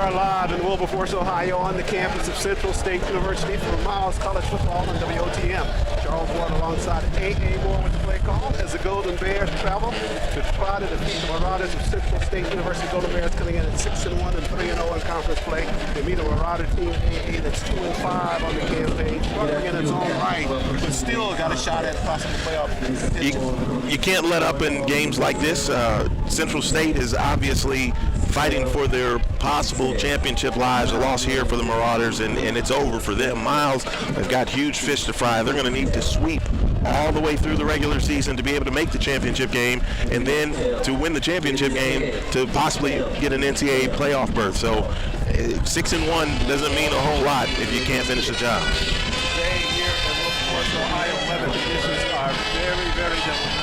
are live in Wilberforce, Ohio, on the campus of Central State University for Miles College Football on WOTM. Charles Ward alongside A.A. Moore with the play call as the Golden Bears travel to try to defeat the Marauders of Central State University. Golden Bears coming in at 6-1 and 3-0 in conference play. They meet a Marauder team A.A. that's 2-5 on the campaign, struggling in its own right, but still got a shot at possible playoff. You can't let up in games like this. Central State is obviously fighting for their possible championship lives. A loss here for the Marauders, and it's over for them. Miles have got huge fish to fry. They're going to need to sweep all the way through the regular season to be able to make the championship game, and then to win the championship game to possibly get an NCAA playoff berth. So 6-1 doesn't mean a whole lot if you can't finish the job. Today here in Wilberforce, Ohio, weather conditions are very, very difficult.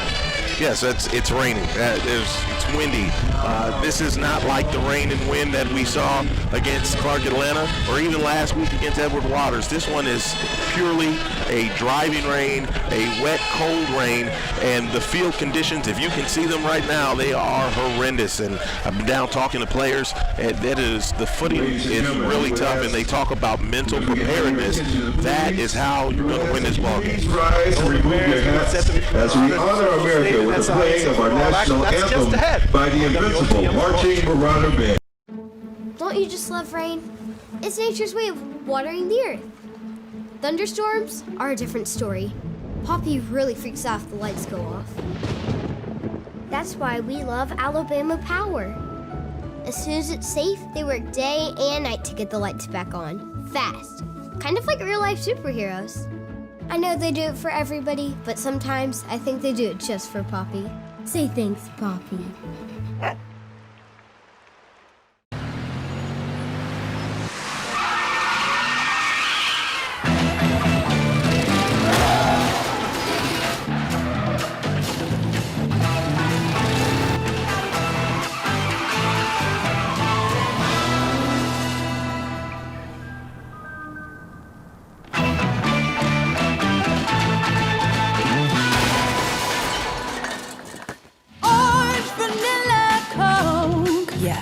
Yes, it's raining. It's windy. This is not like the rain and wind that we saw against Clark Atlanta or even last week against Edward Waters. This one is purely a driving rain, a wet, cold rain, and the field conditions, if you can see them right now, they are horrendous. And I've been down talking to players, and the footing is really tough, and they talk about mental preparedness. That is how you're going to win this ball game. Rise and remove your hats as we honor America with the playing of our national anthem by the invincible Marching Marauder Band. Don't you just love rain? It's nature's way of watering the earth. Thunderstorms are a different story. Poppy really freaks out if the lights go off. That's why we love Alabama Power. As soon as it's safe, they work day and night to get the lights back on. Fast. Kind of like real-life superheroes. I know they do it for everybody, but sometimes I think they do it just for Poppy. Say thanks, Poppy.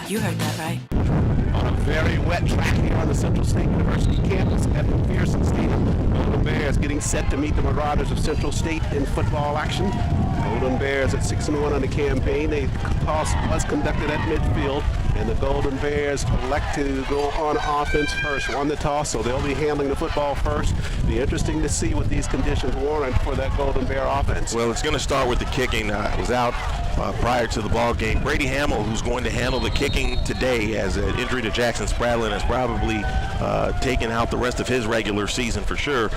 You heard that right. On a very wet track here on the Central State University campus at McPherson Stadium. Golden Bears getting set to meet the Marauders of Central State in football action. Golden Bears at 6-1 on the campaign. The toss was conducted at midfield, and the Golden Bears elect to go on offense first. Won the toss, so they'll be handling the football first. Be interesting to see what these conditions warrant for that Golden Bear offense. Well, it's going to start with the kicking. It was out prior to the ball game. Brady Hamill, who's going to handle the kicking today, as an injury to Jackson Spradlin has probably taken out the rest of his regular season for sure.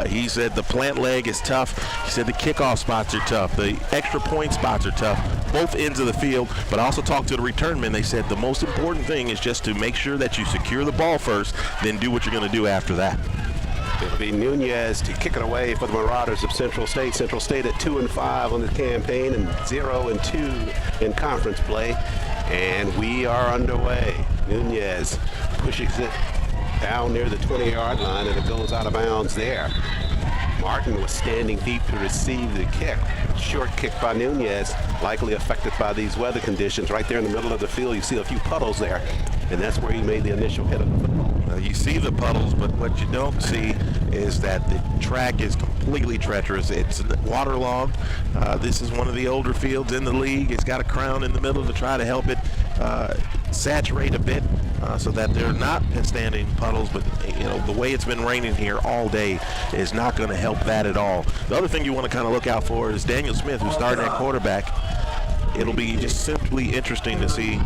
He said the plant leg is tough. He said the kickoff spots are tough. The extra point spots are tough, both ends of the field. But I also talked to the return men. They said the most important thing is just to make sure that you secure the ball first, then do what you're going to do after that. It'll be Nunez to kick it away for the Marauders of Central State. Central State at 2-5 on the campaign and 0-2 in conference play. And we are underway. Nunez pushes it down near the 20-yard line, and it goes out of bounds there. Martin was standing deep to receive the kick. Short kick by Nunez, likely affected by these weather conditions. Right there in the middle of the field, you see a few puddles there, and that's where he made the initial hit of the football. You see the puddles, but what you don't see is that the track is completely treacherous. It's waterlogged. This is one of the older fields in the league. It's got a crown in the middle to try to help it saturate a bit so that they're not standing puddles, but the way it's been raining here all day is not going to help that at all. The other thing you want to kind of look out for is Daniel Smith, who's starting at quarterback. It'll be just simply interesting to see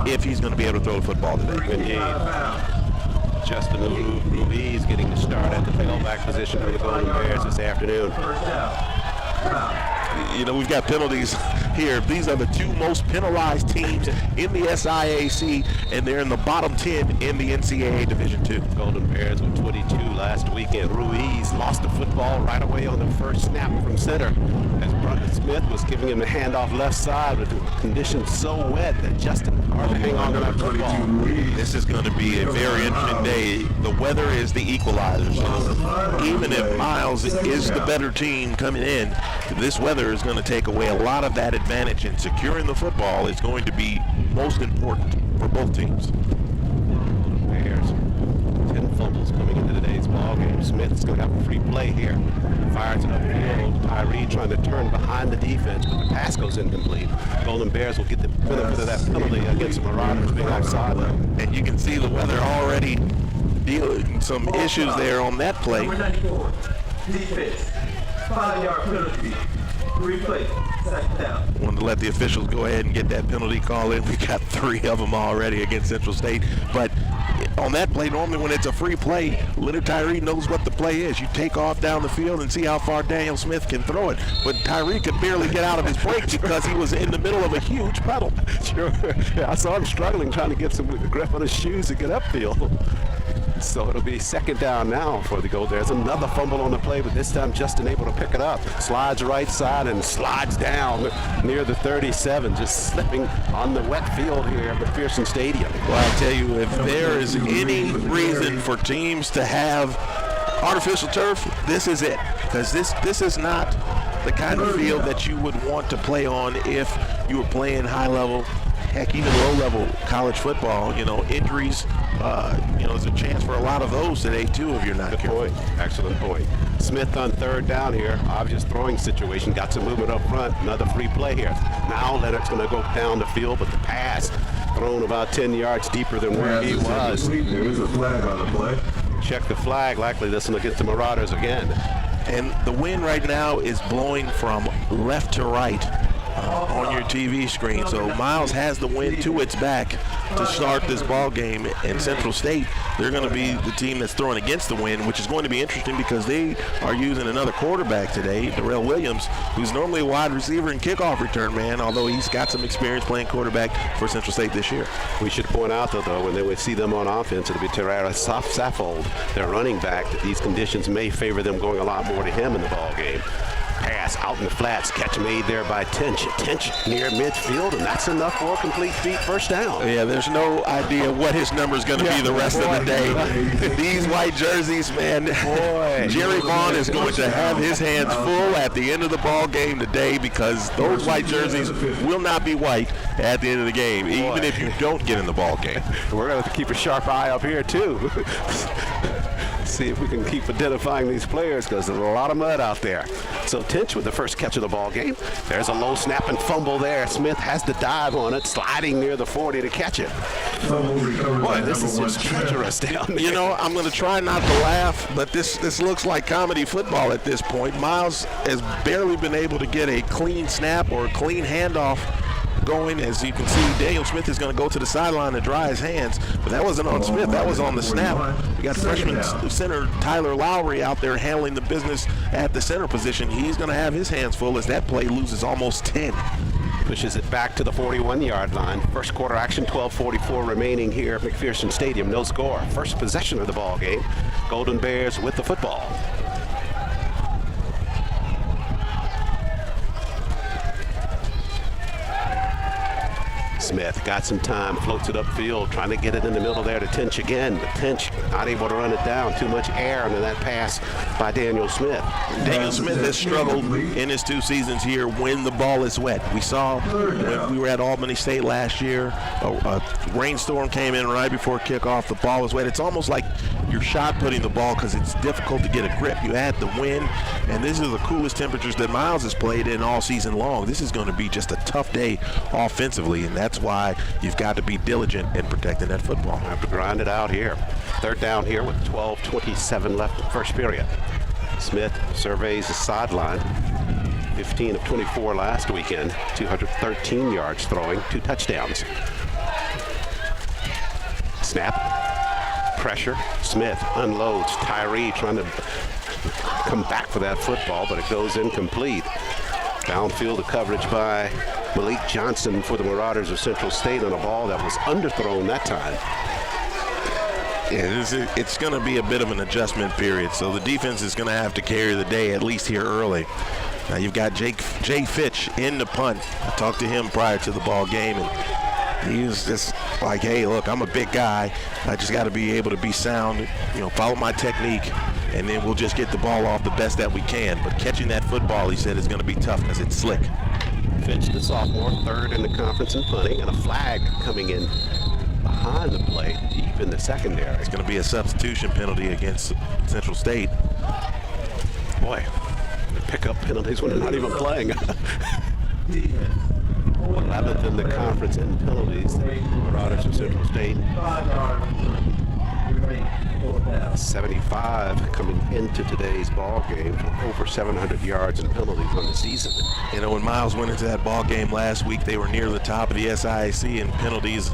if he's going to be able to throw the football today. Indeed. Justin Ruiz getting the start at the tailback position for the Golden Bears this afternoon. We've got penalties here. These are the two most penalized teams in the SIAC, and they're in the bottom 10 in the NCAA Division II. Golden Bears with 22 last weekend. Ruiz lost the football right away on the first snap from center, as Brandon Smith was giving him the handoff left side with the conditions so wet that Justin hardly hang on to that football. This is going to be a very interesting day. The weather is the equalizer. So even if Miles is the better team coming in, this weather is going to take away a lot of that advantage, and securing the football is going to be most important for both teams. fumbles coming into today's ball game. Smith's going to have a free play here. Fires it upfield. Tyree trying to turn behind the defense, but the pass goes incomplete. Golden Bears will get the benefit of that penalty against the Marauders being offside. And you can see the weather already dealing some issues there on that play. Number 94, defense, 5-yard penalty, replay, second down. Wanted to let the officials go ahead and get that penalty call in. We got 3 of them already against Central State. But on that play, normally when it's a free play, Leonard Tyree knows what the play is. You take off down the field and see how far Daniel Smith can throw it. But Tyree could barely get out of his break because he was in the middle of a huge puddle. Sure. Yeah, I saw him struggling trying to get some grip on his shoes to get upfield. So it'll be second down now for the Gold. There's another fumble on the play, but this time Justin able to pick it up. Slides right side and slides down near the 37, just slipping on the wet field here at McPherson Stadium. Well, I tell you, if there is any reason for teams to have artificial turf, this is it. Because this is not the kind of field that you would want to play on if you were playing high level, heck, even low level college football. You know, injuries, there's a chance for a lot of those today too if you're not careful. Good point. Excellent point. Smith on third down here. Obvious throwing situation. Got some movement up front. Another free play here. Now Leonard's going to go down the field, but the pass thrown about 10 yards deeper than where he was. There is a flag on the play. Check the flag. Likely this one will get the Marauders again. And the wind right now is blowing from left to right on your TV screen. So Miles has the wind to its back to start this ball game. And Central State, they're going to be the team that's throwing against the wind, which is going to be interesting because they are using another quarterback today, Darrell Williams, who's normally a wide receiver and kickoff return man, although he's got some experience playing quarterback for Central State this year. We should point out, though, when they would see them on offense, it'll be Terrara Saffold, their running back, that these conditions may favor them going a lot more to him in the ball game. Pass out in the flats, catch made there by Tench near midfield, and that's enough for a complete first down. Yeah, there's no idea what his number is going to be the rest of the day. These white jerseys, man. Boy. Jerry Vaughn is going to have his hands full at the end of the ball game today because those white jerseys will not be white at the end of the game, even if you don't get in the ball game. We're going to have to keep a sharp eye up here, too. See if we can keep identifying these players because there's a lot of mud out there. So Tench with the first catch of the ball game. There's a low snap and fumble there. Smith has to dive on it, sliding near the 40 to catch it. Boy, this is just treacherous down there. You know, I'm going to try not to laugh, but this looks like comedy football at this point. Miles has barely been able to get a clean snap or a clean handoff going. As you can see, Daniel Smith is going to go to the sideline to dry his hands, but that wasn't on Smith, that was on the snap. We got freshman center Tyler Lowry out there handling the business at the center position. He's going to have his hands full as that play loses almost 10. Pushes it back to the 41-yard line. First quarter action, 12:44 remaining here at McPherson Stadium. No score. First possession of the ball game. Golden Bears with the football. Smith got some time, floats it upfield, trying to get it in the middle there to Tench again, but Tench not able to run it down. Too much air into that pass by Daniel Smith. Daniel Smith has struggled in his 2 seasons here when the ball is wet. We saw when we were at Albany State last year, a rainstorm came in right before kickoff. The ball was wet. It's almost like you're shot putting the ball because it's difficult to get a grip. You add the wind, and these are the coolest temperatures that Miles has played in all season long. This is going to be just a tough day offensively, and that's why you've got to be diligent in protecting that football. Have to grind it out here. Third down here with 12:27 left in the first period. Smith surveys the sideline. 15 of 24 last weekend. 213 yards throwing, 2 touchdowns. Snap. Pressure. Smith unloads. Tyree trying to come back for that football, but it goes incomplete. Downfield, the coverage by Malik Johnson for the Marauders of Central State on a ball that was underthrown that time. Yeah, it's going to be a bit of an adjustment period, so the defense is going to have to carry the day, at least here early. Now you've got Jay Fitch in the punt. I talked to him prior to the ball game, and he was just like, hey, look, I'm a big guy. I just got to be able to be sound, follow my technique, and then we'll just get the ball off the best that we can. But catching that football, he said, is going to be tough because it's slick. Fitch, the sophomore, third in the conference in punting, and a flag coming in behind the play, deep in the secondary. It's going to be a substitution penalty against Central State. Boy, they pick up penalties when they're not even playing. 11th in the conference in penalties. Marauders of Central State. 75 coming into today's ball game, over 700 yards in penalties on the season. You know, when Miles went into that ball game last week, they were near the top of the SIAC in penalties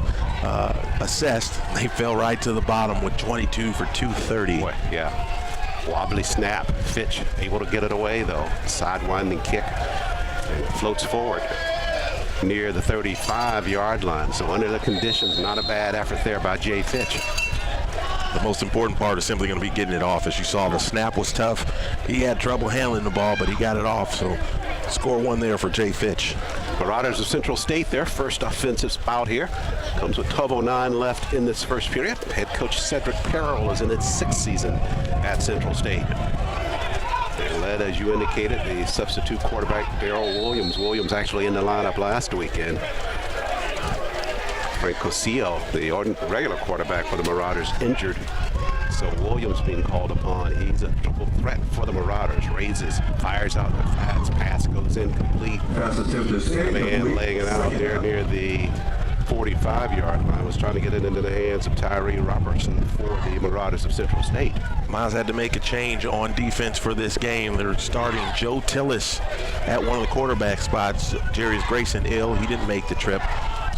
assessed. They fell right to the bottom with 22 for 230. Boy, yeah. Wobbly snap. Fitch able to get it away, though. Sidewinding kick. And floats forward near the 35-yard line. So under the conditions, not a bad effort there by Jay Fitch. The most important part is simply going to be getting it off. As you saw, the snap was tough. He had trouble handling the ball, but he got it off. So score one there for Jay Fitch. Marauders of Central State, their first offensive spout here. Comes with 12:09 left in this first period. Head coach Cedric Perrell is in its 6th season at Central State. They're led, as you indicated, the substitute quarterback, Darrell Williams. Williams actually in the lineup last weekend. Frank Cosillo, the regular quarterback for the Marauders, injured. So Williams being called upon. He's a triple threat for the Marauders. Raises, fires out the fast pass, goes incomplete. Pass attempt is Man laying it out there near the 45-yard line. Was trying to get it into the hands of Tyree Robertson for the Marauders of Central State. Miles had to make a change on defense for this game. They're starting Joe Tillis at one of the quarterback spots. Jarius Grayson ill. He didn't make the trip.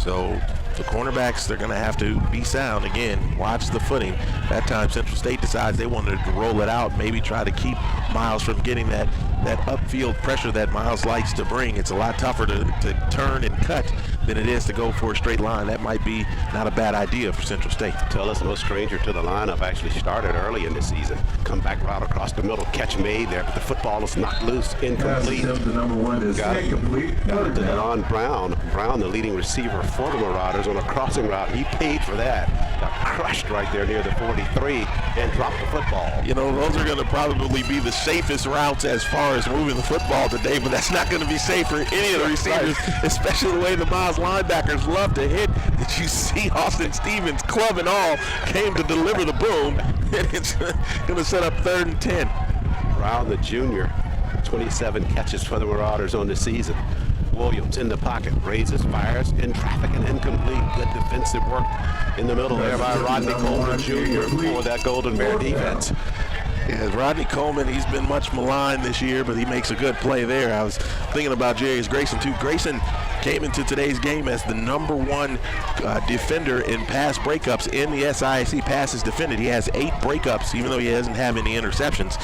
So the cornerbacks, they're going to have to be sound. Again, watch the footing. That time, Central State decides they wanted to roll it out, maybe try to keep Miles from getting that upfield pressure that Miles likes to bring. It's a lot tougher to turn and cut than it is to go for a straight line. That might be not a bad idea for Central State. Tell us, no stranger to the lineup, actually started early in the season. Come back route across the middle, catch made there, but the football is knocked loose, incomplete. Pass attempt to number 1 is incomplete. Got it to Don Brown. Brown, the leading receiver for the Marauders on a crossing route. He paid for that. Got crushed right there near the 43 and dropped the football. You know, those are going to probably be the safest routes as far as moving the football today, but that's not going to be safe for any of the receivers, especially the way the Miles linebackers love to hit. Did you see Austin Stevens, club and all, came to deliver the boom, and it's going to set up 3rd and 10. Brown, the junior, 27 catches for the Marauders on the season. Williams in the pocket, raises, fires, in traffic and incomplete. Good defensive work in the middle there by Rodney Coleman Jr. for that Golden Bear defense. Yeah, Rodney Coleman, he's been much maligned this year, but he makes a good play there. I was thinking about Jarius Grayson, too. Grayson came into today's game as the number 1 defender in pass breakups in the SIAC passes defended. He has 8 breakups, even though he doesn't have any interceptions.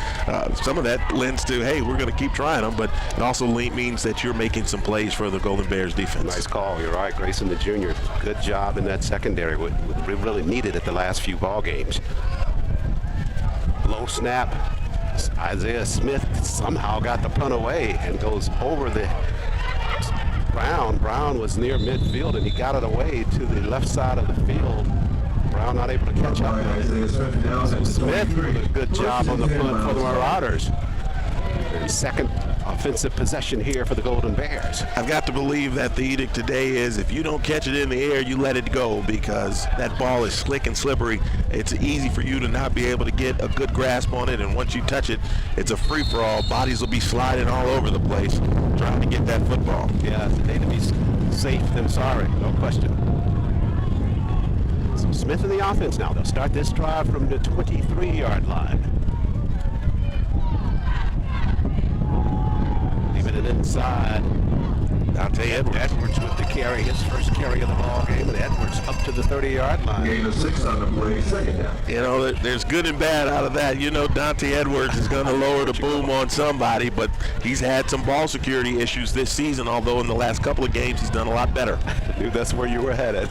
Some of that lends to, hey, we're going to keep trying them, but it also means that you're making some plays for the Golden Bears defense. Nice call. You're right, Grayson the junior. Good job in that secondary. We really needed it the last few ball games. Low snap. Isaiah Smith somehow got the punt away and goes over the Brown. Brown was near midfield and he got it away to the left side of the field. Brown not able to catch up. So Smith with a good job on the punt for the Marauders. And second offensive possession here for the Golden Bears. I've got to believe that the edict today is if you don't catch it in the air, you let it go, because that ball is slick and slippery. It's easy for you to not be able to get a good grasp on it, and once you touch it, it's a free-for-all. Bodies will be sliding all over the place trying to get that football. Yeah, it's a day to be safe than sorry, no question. So Smith in the offense now. They'll start this drive from the 23-yard line. Leaving it inside. Dante Edwards with the carry, his first carry of the ball game, and Edwards up to the 30-yard line. Gain of 6 on the play, 2nd down. You know, there's good and bad out of that. You know, Dante Edwards is going to lower the boom on somebody, but he's had some ball security issues this season, although in the last couple of games he's done a lot better. I knew that's where you were headed.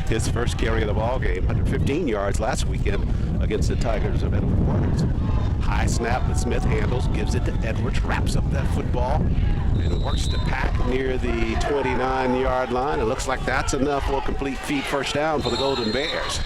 His first carry of the ball game, 115 yards last weekend against the Tigers of Edward Waters. High snap that Smith handles, gives it to Edwards, wraps up that football, and works the pack near the 29-yard line. It looks like that's enough for a complete feet first down for the Golden Bears.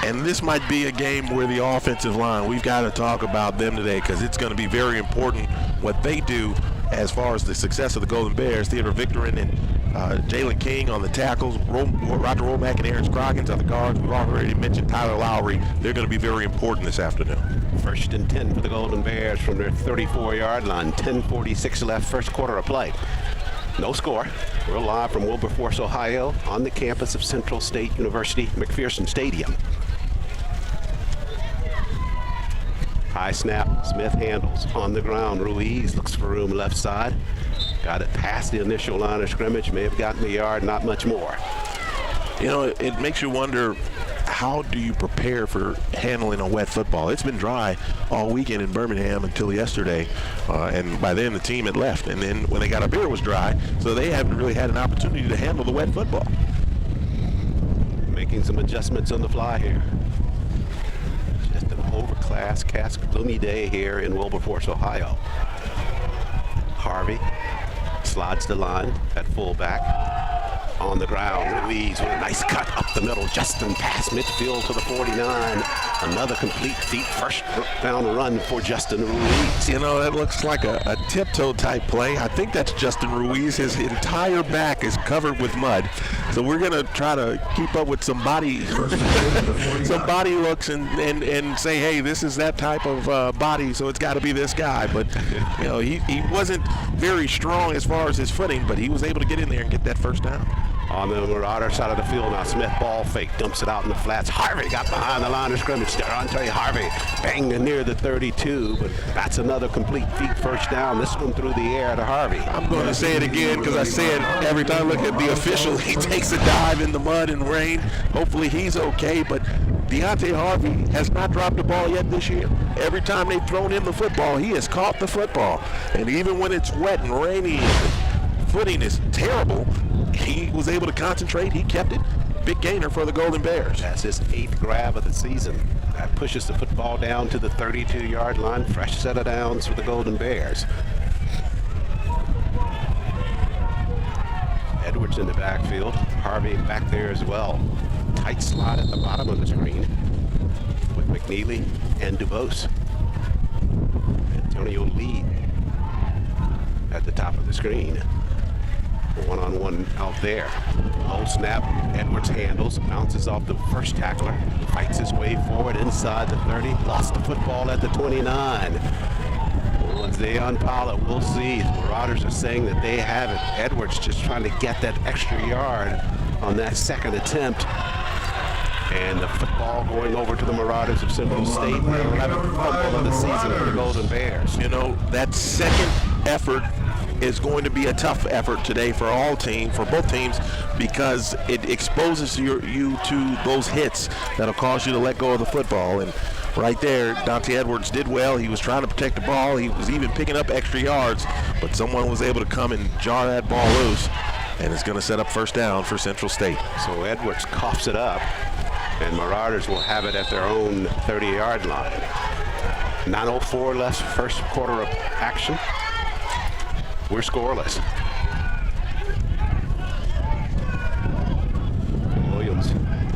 And this might be a game where the offensive line, we've got to talk about them today, because it's going to be very important what they do as far as the success of the Golden Bears. Theodore Victorin and Jalen King on the tackles, Roger Womack and Aaron Scroggins on the guards. We've already mentioned Tyler Lowry. They're going to be very important this afternoon. 1st and 10 for the Golden Bears from their 34-yard line. 10:46 left, first quarter of play. No score. We're live from Wilberforce, Ohio, on the campus of Central State University, McPherson Stadium. High snap, Smith handles on the ground. Ruiz looks for room left side. Got it past the initial line of scrimmage, may have gotten the yard, not much more. You know, it makes you wonder, how do you prepare for handling a wet football? It's been dry all weekend in Birmingham until yesterday, and by then the team had left. And then when they got up here, it was dry, so they haven't really had an opportunity to handle the wet football. Making some adjustments on the fly here. Just an overcast, gloomy day here in Wilberforce, Ohio. Harvey slides the line at fullback. On the ground, Ruiz with a nice cut up the middle. Justin pass midfield to the 49. Another complete deep first down run for Justin Ruiz. You know, that looks like a tiptoe type play. I think that's Justin Ruiz. His entire back is covered with mud. So we're going to try to keep up with some body looks and say, hey, this is that type of body, so it's got to be this guy. But, you know, he wasn't very strong as far as his footing, but he was able to get in there and get that first down. On the Marauder side of the field now, Smith ball fake, dumps it out in the flats. Harvey got behind the line of scrimmage. De'Ante Harvey banging near the 32, but that's another complete feet first down. This one through the air to Harvey. I'm going to say it again because I say it every time I look at the official. He takes a dive in the mud and rain. Hopefully he's okay, but De'Ante Harvey has not dropped the ball yet this year. Every time they've thrown him the football, he has caught the football. And even when it's wet and rainy and the footing is terrible, he was able to concentrate. He kept it. Big gainer for the Golden Bears. That's his 8th grab of the season. That pushes the football down to the 32-yard line. Fresh set of downs for the Golden Bears. Edwards in the backfield. Harvey back there as well. Tight slot at the bottom of the screen with McNeely and DuBose. Antonio Lee at the top of the screen. One-on-one out there. Low snap, Edwards handles, bounces off the first tackler, fights his way forward inside the 30, lost the football at the 29. Once they unpile it, we'll see. The Marauders are saying that they have it. Edwards just trying to get that extra yard on that second attempt. And the football going over to the Marauders of Central State. Their 11th fumble of the season for the Golden Bears. You know, that second effort is going to be a tough effort today for both teams, because it exposes you to those hits that'll cause you to let go of the football. And right there, Dante Edwards did well. He was trying to protect the ball. He was even picking up extra yards, but someone was able to come and jar that ball loose, and it's going to set up first down for Central State. So Edwards coughs it up, and Marauders will have it at their own 30-yard line. 9:04 left, first quarter of action. We're scoreless. Williams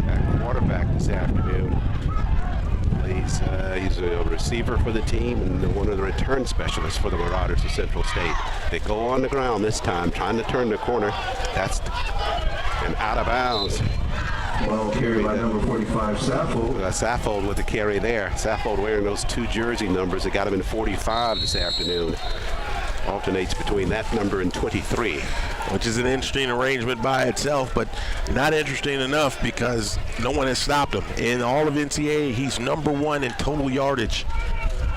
at quarterback this afternoon. He's a receiver for the team and one of the return specialists for the Marauders of Central State. They go on the ground this time, trying to turn the corner. That's an out of bounds. Well carried by number 45, Saffold. Saffold with the carry there. Saffold wearing those 2 jersey numbers that got him in 45 this afternoon. Alternates between that number and 23. Which is an interesting arrangement by itself, but not interesting enough because no one has stopped him. In all of NCAA, he's number 1 in total yardage.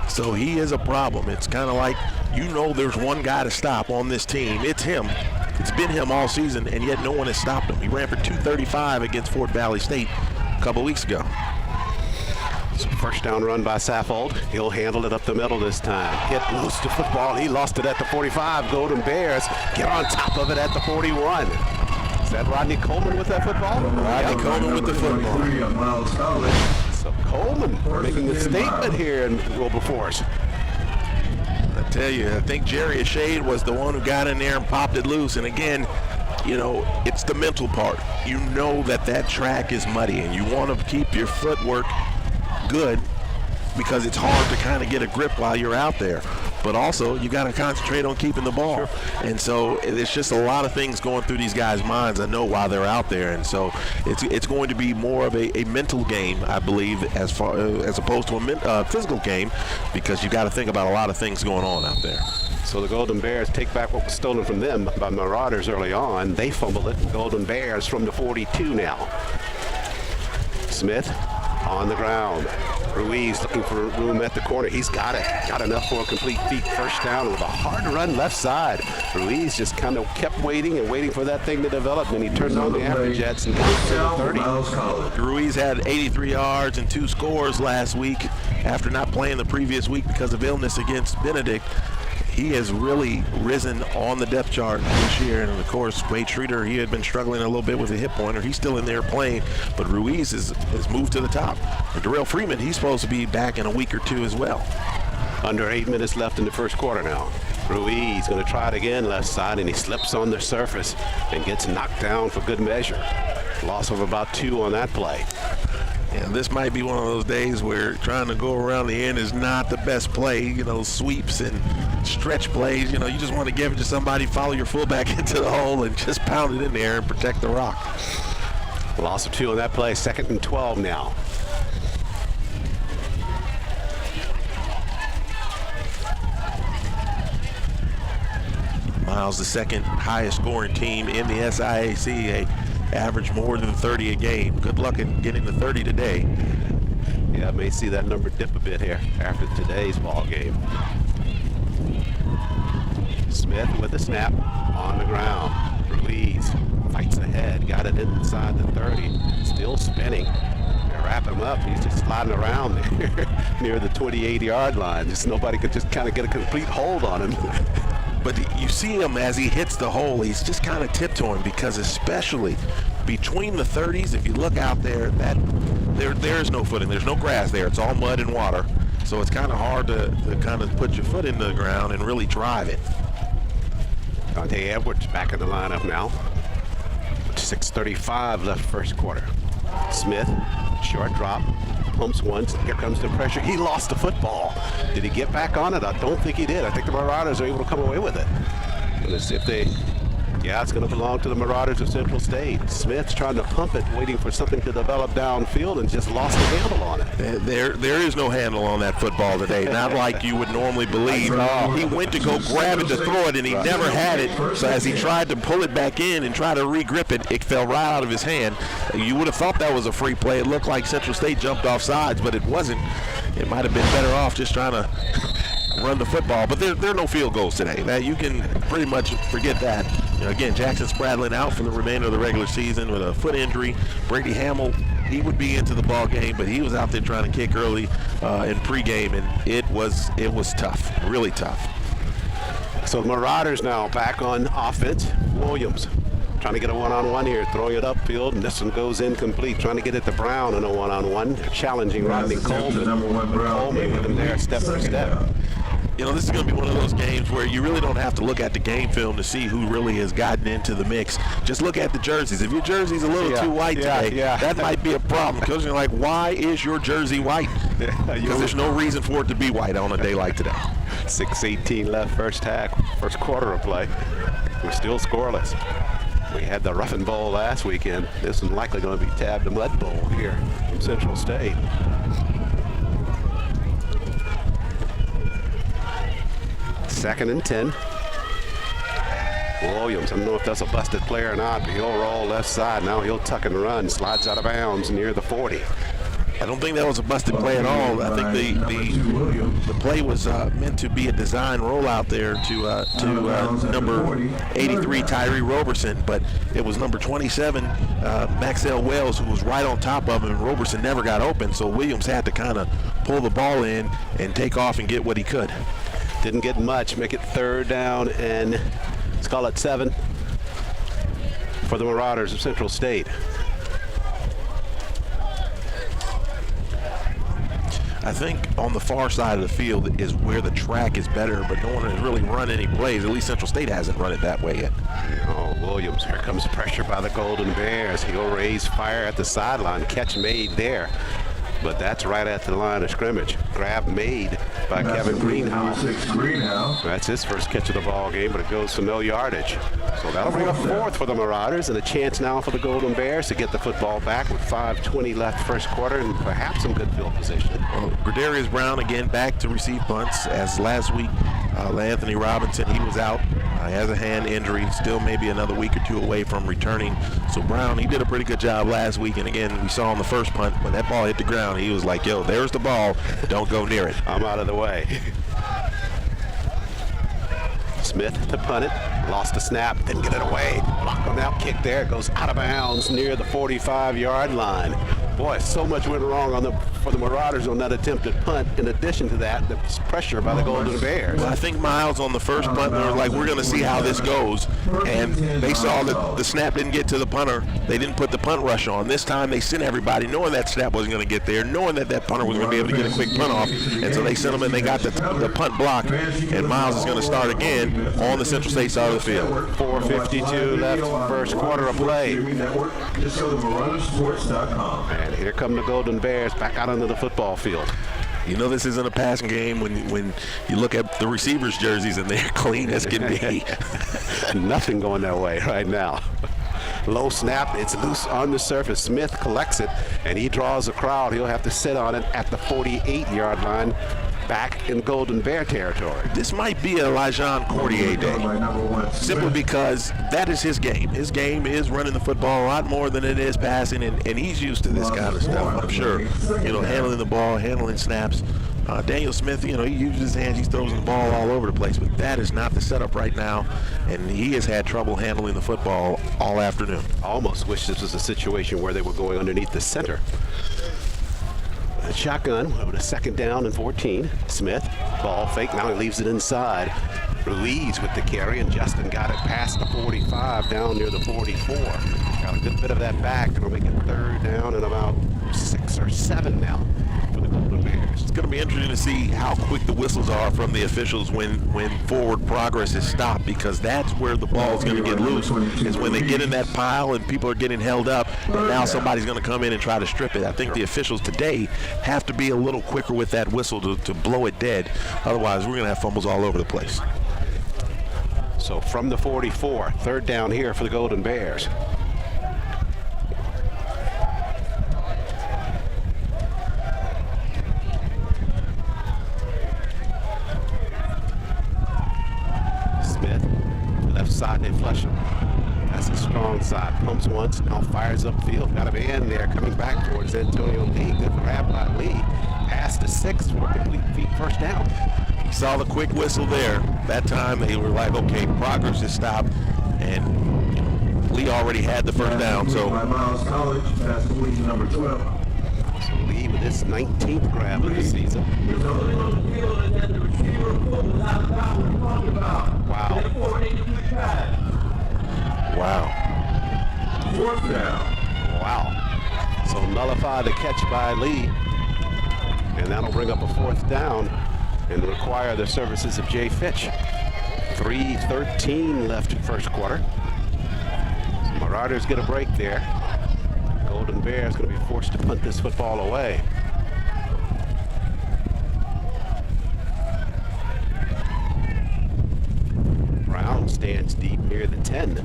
So he is a problem. It's kind of like, there's one guy to stop on this team. It's him. It's been him all season, and yet no one has stopped him. He ran for 235 against Fort Valley State a couple weeks ago. So first down run by Saffold. He'll handle it up the middle this time. Get loose to football. He lost it at the 45. Golden Bears get on top of it at the 41. Is that Rodney Coleman with that football? Rodney Coleman with the football. So Coleman making a statement here in Wilberforce. I tell you, I think Jerry Ashade was the one who got in there and popped it loose. And again, it's the mental part. You know that track is muddy, and you want to keep your footwork good because it's hard to kind of get a grip while you're out there. but also you got to concentrate on keeping the ball. Sure. And so there's just a lot of things going through these guys' minds, I know, while they're out there. And so it's going to be more of a mental game, I believe, as opposed to a physical game, because you got to think about a lot of things going on out there. So the Golden Bears take back what was stolen from them by Marauders early on. They fumble it. Golden Bears from the 42 now. Smith on the ground. Ruiz looking for room at the corner. He's got it. Got enough for a complete feet first down with a hard run left side. Ruiz just kind of kept waiting and waiting for that thing to develop, and he turned on the Amberjets and got to the 30. Ruiz had 83 yards and 2 scores last week after not playing the previous week because of illness against Benedict. He has really risen on the depth chart this year. And, of course, Wade Schroeder, he had been struggling a little bit with a hip pointer. He's still in there playing, but Ruiz has moved to the top. And Darrell Freeman, he's supposed to be back in a week or two as well. Under 8 minutes left in the first quarter now. Ruiz going to try it again left side, and he slips on the surface and gets knocked down for good measure. Loss of about 2 on that play. Yeah, this might be one of those days where trying to go around the end is not the best play. You know, sweeps and stretch plays. You know, you just want to give it to somebody, follow your fullback into the hole, and just pound it in there and protect the rock. Loss of 2 on that play. 2nd and 12 now. Miles, the second highest scoring team in the SIAC. They average more than 30 a game. Good luck in getting to 30 today. Yeah, I may see that number dip a bit here after today's ball game. Smith with the snap on the ground. Ruiz fights ahead, got it inside the 30, still spinning. They wrap him up. He's just sliding around there near the 28-yard line. Just nobody could just kind of get a complete hold on him. But you see him as he hits the hole, he's just kind of tiptoeing, because especially between the 30s, if you look out there, there is no footing. There's no grass there. It's all mud and water. So it's kind of hard to kind of put your foot in the ground and really drive it. Dante Edwards back in the lineup now. 6:35 left first quarter. Smith, short drop, pumps once. Here comes the pressure. He lost the football. Did he get back on it? I don't think he did. I think the Marauders are able to come away with it. Let's see if they... Yeah, it's going to belong to the Marauders of Central State. Smith's trying to pump it, waiting for something to develop downfield, and just lost the handle on it. There is no handle on that football today, not like you would normally believe. He went to go grab it to throw it, and he never had it. So as he tried to pull it back in and try to re-grip it, it fell right out of his hand. You would have thought that was a free play. It looked like Central State jumped off sides, but it wasn't. It might have been better off just trying to run the football. But there are no field goals today. Now, you can pretty much forget that. You know, again, Jackson Spradlin out for the remainder of the regular season with a foot injury. Brady Hamill, he would be into the ball game, but he was out there trying to kick early in pregame, and it was tough, really tough. So the Marauders now back on offense. Williams trying to get a one-on-one here, throwing it upfield, and this one goes incomplete. Trying to get it to Brown in a one-on-one, challenging Rodney Coleman. Coleman with him there step for step. You know, this is going to be one of those games where you really don't have to look at the game film to see who really has gotten into the mix. Just look at the jerseys. If your jersey's a little too white today, that might be a problem. Because you're like, why is your jersey white? Because there's no reason for it to be white on a day like today. 6:18 left first quarter of play. We're still scoreless. We had the Roughin' Bowl last weekend. This is likely going to be tabbed the Mud Bowl here from Central State. Second and 10. Williams, I don't know if that's a busted play or not, but he'll roll left side. Now he'll tuck and run, slides out of bounds near the 40. I don't think that was a busted play at all. I think the play was meant to be a design rollout there to number 83 Tyree Roberson, but it was number 27 Maxell Wells who was right on top of him, and Roberson never got open, so Williams had to kind of pull the ball in and take off and get what he could. Didn't get much. Make it third down, and let's call it 7 for the Marauders of Central State. I think on the far side of the field is where the track is better, but no one has really run any plays. At least Central State hasn't run it that way yet. Oh, Williams, here comes pressure by the Golden Bears. He'll raise fire at the sideline. Catch made there but that's right at the line of scrimmage. Grab made by Kevin Greenhow. That's his first catch of the ball game, but it goes for no yardage. So that'll bring up 4th for the Marauders, and a chance now for the Golden Bears to get the football back with 5:20 left first quarter and perhaps some good field position. Well, Gradarius Brown again back to receive punts, as last week Anthony Robinson, he was out. He has a hand injury, still maybe another week or 2 away from returning. So Brown, he did a pretty good job last week, and again, we saw on the first punt, when that ball hit the ground, he was like, yo, there's the ball, don't go near it. I'm out of the way. Smith to punt it, lost the snap, didn't get it away. Blocked on that kick there, it goes out of bounds near the 45-yard line. Boy, so much went wrong for the Marauders on that attempted punt. In addition to that, the pressure by the Golden Bears. Well, I think Miles on the first punt, they were like, we're going to see how this goes. And they saw that the snap didn't get to the punter. They didn't put the punt rush on. This time they sent everybody, knowing that snap wasn't going to get there, knowing that that punter was going to be able to get a quick punt off. And so they sent them and they got the punt blocked. And Miles is going to start again on the Central State side of the field. 4:52 left, first quarter of play. Just go to MarauderSports.com. And here come the Golden Bears back out onto the football field. You know this isn't a passing game when you look at the receivers' jerseys and they're clean as can be. Nothing going their way right now. Low snap, it's loose on the surface. Smith collects it, and he draws a crowd. He'll have to sit on it at the 48-yard line, back in Golden Bear territory. This might be a Elijah Cordier day, simply because that is his game. His game is running the football a lot more than it is passing, and he's used to this kind of stuff, I'm sure. Handling the ball, handling snaps. Daniel Smith, he uses his hands, he throws the ball all over the place, but that is not the setup right now, and he has had trouble handling the football all afternoon. I almost wish this was a situation where they were going underneath the center. A shotgun with a 2nd down and 14. Smith, ball fake, now he leaves it inside. Ruiz with the carry, and Justin got it past the 45, down near the 44. Got a good bit of that back. It'll make it 3rd down and about 6 or 7 now for the Golden Bears. It's going to be interesting to see how quick the whistles are from the officials when forward progress is stopped, because that's where the ball is going to get loose, is when they get in that pile and people are getting held up, and now somebody's going to come in and try to strip it. I think the officials today have to be a little quicker with that whistle to blow it dead. Otherwise, we're going to have fumbles all over the place. So from the 44, 3rd down here for the Golden Bears. Smith, left side, they flush him. That's the strong side. Pumps once, now fires upfield. Got a man there coming back towards Antonio Lee. Good grab by Lee. Pass to 6 for a complete first down. You saw the quick whistle there. That time they were like, okay, progress is stopped, and Lee already had the first down. So number 12. So Lee with his 19th grab of the season. Wow. Wow. 4th down. Wow. So nullify the catch by Lee, and that'll bring up a 4th down and require the services of Jay Fitch. 3:13 left first quarter. Marauders get a break there. Golden Bears going to be forced to punt this football away. Brown stands deep near the 10.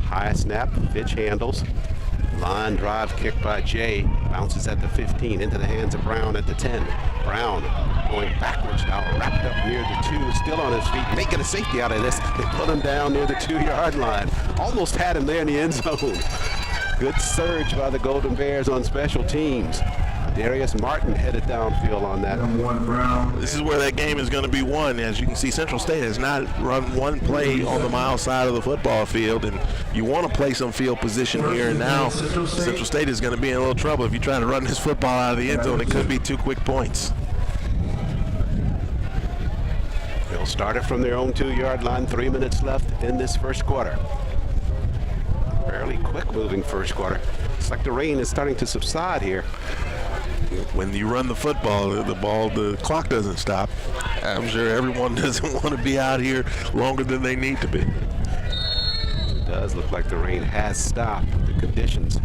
High snap, Fitch handles. Line drive kick by Jay. Bounces at the 15 into the hands of Brown at the 10. Brown going backwards now, wrapped up near the 2, still on his feet, making a safety out of this. They put him down near the 2-yard line. Almost had him there in the end zone. Good surge by the Golden Bears on special teams. Darius Martin headed downfield on that. This is where that game is going to be won. As you can see, Central State has not run one play on the Miles side of the football field, and you want to play some field position here, and now Central State is going to be in a little trouble. If you try to run this football out of the end zone, it could be 2 quick points. They'll start it from their own 2-yard line, 3 minutes left in this first quarter. Fairly quick moving first quarter. It's like the rain is starting to subside here. When you run the football, the clock doesn't stop. I'm sure everyone doesn't want to be out here longer than they need to be. It does look like the rain has stopped the conditions,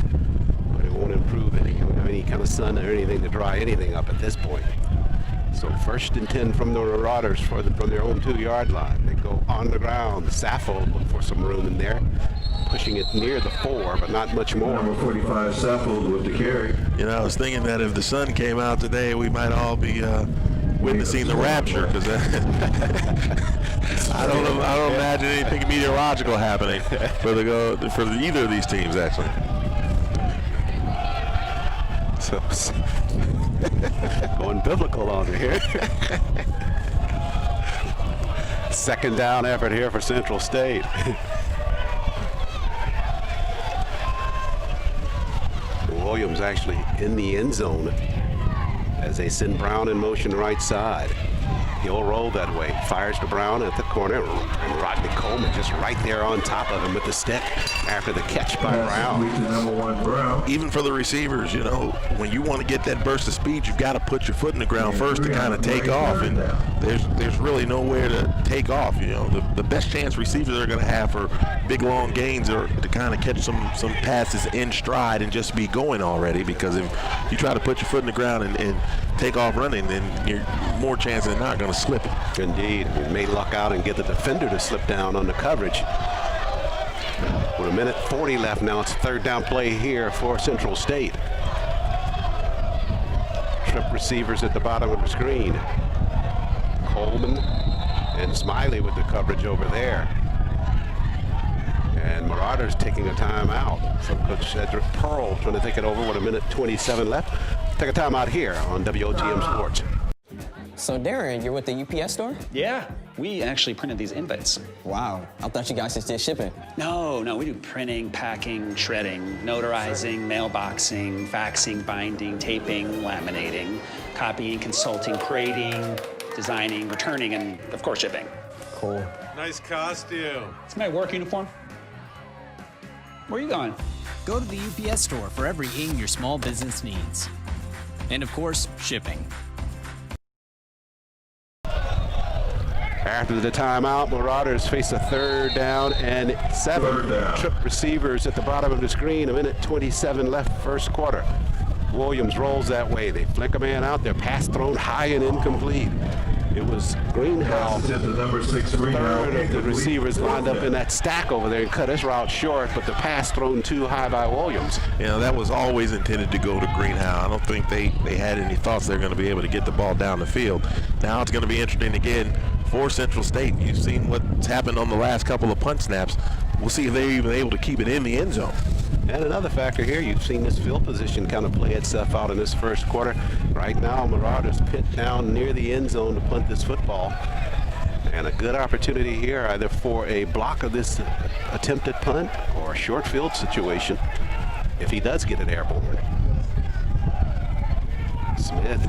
but it won't improve any. You don't have any kind of sun or anything to dry anything up at this point. So 1st and 10 from the Marauders from their own 2-yard line. They go on the ground. Saffold look for some room in there, pushing it near the 4, but not much more. Number 45, Saffold with the carry. You know, I was thinking that if the sun came out today, we might all be witnessing the rapture, because I don't imagine anything meteorological happening for either of these teams, actually. So going biblical on here. 2nd down effort here for Central State. Williams actually in the end zone as they send Brown in motion right side. He'll roll that way. Fires to Brown at the corner. And Rodney Coleman just right there on top of him with the stick after the catch by Brown. To number 1, Brown. Even for the receivers, you know, when you want to get that burst of speed, you've got to put your foot in the ground first to kind of take off. And there's really nowhere to take off. You know, the best chance receivers are going to have for big long gains are to kind of catch some passes in stride and just be going already. Because if you try to put your foot in the ground and take off running, then you're more chance than not going to slip it. Indeed. We may luck out and get the defender to slip down on the coverage. With 1:40 left now, it's a 3rd down play here for Central State. Trip receivers at the bottom of the screen. Coleman and Smiley with the coverage over there. And Marauders taking a timeout from Coach Cedric Pearl, trying to think it over with 1:27 left. Take a timeout here on WOTM Sports. So Darren, you're with the UPS store? Yeah, we actually printed these invites. Wow, I thought you guys just did shipping. No, we do printing, packing, shredding, notarizing, mailboxing, faxing, binding, taping, laminating, copying, consulting, creating, designing, returning, and of course shipping. Cool. Nice costume. It's my work uniform. Where are you going? Go to the UPS store for everything your small business needs. And of course, shipping. After the timeout, Marauders face a 3rd down and 7. Trip receivers at the bottom of the screen. 1:27 left, 1st quarter. Williams rolls that way. They flick a man out there. Pass thrown high and incomplete. It was Greenhouse. The number 6, Greenhouse. 3rd of the receivers lined up in that stack over there and cut his route short, but the pass thrown too high by Williams. You know, that was always intended to go to Greenhouse. I don't think they had any thoughts they're going to be able to get the ball down the field. Now it's going to be interesting again for Central State. You've seen what's happened on the last couple of punt snaps. We'll see if they're even able to keep it in the end zone. And another factor here, you've seen this field position kind of play itself out in this 1st quarter. Right now, Marauders pit down near the end zone to punt this football. And a good opportunity here either for a block of this attempted punt or a short field situation if he does get it airborne. Smith,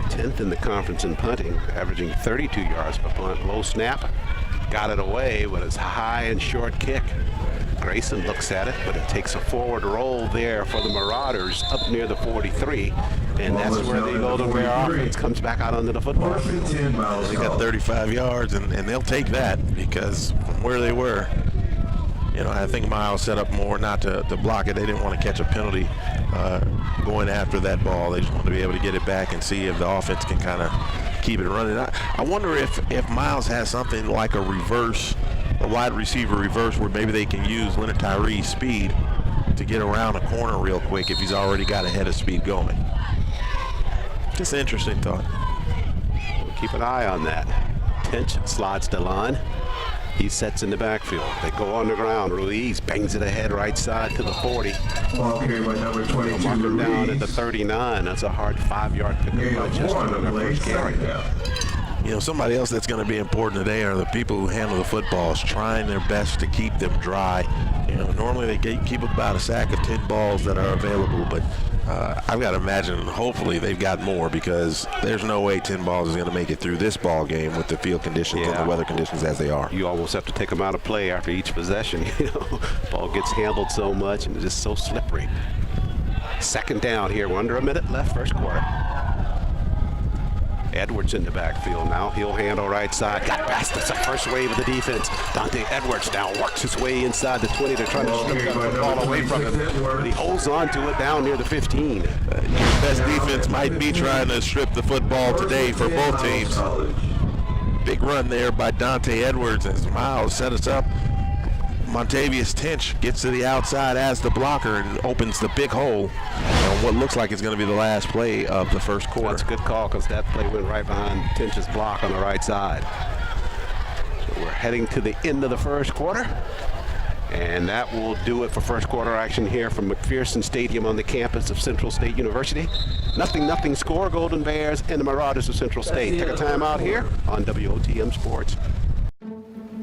10th in the conference in punting, averaging 32 yards per punt. Low snap, got it away with his high and short kick. Grayson looks at it, but it takes a forward roll there for the Marauders up near the 43, and that's where they go to where offense comes back out onto the football field. They got 35 yards, and they'll take that because from where they were, you know, I think Miles set up more not to block it. They didn't want to catch a penalty going after that ball. They just wanted to be able to get it back and see if the offense can kind of keep it running. I wonder if Miles has something like a wide receiver reverse where maybe they can use Leonard Tyree's speed to get around a corner real quick if he's already got a head of speed going. Just an interesting thought. We'll keep an eye on that. Tench slides to line. He sets in the backfield. They go on the ground. Ruiz bangs it ahead right side to the 40. Ball carried by number 22, Mark him down Ruiz. at the 39. That's a hard 5-yard pickup by Chester on that first carry. You know, somebody else that's going to be important today are the people who handle the footballs, trying their best to keep them dry. You know, normally they keep about a sack of 10 balls that are available, but I've got to imagine hopefully they've got more because there's no way 10 balls is going to make it through this ball game with the field conditions and the weather conditions as they are. You almost have to take them out of play after each possession. You know, ball gets handled so much and it's just so slippery. 2nd down here. We're under a minute left, 1st quarter. Edwards in the backfield now. He'll handle right side. Got past the first wave of the defense. Dante Edwards now works his way inside the 20. They're trying to strip that football away from him. But he holds on to it down near the 15. Your best defense might be trying to strip the football today for both teams. Big run there by Dante Edwards as Miles set us up. Montavious Tinch gets to the outside as the blocker and opens the big hole on what looks like it's going to be the last play of the first quarter. That's a good call because that play went right behind Tinch's block on the right side. So we're heading to the end of the first quarter. And that will do it for first quarter action here from McPherson Stadium on the campus of Central State University. 0-0 score, Golden Bears and the Marauders of Central State. Take a time out here on WOTM Sports.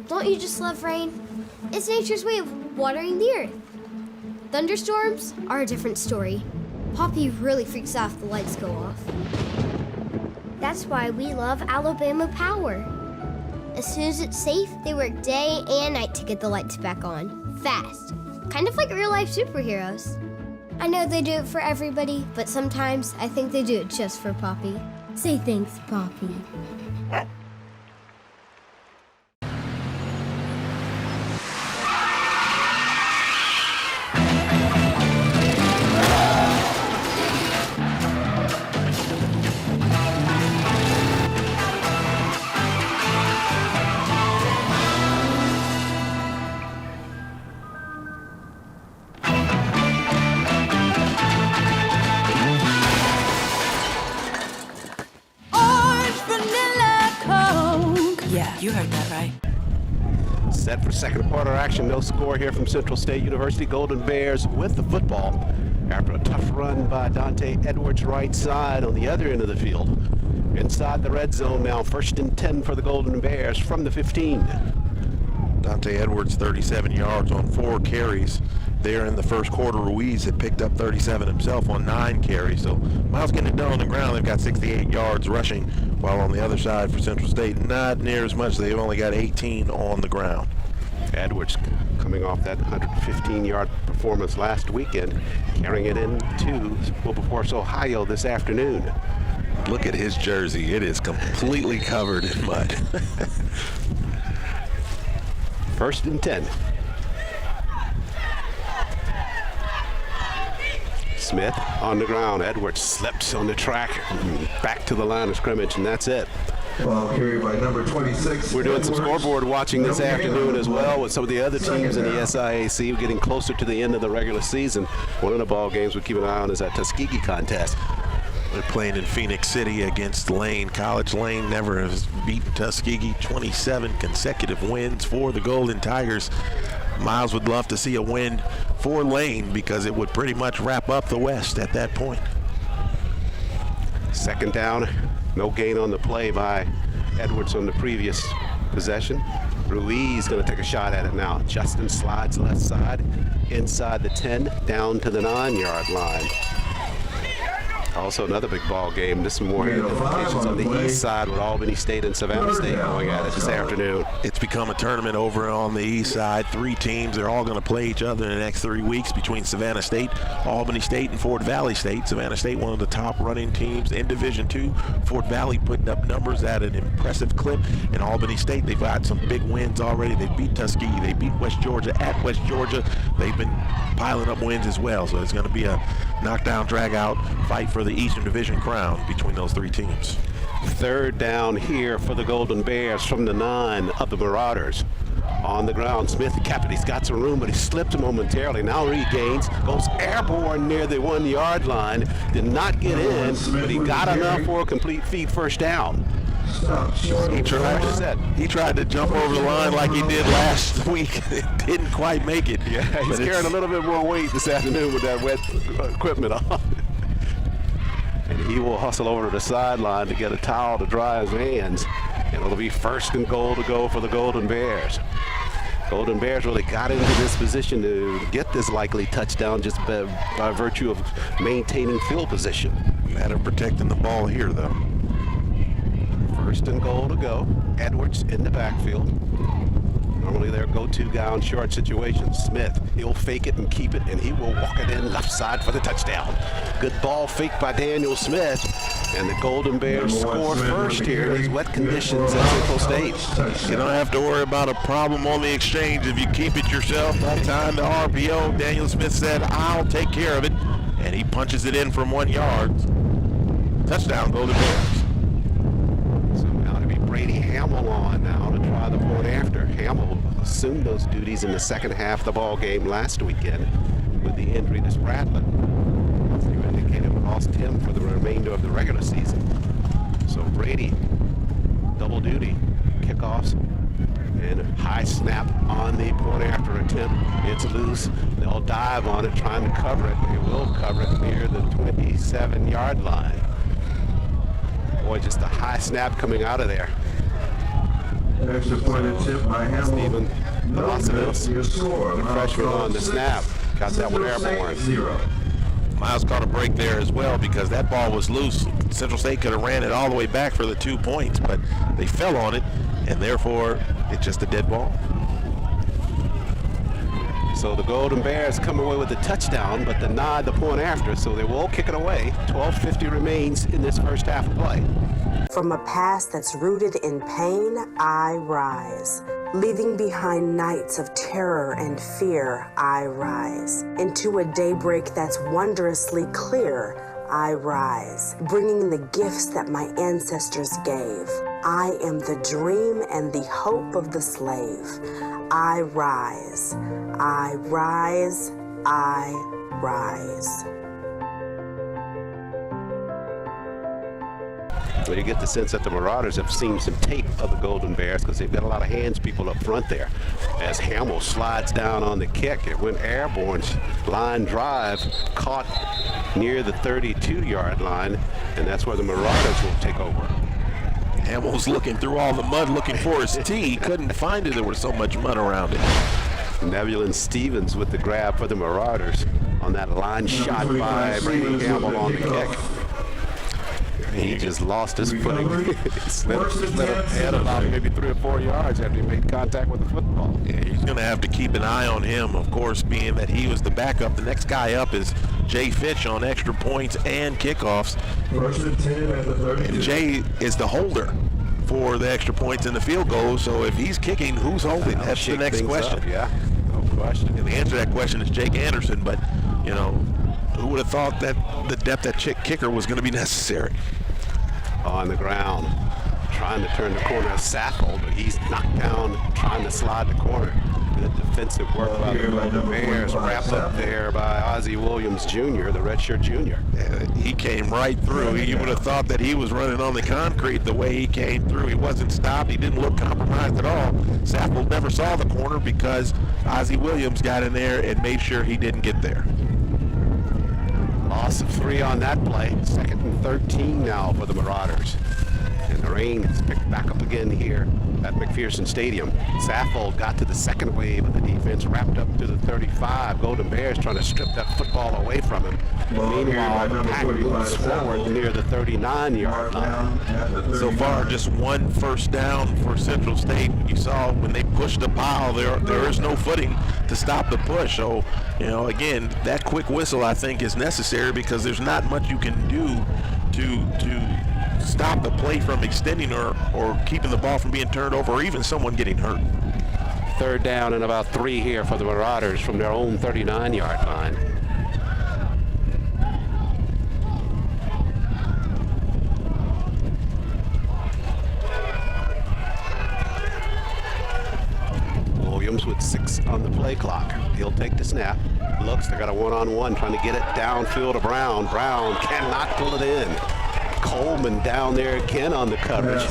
Don't you just love rain? It's nature's way of watering the earth. Thunderstorms are a different story. Poppy really freaks out if the lights go off. That's why we love Alabama Power. As soon as it's safe, they work day and night to get the lights back on. Fast. Kind of like real-life superheroes. I know they do it for everybody, but sometimes I think they do it just for Poppy. Say thanks, Poppy. You heard that right. Set for second quarter action. No score here from Central State University. Golden Bears with the football after a tough run by Dante Edwards right side on the other end of the field. Inside the red zone now. 1st and 10 for the Golden Bears from the 15. Dante Edwards 37 yards on 4 carries. There in the first quarter, Ruiz had picked up 37 himself on 9 carries. So Miles getting it done on the ground. They've got 68 yards rushing, while on the other side for Central State, not near as much. They've only got 18 on the ground. Edwards coming off that 115-yard performance last weekend, carrying it into Wilberforce, Ohio this afternoon. Look at his jersey. It is completely covered in mud. 1st and 10. Smith on the ground. Edwards slips on the track, back to the line of scrimmage, and that's it. Ball carried by number 26. We're doing some scoreboard watching this afternoon as well with some of the other teams in the SIAC getting closer to the end of the regular season. One of the ball games we keep an eye on is that Tuskegee contest. They're playing in Phoenix City against Lane. College Lane never has beaten Tuskegee. 27 consecutive wins for the Golden Tigers. Miles would love to see a win for Lane because it would pretty much wrap up the West at that point. 2nd down, no gain on the play by Edwards on the previous possession. Ruiz going to take a shot at it now. Justin slides left side, inside the 10, down to the 9-yard line. Also another big ball game. This morning, implications on the east side with Albany State and Savannah State going at it this afternoon. It's become a tournament over on the east side. 3 teams. They're all going to play each other in the next 3 weeks between Savannah State, Albany State, and Fort Valley State. Savannah State, one of the top running teams in Division II. Fort Valley putting up numbers at an impressive clip. And Albany State, they've got some big wins already. They beat Tuskegee. They beat West Georgia at West Georgia. They've been piling up wins as well. So it's going to be a knockdown, drag-out fight for the Eastern Division crown between those 3 teams. 3rd down here for the Golden Bears from the 9 of the Marauders. On the ground, Smith kept it. He's got some room, but he slipped momentarily. Now regains, goes airborne near the 1-yard line. Did not get in, but he got enough for a complete feed 1st down. He tried to jump over the line like he did last week. Didn't quite make it. Yeah, he's carrying a little bit more weight this afternoon with that wet equipment on. And he will hustle over to the sideline to get a towel to dry his hands. And it'll be 1st and goal to go for the Golden Bears. Golden Bears really got into this position to get this likely touchdown just by virtue of maintaining field position. Matter of protecting the ball here, though. 1st and goal to go. Edwards in the backfield. Normally their go-to guy on short situations. Smith, he'll fake it and keep it, and he will walk it in left side for the touchdown. Good ball fake by Daniel Smith, and the Golden Bears score first here in these wet conditions at Central State. You don't have to worry about a problem on the exchange if you keep it yourself. That time the RPO, Daniel Smith said, I'll take care of it, and he punches it in from 1 yard. Touchdown, Golden Bears. So now to be Brady Hamill on now to try the point after. Hamill assumed those duties in the second half of the ball game last weekend with the injury to Spratlin. As you indicated, lost him for the remainder of the regular season. So Brady, double duty, kickoffs, and high snap on the point after attempt. It's loose. They'll dive on it, trying to cover it. They will cover it near the 27-yard line. Boy, just a high snap coming out of there. Extra point attempt by Hamill. Stephen Velocinos, the freshman on the snap, got that one airborne. 0. Miles caught a break there as well because that ball was loose. Central State could have ran it all the way back for the 2 points, but they fell on it, and therefore it's just a dead ball. So the Golden Bears come away with a touchdown, but denied the point after, so they will kick it away. 12:50 remains in this first half of play. From a past that's rooted in pain, I rise. Leaving behind nights of terror and fear, I rise. Into a daybreak that's wondrously clear, I rise. Bringing the gifts that my ancestors gave. I am the dream and the hope of the slave. I rise. I rise. I rise. Well, you get the sense that the Marauders have seen some tape of the Golden Bears because they've got a lot of hands people up front there. As Hamill slides down on the kick, it went airborne. Line drive caught near the 32-yard line, and that's where the Marauders will take over. Hamill's looking through all the mud looking for his tee. Couldn't find it. There was so much mud around it. Nebulin Stevens with the grab for the Marauders on that line shot by Brady Hamill on the kick. He just lost his footing. He slid ahead about maybe 3 or 4 yards after he made contact with the football. Yeah, he's going to have to keep an eye on him, of course, being that he was the backup. The next guy up is Jay Fitch on extra points and kickoffs. First and 10 at the 32. And Jay is the holder for the extra points and the field goal. So if he's kicking, who's holding? That's the next question. Up, yeah, no question. And the answer to that question is Jake Anderson, but, you know, who would have thought that the depth at kicker was going to be necessary? On the ground, trying to turn the corner of Saffold, but he's knocked down, trying to slide the corner. Good defensive work by the Golden Bears, wrapped up there by Ozzie Williams Jr., the redshirt junior. He came right through. You would have thought that he was running on the concrete the way he came through. He wasn't stopped. He didn't look compromised at all. Saffold never saw the corner because Ozzie Williams got in there and made sure he didn't get there. Loss of 3 on that play. 2nd and 13 now for the Marauders. And the rain is picked back up again here at McPherson Stadium. Saffold got to the second wave of the defense, wrapped up to the 35. Golden Bears trying to strip that football away from him. Meanwhile, the pack moves forward near the 39-yard line. So far, just 1 first down for Central State. You saw when they pushed the pile, there is no footing to stop the push. So, you know, again, that quick whistle, I think, is necessary because there's not much you can do to stop the play from extending or keeping the ball from being turned over or even someone getting hurt. 3rd down and about 3 here for the Marauders from their own 39-yard line. Williams with 6 on the play clock. He'll take the snap. Looks, they got a one-on-one trying to get it downfield to Brown. Brown cannot pull it in. Coleman down there again on the coverage.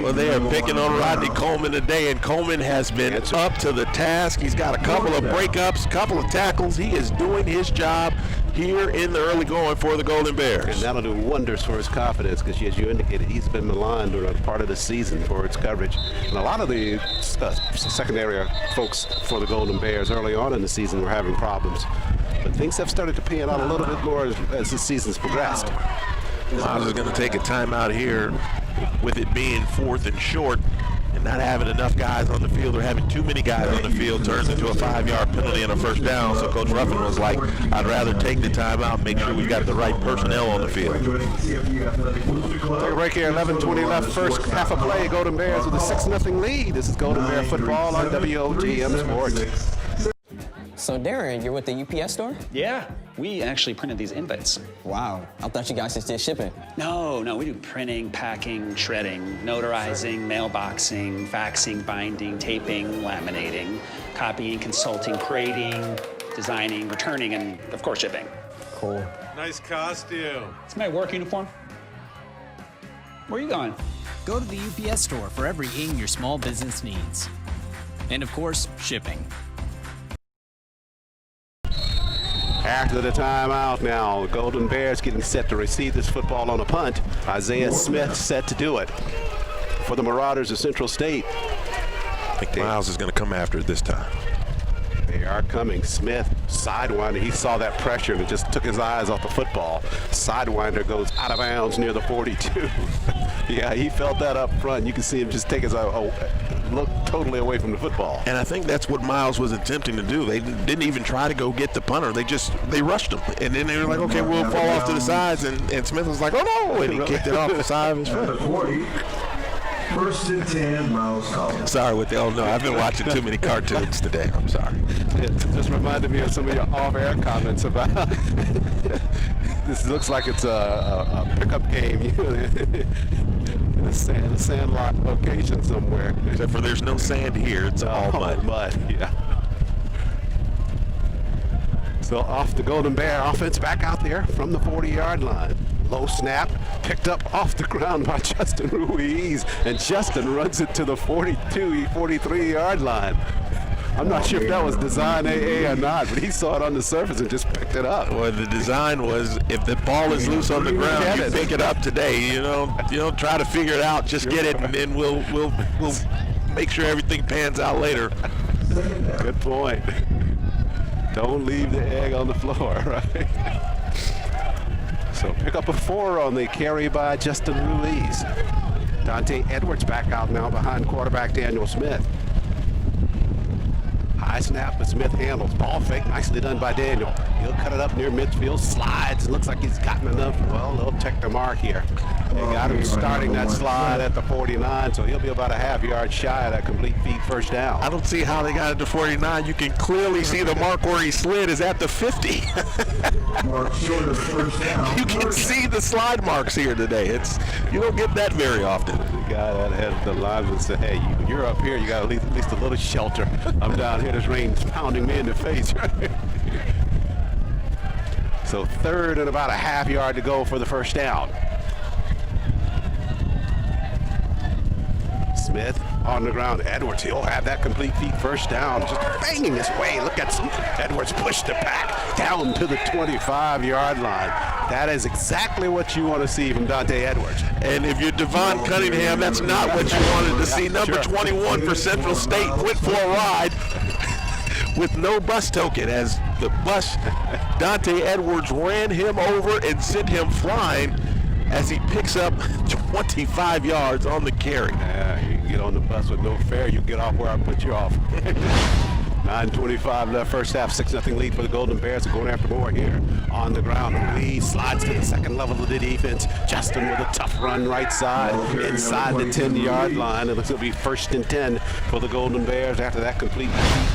Well, they are picking on Rodney Coleman today, and Coleman has been up to the task. He's got a couple of breakups, a couple of tackles. He is doing his job here in the early going for the Golden Bears. And that'll do wonders for his confidence because, as you indicated, he's been maligned during part of the season for its coverage. And a lot of the secondary folks for the Golden Bears early on in the season were having problems. But things have started to pan out a little bit more as the season's progressed. Miles is going to take a timeout here with it being 4th and short. and not having enough guys on the field or having too many guys on the field turns into a 5-yard penalty and a first down. So Coach Ruffin was like, I'd rather take the timeout and make sure we've got the right personnel on the field. Take a break here, 11:20 left, first half of play. Golden Bears with a 6-0 lead. This is Golden Bear football on WOGM Sports. So Darren, you're with the UPS store? Yeah, we actually printed these invites. Wow, I thought you guys just did shipping. No, we do printing, packing, shredding, notarizing, mailboxing, faxing, binding, taping, laminating, copying, consulting, creating, designing, returning, and of course shipping. Cool. Nice costume. It's my work uniform. Where are you going? Go to the UPS store for everything your small business needs. And of course, shipping. After the timeout now, the Golden Bears getting set to receive this football on a punt. Isaiah Smith set to do it for the Marauders of Central State. I think Miles is going to come after it this time. They are coming. Smith, sidewinder. He saw that pressure and it just took his eyes off the football. Sidewinder goes out of bounds near the 42. Yeah, he felt that up front. You can see him just take his look totally away from the football. And I think that's what Miles was attempting to do. They didn't even try to go get the punter. They rushed him. And then they were like, okay, we'll fall off to the sides. And Smith was like, oh no, and he kicked it off the side of his foot. 40, 1st and 10, Miles Collins. Sorry, I've been watching too many cartoons today. I'm sorry. It just reminded me of some of your off-air comments about this looks like it's a pickup game. In a sandlot location somewhere. Except for there's no sand here. It's all mud. Yeah. So off the Golden Bear offense back out there from the 40-yard line. Low snap, picked up off the ground by Justin Ruiz, and Justin runs it to the 43-yard line. I'm not sure if that was design AA or not, but he saw it on the surface and just picked it up. Well, the design was if the ball is loose on the ground, you pick it up today. You don't try to figure it out. Just get it, and then we'll make sure everything pans out later. Good point. Don't leave the egg on the floor, right? So pick up a 4 on the carry by Justin Ruiz. Dante Edwards back out now behind quarterback Daniel Smith. High snap, but Smith handles. Ball fake, nicely done by Daniel. He'll cut it up near midfield, slides. Looks like he's gotten enough. Well, they'll check the mark here. They got him starting that slide at the 49, so he'll be about a half-yard shy of that complete feet first down. I don't see how they got it to 49. You can clearly see the mark where he slid is at the 50. Mark short of first down. You can see the slide marks here today. You don't get that very often. The guy that had the lineman said, hey, you're up here, you got at least a little shelter. I'm down here, this rain's pounding me in the face. So 3rd and about a half-yard to go for the first down. Smith on the ground. Edwards, he'll have that complete feet first down. Just banging his way. Look at Edwards push the pack down to the 25-yard line. That is exactly what you want to see from Dante Edwards. And if you're Devon Cunningham, that's not what you wanted to see. Number 21 for Central State went for a ride with no bus token as the bus, Dante Edwards ran him over and sent him flying as he picks up 25 yards on the carry. Yeah, you can get on the bus with no fare. You get off where I put you off. 9:25 left, first half, 6-0 lead for the Golden Bears. Are going after more here on the ground. Lee slides to the second level of the defense. Justin with a tough run right side inside the 10-yard line. It looks like it'll be 1st and 10 for the Golden Bears after that complete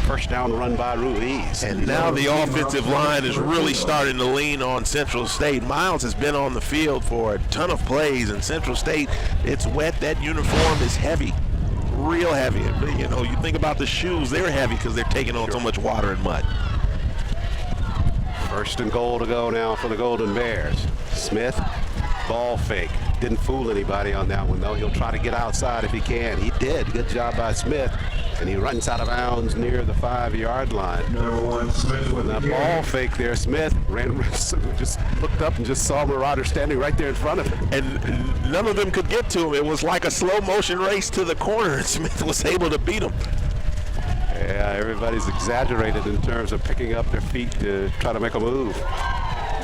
first down run by Ruiz. And now the offensive line is really starting to lean on Central State. Miles has been on the field for a ton of plays, and Central State, it's wet. That uniform is heavy. Real heavy. You think about the shoes, they're heavy because they're taking on so much water and mud. 1st and goal to go now for the Golden Bears. Smith, ball fake. Didn't fool anybody on that one, though. He'll try to get outside if he can. He did. Good job by Smith. And he runs out of bounds near the 5-yard line. Number 1, Smith with that ball fake there. Smith just looked up and just saw Marauder standing right there in front of him. And none of them could get to him. It was like a slow motion race to the corner, and Smith was able to beat him. Yeah, everybody's exaggerated in terms of picking up their feet to try to make a move.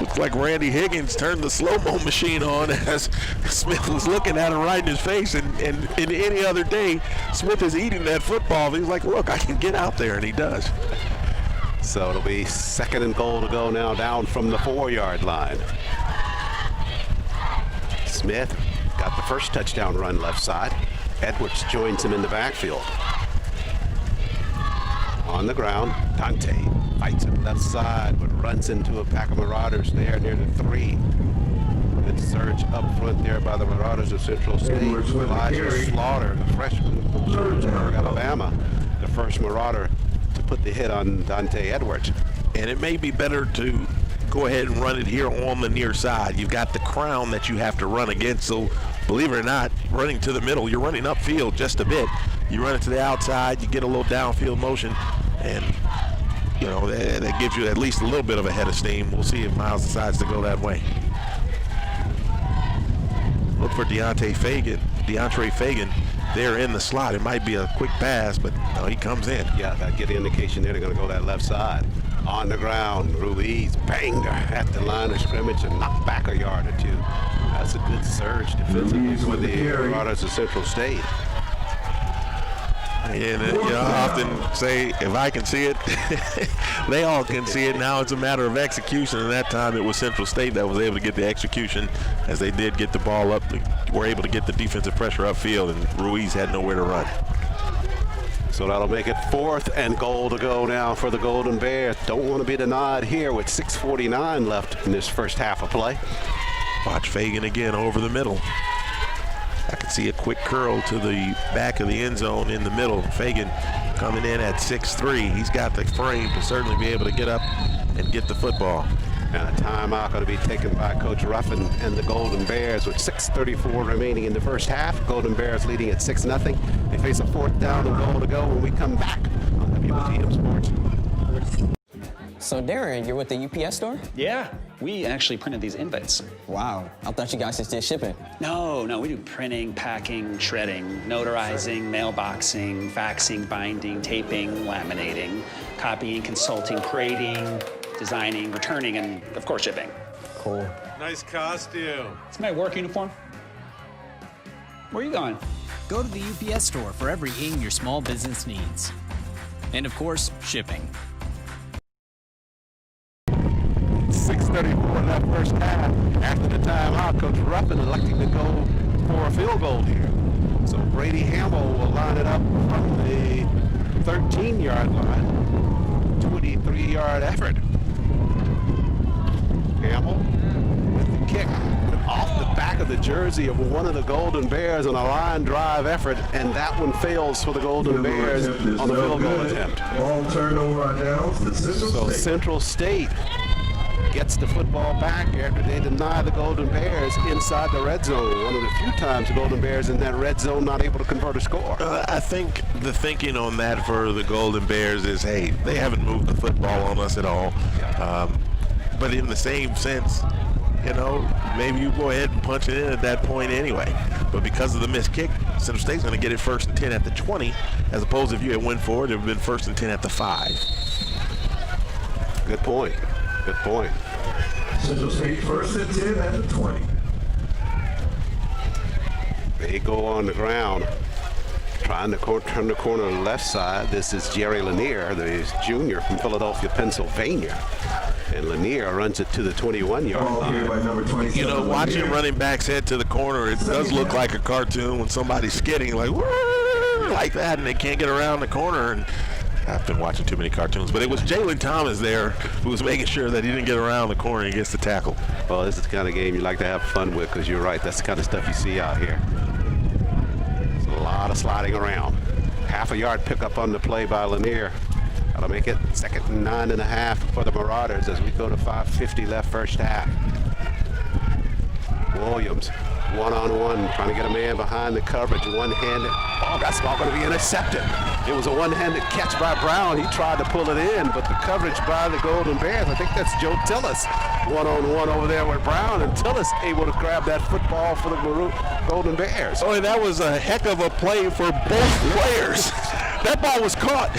Looks like Randy Higgins turned the slow-mo machine on as Smith was looking at him right in his face. And in any other day, Smith is eating that football. He's like, look, I can get out there, and he does. So it'll be 2nd and goal to go now, down from the 4-yard line. Smith got the first touchdown run left side. Edwards joins him in the backfield. On the ground, Dante fights it left side, but runs into a pack of Marauders there near the 3. Good surge up front there by the Marauders of Central State. Elijah Slaughter, the freshman from Georgesburg, Alabama, the first Marauder to put the hit on Dante Edwards. And it may be better to go ahead and run it here on the near side. You've got the crown that you have to run against, so believe it or not, running to the middle, you're running upfield just a bit. You run it to the outside, you get a little downfield motion, and you know that gives you at least a little bit of a head of steam. We'll see if Miles decides to go that way. Look for DeAndre Fagan there in the slot. It might be a quick pass, but no, he comes in. Yeah, that get the indication there they're going to go that left side. On the ground, Ruiz banged her at the line of scrimmage and knocked back a yard or 2. That's a good surge defensively for the Marauders of Central State. And I often say, if I can see it, they all can see it. Now it's a matter of execution, and that time it was Central State that was able to get the execution as they did get the ball up. They were able to get the defensive pressure upfield, and Ruiz had nowhere to run. So that'll make it 4th and goal to go now for the Golden Bears. Don't want to be denied here with 6:49 left in this first half of play. Watch Fagan again over the middle. I can see a quick curl to the back of the end zone in the middle. Fagan coming in at 6'3". He's got the frame to certainly be able to get up and get the football. And a timeout going to be taken by Coach Ruffin and the Golden Bears with 6:34 remaining in the first half. Golden Bears leading at 6-0. They face a 4th down and goal to go when we come back on WTM Sports. So Darren, you're with the UPS store? Yeah, we actually printed these invites. Wow, I thought you guys just did shipping. No, we do printing, packing, shredding, notarizing, mailboxing, faxing, binding, taping, laminating, copying, consulting, creating, designing, returning, and of course shipping. Cool. Nice costume. It's my work uniform. Where are you going? Go to the UPS store for everything your small business needs. And of course, shipping. 6:34 in that first half. After the timeout, Coach Ruffin electing to go for a field goal here. So Brady Hamill will line it up from the 13-yard line. 23-yard effort. Hamill with the kick off the back of the jersey of one of the Golden Bears on a line drive effort, and that one fails for the Golden Bears on the field goal attempt. Ball turnover on downs to Central State. Central State gets the football back after they deny the Golden Bears inside the red zone. One of the few times the Golden Bears in that red zone not able to convert a score. I think the thinking on that for the Golden Bears is, hey, they haven't moved the football on us at all. But in the same sense, you know, maybe you go ahead and punch it in at that point anyway. But because of the missed kick, Central State's going to get it 1st and 10 at the 20, as opposed to if you had went for it, it would have been 1st and 10 at the 5. Good point. Good point. Central State 1st and 10 at the 20. They go on the ground, trying to turn the corner to the left side. This is Jerry Lanier, the junior from Philadelphia, Pennsylvania. And Lanier runs it to the 21-yard line. You know, watching running backs head to the corner, it does look like a cartoon when somebody's skidding like that, and they can't get around the corner. And I've been watching too many cartoons, but it was Jalen Thomas there who was making sure that he didn't get around the corner and gets the tackle. Well, this is the kind of game you like to have fun with, because you're right, that's the kind of stuff you see out here. There's a lot of sliding around. Half a yard pickup on the play by Lanier. That'll make it 2nd and 9.5 for the Marauders as we go to 5:50 left first half. Williams, one-on-one, trying to get a man behind the coverage, one-handed. Oh, that's all going to be intercepted. It was a one-handed catch by Brown. He tried to pull it in, but the coverage by the Golden Bears, I think that's Joe Tillis, one-on-one over there with Brown, and Tillis able to grab that football for the Golden Bears. Oh, that was a heck of a play for both players. That ball was caught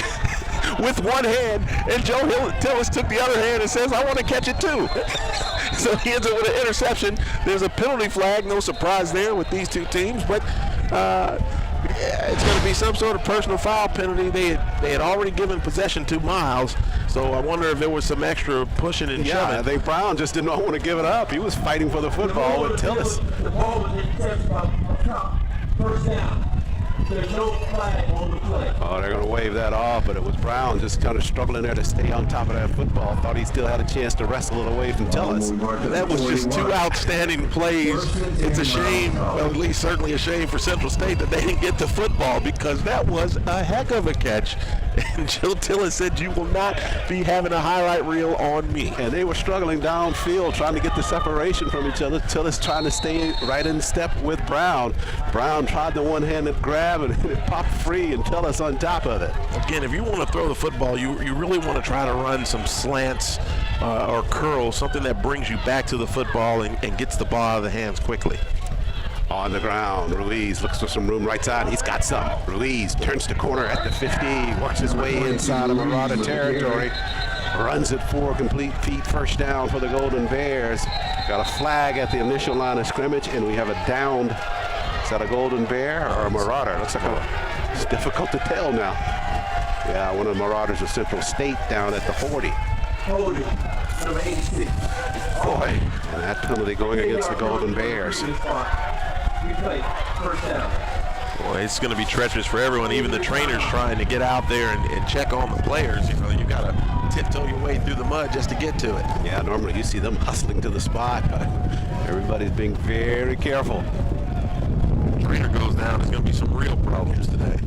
with one hand, and Joe Tillis took the other hand and says, I want to catch it too. So he ends up with an interception. There's a penalty flag, no surprise there with these two teams, but yeah, it's going to be some sort of personal foul penalty. They had already given possession to Miles, so I wonder if there was some extra pushing and shoving. Yeah, I think Brown just did not want to give it up. He was fighting for the football with Tillis. The ball was intercepted by top. First down. There's no flag on the play. Oh, they're going to wave that off, but it was Brown just kind of struggling there to stay on top of that football. Thought he still had a chance to wrestle it away from Tillis. That was just two outstanding plays. It's a shame, well, at least certainly a shame for Central State that they didn't get the football, because that was a heck of a catch. And Jill Tillis said, "You will not be having a highlight reel on me." And they were struggling downfield trying to get the separation from each other. Tillis trying to stay right in step with Brown. Brown tried the one-handed grab and it popped free, and Tillis on top of it. Again, if you want to throw the football, you really want to try to run some slants or curls, something that brings you back to the football and gets the ball out of the hands quickly. On the ground, Ruiz looks for some room right side. He's got some. Ruiz turns the corner at the 50, works his way inside of Marauder territory, runs it 4 complete feet, first down for the Golden Bears. Got a flag at the initial line of scrimmage, and we have a downed. Is that a Golden Bear or a Marauder? Looks like it's difficult to tell now. Yeah, one of the Marauders of Central State down at the 40. Holding, number 86. Boy, and that penalty going against the Golden Bears. Replay, first down. Boy, it's going to be treacherous for everyone, even the trainers trying to get out there and check on the players. You know, you got to tiptoe your way through the mud just to get to it. Yeah, normally you see them hustling to the spot, but everybody's being very careful. Trainer goes down, there's going to be some real problems today.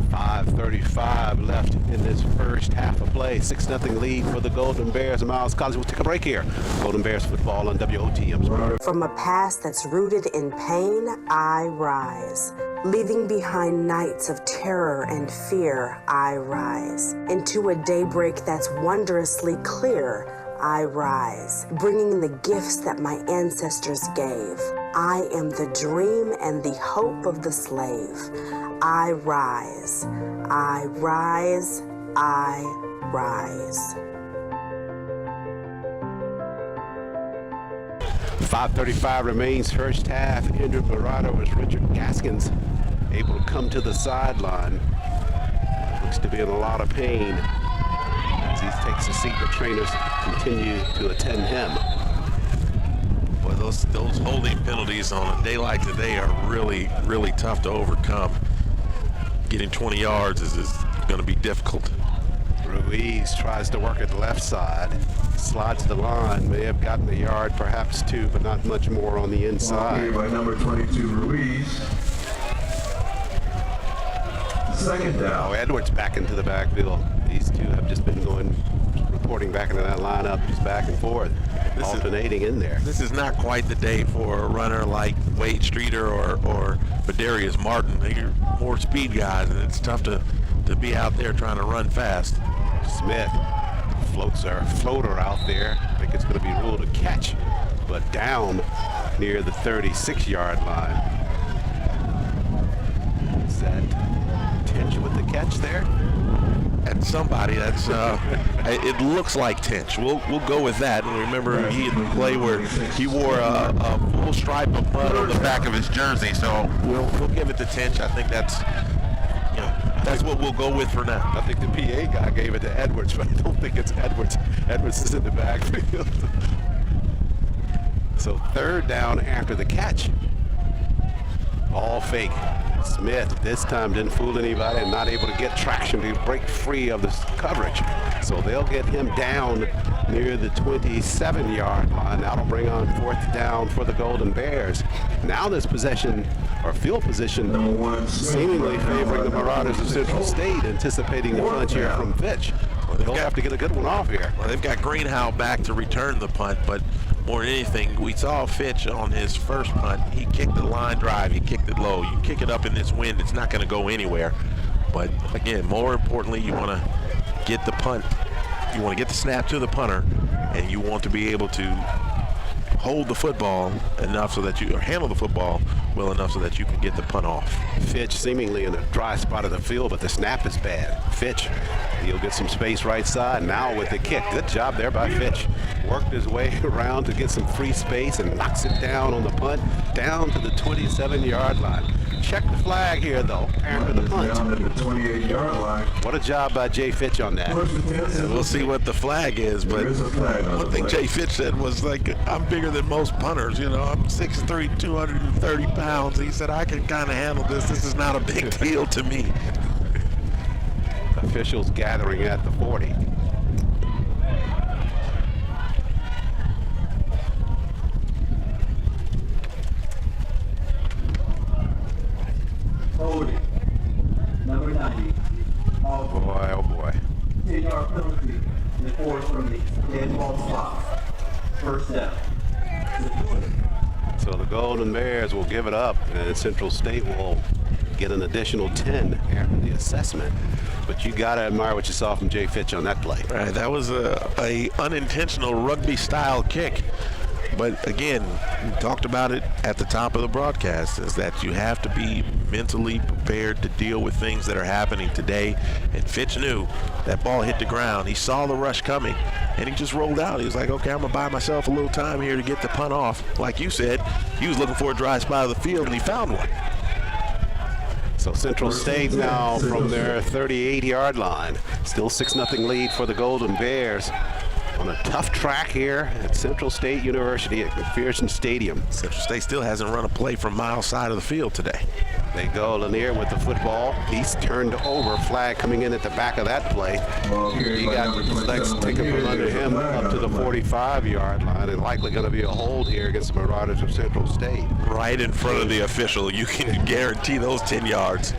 5:35 left in this first half of play. 6-0 lead for the Golden Bears. Miles College will take a break here. Golden Bears football on WOTM's. From a past that's rooted in pain, I rise. Leaving behind nights of terror and fear, I rise. Into a daybreak that's wondrously clear, I rise, bringing the gifts that my ancestors gave. I am the dream and the hope of the slave. I rise, I rise, I rise. 5:35 remains first half. Injured Marauder was Richard Gaskins, able to come to the sideline. Looks to be in a lot of pain as he takes a seat. The trainers continue to attend him. Boy, those holding penalties on a day like today are really, really tough to overcome. Getting 20 yards is going to be difficult. Ruiz tries to work at the left side, slides the line, may have gotten a yard, perhaps 2, but not much more on the inside. By number 22, Ruiz. Second down. Oh, Edwards back into the backfield. These two have just been reporting back into that lineup, just back and forth, alternating in there. This is not quite the day for a runner like Wade Streeter or Badarius Martin. They're more speed guys, and it's tough to be out there trying to run fast. Smith floats her floater out there. I think it's going to be ruled a catch, but down near the 36-yard line. Is that Tinch with the catch there? And somebody that's it looks like Tinch. We'll go with that. And remember, he had the play where he wore a full stripe of mud on the back of his jersey. So we'll give it to Tinch. I think that's what we'll go with for now. I think the PA guy gave it to Edwards, but I don't think it's Edwards. Edwards is in the backfield. So third down after the catch. All fake. Smith this time didn't fool anybody and not able to get traction to break free of this coverage. So they'll get him down near the 27-yard line. That'll bring on fourth down for the Golden Bears. Now this possession or field position seemingly favoring the Marauders of Central State, anticipating the punch here from Fitch. They'll have to get a good one off here. Well, they've got Greenhow back to return the punt, but more than anything, we saw Fitch on his first punt. He kicked the line drive. He kicked it low. You kick it up in this wind, it's not going to go anywhere. But again, more importantly, you want to get the punt. You want to get the snap to the punter, and you want to be able to hold the football enough so that you handle the football well enough so that you can get the punt off. Fitch seemingly in a dry spot of the field, but the snap is bad. Fitch, he'll get some space right side now with the kick. Good job there by Fitch. Worked his way around to get some free space and knocks it down on the punt, down to the 27-yard line. Check the flag here, though, after the punt. Down at the 28-yard line. What a job by Jay Fitch on that. And we'll see what the flag is, but one thing Jay Fitch said was like, I'm bigger than most punters, you know, I'm 6'3", 230 pounds. He said, I can kind of handle this. This is not a big deal to me. Officials gathering at the 40. Holding. Number 90. Oh boy, oh boy. 10-yard penalty enforced from the dead ball spot. First down. So the Golden Bears will give it up, and Central State will get an additional 10 after the assessment. But you got to admire what you saw from Jay Fitch on that play. Right, that was a unintentional rugby-style kick. But again, we talked about it at the top of the broadcast, is that you have to be mentally prepared to deal with things that are happening today. And Fitch knew that ball hit the ground. He saw the rush coming, and he just rolled out. He was like, okay, I'm going to buy myself a little time here to get the punt off. Like you said, he was looking for a dry spot of the field, and he found one. So Central State now from their 38-yard line. Still 6-0 lead for the Golden Bears on a tough track here at Central State University at McPherson Stadium. Central State still hasn't run a play from mile side of the field today. They go Lanier with the football. He's turned over. Flag coming in at the back of that play. He got legs taken from under him up to the 45-yard line, and likely going to be a hold here against the Marauders of Central State. Right in front of the official. You can guarantee those 10 yards.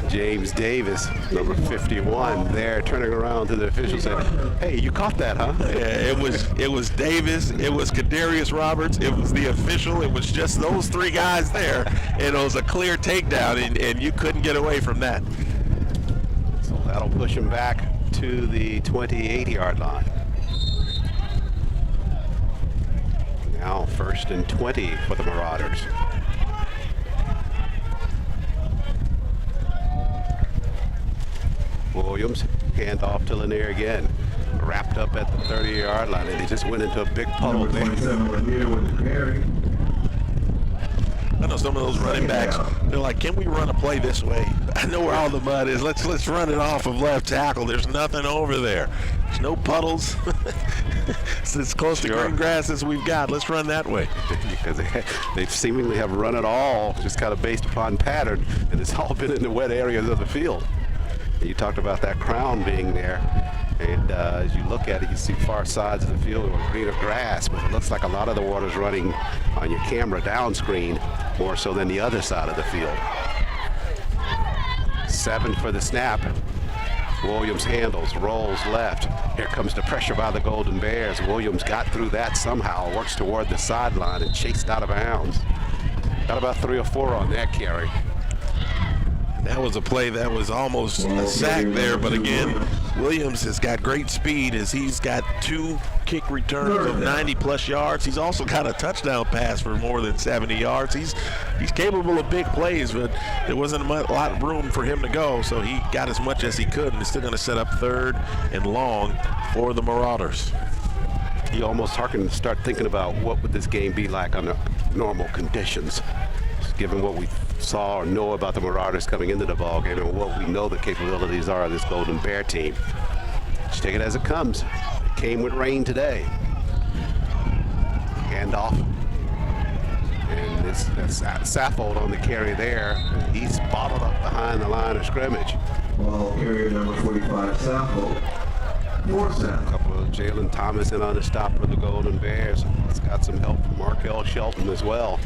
James Davis, number 51, there turning around to the official saying, hey, you caught that, huh? Yeah, it was Davis, it was Kadarius Roberts, it was the official, it was just those three guys there, and it was a clear takedown, and you couldn't get away from that. So that'll push him back to the 28-yard line. Now 1st and 20 for the Marauders. Williams, hand off to Lanier again. Wrapped up at the 30-yard line, and he just went into a big puddle there. I know some of those running backs, they're like, can we run a play this way? I know where all the mud is. Let's run it off of left tackle. There's nothing over there. There's no puddles. It's as close to green grass as we've got. Let's run that way. Because they seemingly have run it all just kind of based upon pattern, and it's all been in the wet areas of the field. And you talked about that crown being there. And as you look at it, you see far sides of the field with green of grass, but it looks like a lot of the water's running on your camera down screen more so than the other side of the field. 7 for the snap. Williams handles, rolls left. Here comes the pressure by the Golden Bears. Williams got through that somehow, works toward the sideline and chased out of bounds. Got about 3 or 4 on that carry. That was a play that was almost a sack there, but again, Williams has got great speed as he's got 2 kick returns of 90-plus yards. He's also got a touchdown pass for more than 70 yards. He's capable of big plays, but there wasn't a lot of room for him to go, so he got as much as he could, and is still going to set up 3rd and long for the Marauders. You almost start thinking about what would this game be like under normal conditions, given what we saw or know about the Marauders coming into the ball game and what we know the capabilities are of this Golden Bear team. Just take it as it comes. It came with rain today. Handoff. And it's Saffold on the carry there. He's bottled up behind the line of scrimmage. Ball carrier number 45, Saffold. A couple of Jalen Thomas in on the stop for the Golden Bears. He's got some help from Markel Shelton as well.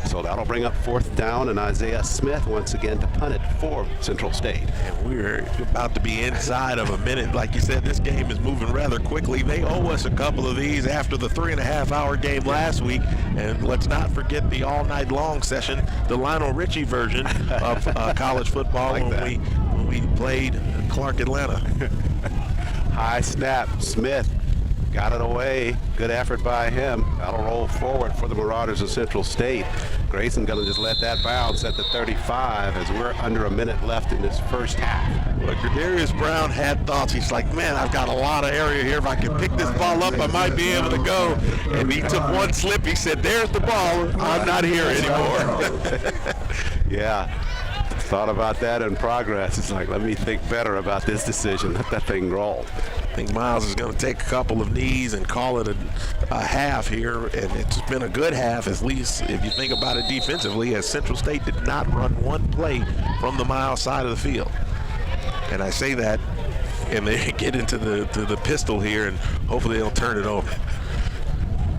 So that'll bring up 4th down, and Isaiah Smith once again to punt it for Central State. And we're about to be inside of a minute. Like you said, this game is moving rather quickly. They owe us a couple of these after the 3.5-hour game last week. And let's not forget the all-night long session, the Lionel Richie version of college football when we played Clark Atlanta. High snap. Smith got it away. Good effort by him. That'll roll forward for the Marauders of Central State. Grayson going to just let that bounce at the 35 as we're under a minute left in this first half. Well, Darius Brown had thoughts. He's like, man, I've got a lot of area here. If I can pick this ball up, I might be able to go. And he took one slip. He said, there's the ball. I'm not here anymore. Yeah. Thought about that in progress. It's like, let me think better about this decision. Let that thing roll. I think Miles is going to take a couple of knees and call it a half here, and it's been a good half, at least if you think about it defensively, as Central State did not run one play from the Miles side of the field. And I say that, and they get into the pistol here, and hopefully they'll turn it over.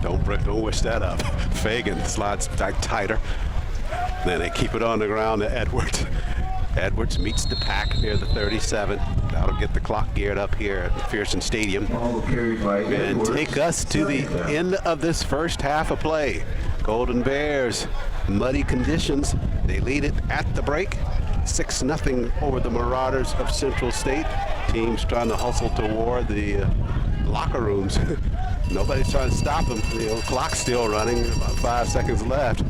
Don't wish that up. Fagan slides back tighter. Then they keep it on the ground to Edwards. Edwards meets the pack near the 37. That'll get the clock geared up here at McPherson Stadium. And take us to the end of this first half of play. Golden Bears, muddy conditions. They lead it at the break. 6-0 over the Marauders of Central State. Teams trying to hustle toward the locker rooms. Nobody's trying to stop them. The clock's still running, about 5 seconds left.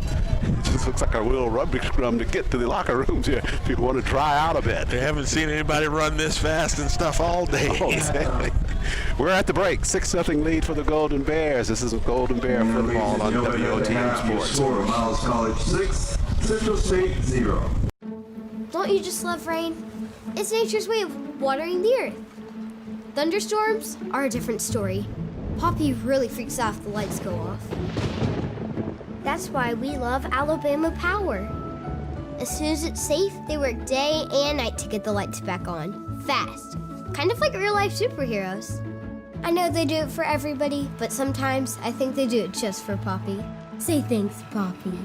It just looks like a real rugby scrum to get to the locker rooms here. People want to dry out a bit. They haven't seen anybody run this fast and stuff all day. We're at the break. 6-0 lead for the Golden Bears. This is Golden Bear football on WOTM Sports. Score, Miles College 6, Central State 0. Don't you just love rain? It's nature's way of watering the earth. Thunderstorms are a different story. Poppy really freaks out if the lights go off. That's why we love Alabama Power. As soon as it's safe, they work day and night to get the lights back on. Fast. Kind of like real-life superheroes. I know they do it for everybody, but sometimes I think they do it just for Poppy. Say thanks, Poppy.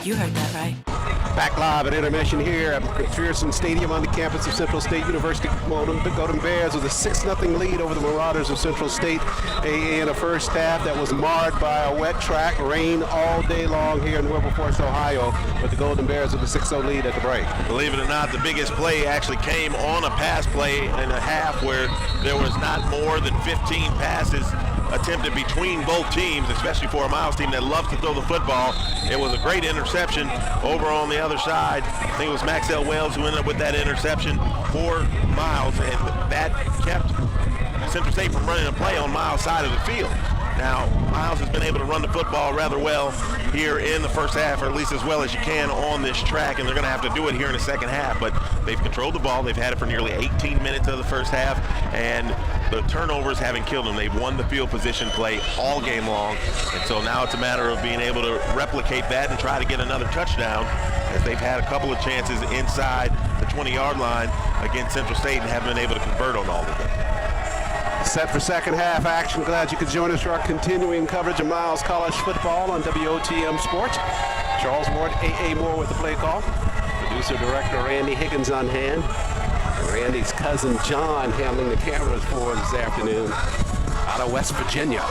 You heard that right. Back live at intermission here at McPherson Stadium on the campus of Central State University. The Golden Bears with a 6-0 lead over the Marauders of Central State in a first half that was marred by a wet track, rain all day long here in Wilberforce, Ohio, with the Golden Bears with a 6-0 lead at the break. Believe it or not, the biggest play actually came on a pass play in a half where there was not more than 15 passes attempted between both teams, especially for a Miles team that loves to throw the football. It was a great interception over on the other side. I think it was Maxwell Wells who ended up with that interception for Miles, and that kept Central State from running a play on Miles' side of the field. Now, Miles has been able to run the football rather well here in the first half, or at least as well as you can on this track, and they're going to have to do it here in the second half. But they've controlled the ball. They've had it for nearly 18 minutes of the first half, and the turnovers haven't killed them. They've won the field position play all game long, and so now it's a matter of being able to replicate that and try to get another touchdown, as they've had a couple of chances inside the 20-yard line against Central State and haven't been able to convert on all of them. Set for second half action. Glad you could join us for our continuing coverage of Miles College football on WOTM Sports. Charles Ward, A.A. Moore with the play call. Producer director Randy Higgins on hand. Randy's cousin John handling the cameras for this afternoon out of West Virginia.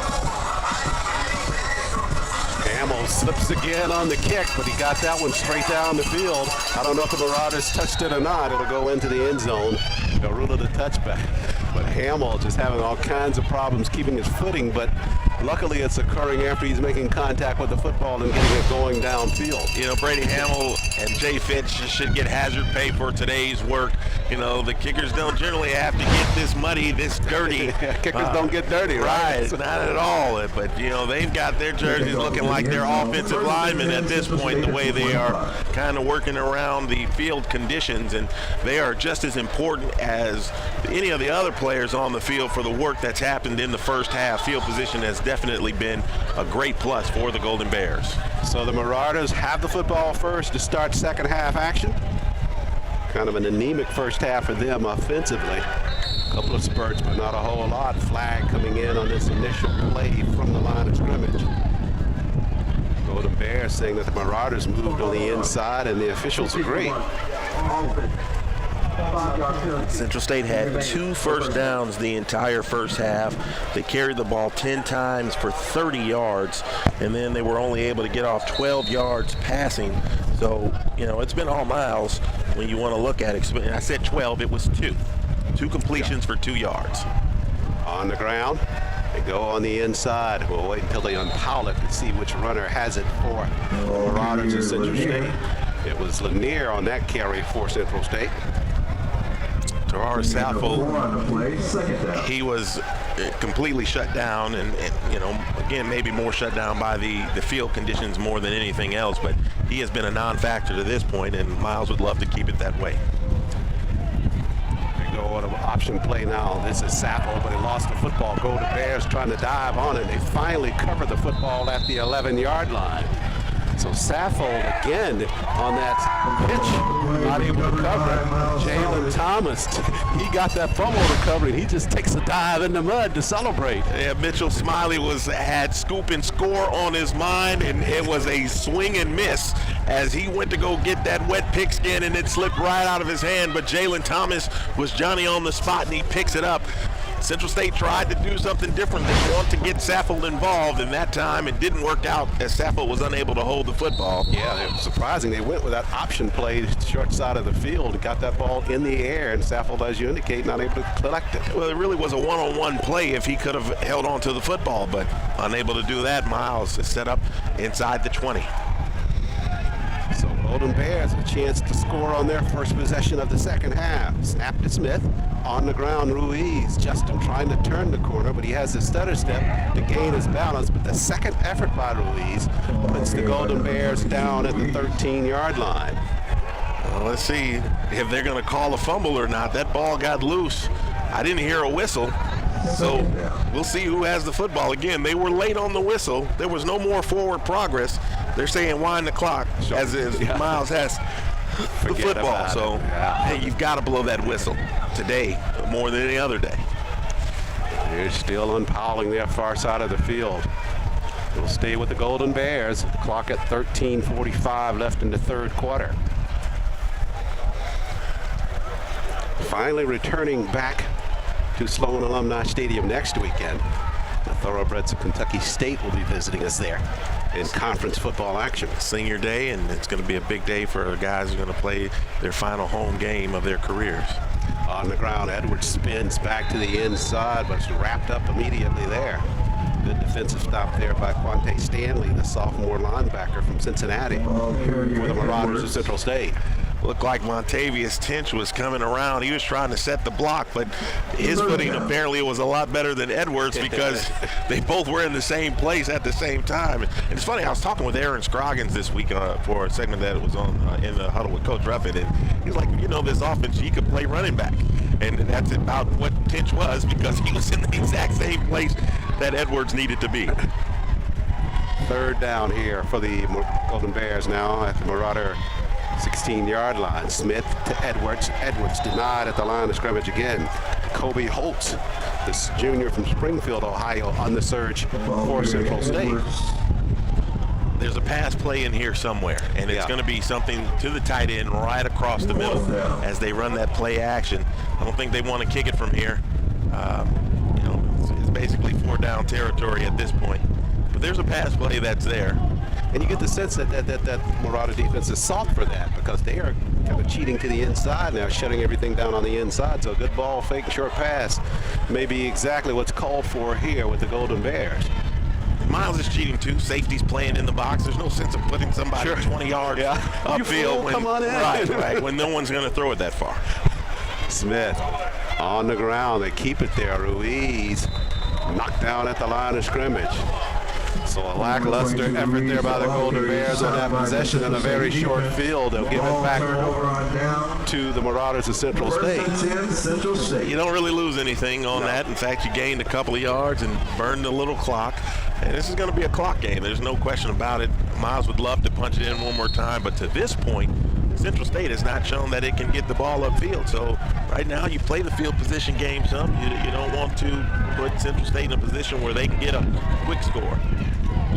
Hamill slips again on the kick, but he got that one straight down the field. I don't know if the Marauders touched it or not. It'll go into the end zone. They'll rule it a touchback. But Hamill just having all kinds of problems keeping his footing, but luckily it's occurring after he's making contact with the football and getting it going downfield. You know, Brady Hamill and Jay Fitch should get hazard pay for today's work. You know, the kickers don't generally have to get this muddy, this dirty. Kickers don't get dirty, right? Right, not at all. But, you know, they've got their jerseys looking like they're offensive linemen at this point, the way they are kind of working around the field conditions. And they are just as important as any of the other players on the field for the work that's happened in the first half. Field position has definitely been a great plus for the Golden Bears. So the Marauders have the football first to start second half action. Kind of an anemic first half for them offensively. Couple of spurts, but not a whole lot. Flag coming in on this initial play from the line of scrimmage. Golden Bears saying that the Marauders moved on the inside, and the officials agree. Central State had 2 first downs the entire first half. They carried the ball 10 times for 30 yards, and then they were only able to get off 12 yards passing. So, it's been all miles when you want to look at it. I said 12, it was 2. 2 completions for 2 yards. On the ground, they go on the inside. We'll wait until they unpile it to see which runner has it for the Marauders of Central State. It was Lanier on that carry for Central State. Terrar Saffold, he was completely shut down, and again, maybe more shut down by the field conditions more than anything else, but he has been a non-factor to this point, and Miles would love to keep it that way. Go on an option play now. This is Saffold, but he lost the football. Golden Bears trying to dive on it. They finally cover the football at the 11-yard line. So Saffold again on that pitch, not able to cover it. Jalen Thomas, he got that fumble recovery. He just takes a dive in the mud to celebrate. Yeah, Mitchell Smiley had scoop and score on his mind, and it was a swing and miss as he went to go get that wet pigskin, and it slipped right out of his hand. But Jalen Thomas was Johnny on the spot, and he picks it up. Central State tried to do something different. They want to get Saffold involved, and that time it didn't work out as Saffold was unable to hold the football. Yeah, it was surprising. They went with that option play, short side of the field, got that ball in the air, and Saffold, as you indicate, not able to collect it. Well, it really was a one-on-one play if he could have held on to the football, but unable to do that. Miles is set up inside the 20. So Golden Bears a chance to score on their first possession of the second half. Snap to Smith. On the ground, Ruiz. Justin trying to turn the corner, but he has the stutter step to gain his balance. But the second effort by Ruiz puts the Golden Bears down at the 13-yard line. Well, let's see if they're going to call a fumble or not. That ball got loose. I didn't hear a whistle. So we'll see who has the football. Again, they were late on the whistle. There was no more forward progress. They're saying wind the clock as Miles has the football. So, hey, you've got to blow that whistle today more than any other day. They're still unpiling their far side of the field. We'll stay with the Golden Bears. Clock at 13:45 left in the third quarter. Finally returning back to Sloan Alumni Stadium next weekend. The Thoroughbreds of Kentucky State will be visiting us there in conference football action. Senior day, and it's going to be a big day for guys who are going to play their final home game of their careers. On the ground, Edwards spins back to the inside, but it's wrapped up immediately there. Good defensive stop there by Quante Stanley, the sophomore linebacker from Cincinnati, for the Marauders of Central State. Looked like Montavious Tinch was coming around. He was trying to set the block, but his footing apparently was a lot better than Edwards because they both were in the same place at the same time. And it's funny, I was talking with Aaron Scroggins this week for a segment that was on in the huddle with Coach Ruffin, and he's like, this offense, he could play running back. And that's about what Tinch was because he was in the exact same place that Edwards needed to be. Third down here for the Golden Bears now at the Marauder 16-yard line. Smith to Edwards. Edwards denied at the line of scrimmage again. Kobe Holtz, this junior from Springfield, Ohio, on the surge for Central State. There's a pass play in here somewhere, and it's going to be something to the tight end right across the middle as they run that play action. I don't think they want to kick it from here. It's basically 4-down territory at this point. But there's a pass play that's there. And you get the sense that Marauder defense is soft for that because they are kind of cheating to the inside now, shutting everything down on the inside. So a good ball, fake, short pass may be exactly what's called for here with the Golden Bears. Miles is cheating too. Safety's playing in the box. There's no sense of putting somebody 20 yards upfield come on in. Right, when no one's going to throw it that far. Smith on the ground. They keep it there. Ruiz knocked down at the line of scrimmage. So a lackluster effort there by the Golden Bears on that possession in a very short field. They'll give it back to the Marauders of Central State. You don't really lose anything on that. In fact, you gained a couple of yards and burned a little clock. And this is going to be a clock game. There's no question about it. Miles would love to punch it in one more time, but to this point, Central State has not shown that it can get the ball upfield. So right now you play the field position game some. You don't want to put Central State in a position where they can get a quick score.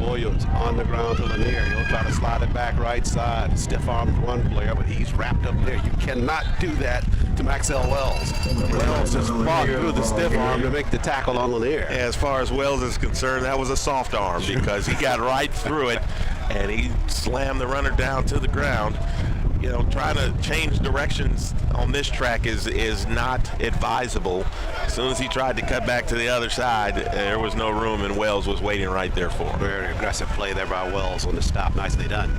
Williams on the ground to Lanier. He'll try to slide it back right side. Stiff-armed one player, but he's wrapped up there. You cannot do that to Maxell Wells. Wells just fought through the stiff arm to make the tackle on Lanier. As far as Wells is concerned, that was a soft arm because he got right through it and he slammed the runner down to the ground. You know, trying to change directions on this track is not advisable. As soon as he tried to cut back to the other side, there was no room, and Wells was waiting right there for him. Very aggressive play there by Wells on the stop. Nicely done.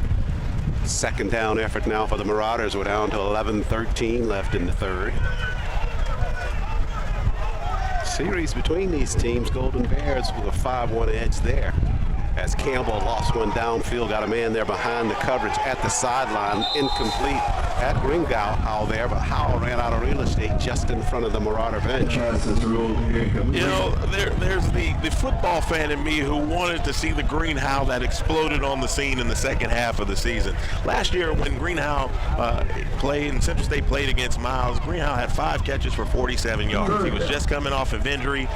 Second down effort now for the Marauders. We're down to 11:13 left in the third. Series between these teams, Golden Bears with a 5-1 edge there. As Campbell lost one downfield, got a man there behind the coverage at the sideline, incomplete at Gringow there, but Howell ran out of real estate just in front of the Marauder bench. You know, there's the football fan in me who wanted to see the Greenhow that exploded on the scene in the second half of the season. Last year when Greenhow played and Central State played against Miles, Greenhow had 5 catches for 47 yards. He was just coming off of injury.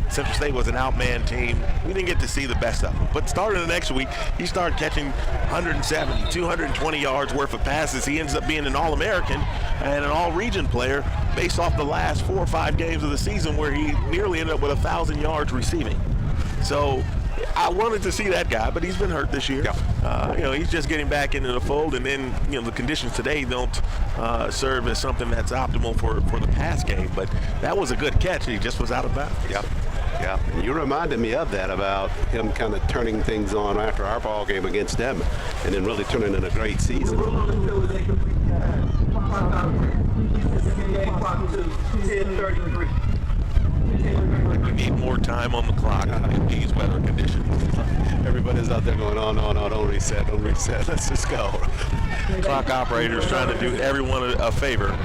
Central State was an outman team. We didn't get to see the best of him. But starting the next week, he started catching 170, 220 yards worth of passes. He ends up being an All-American and an All-Region player based off the last 4 or 5 games of the season where he nearly ended up with 1,000 yards receiving. So I wanted to see that guy, but he's been hurt this year. You know, he's just getting back into the fold, and then, you know, the conditions today don't serve as something that's optimal for the pass game. But that was a good catch. He just was out of bounds. Yeah, you reminded me of that, about him kind of turning things on after our ball game against them and then really turning in a great season. We need more time on the clock in these weather conditions. Everybody's out there going, oh, no, don't reset, let's just go. Clock operators trying to do everyone a favor.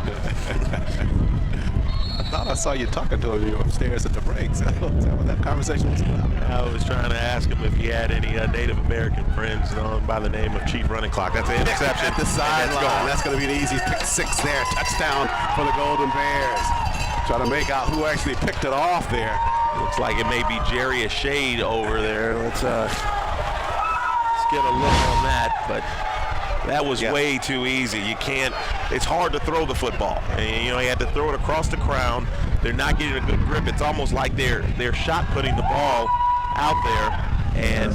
I thought I saw you talking to him. You were upstairs at the break. So is that what that conversation was about? I was trying to ask him if he had any Native American friends known by the name of Chief Running Clock. That's an interception. At the sideline. That's going to be an easy pick 6 there. Touchdown for the Golden Bears. Trying to make out who actually picked it off there. Looks like it may be Jerry Ashade over there. Let's get a look on that. But that was way too easy. You can't. It's hard to throw the football. And, you know, he had to throw it across the crown. They're not getting a good grip. It's almost like they're shot putting the ball out there. And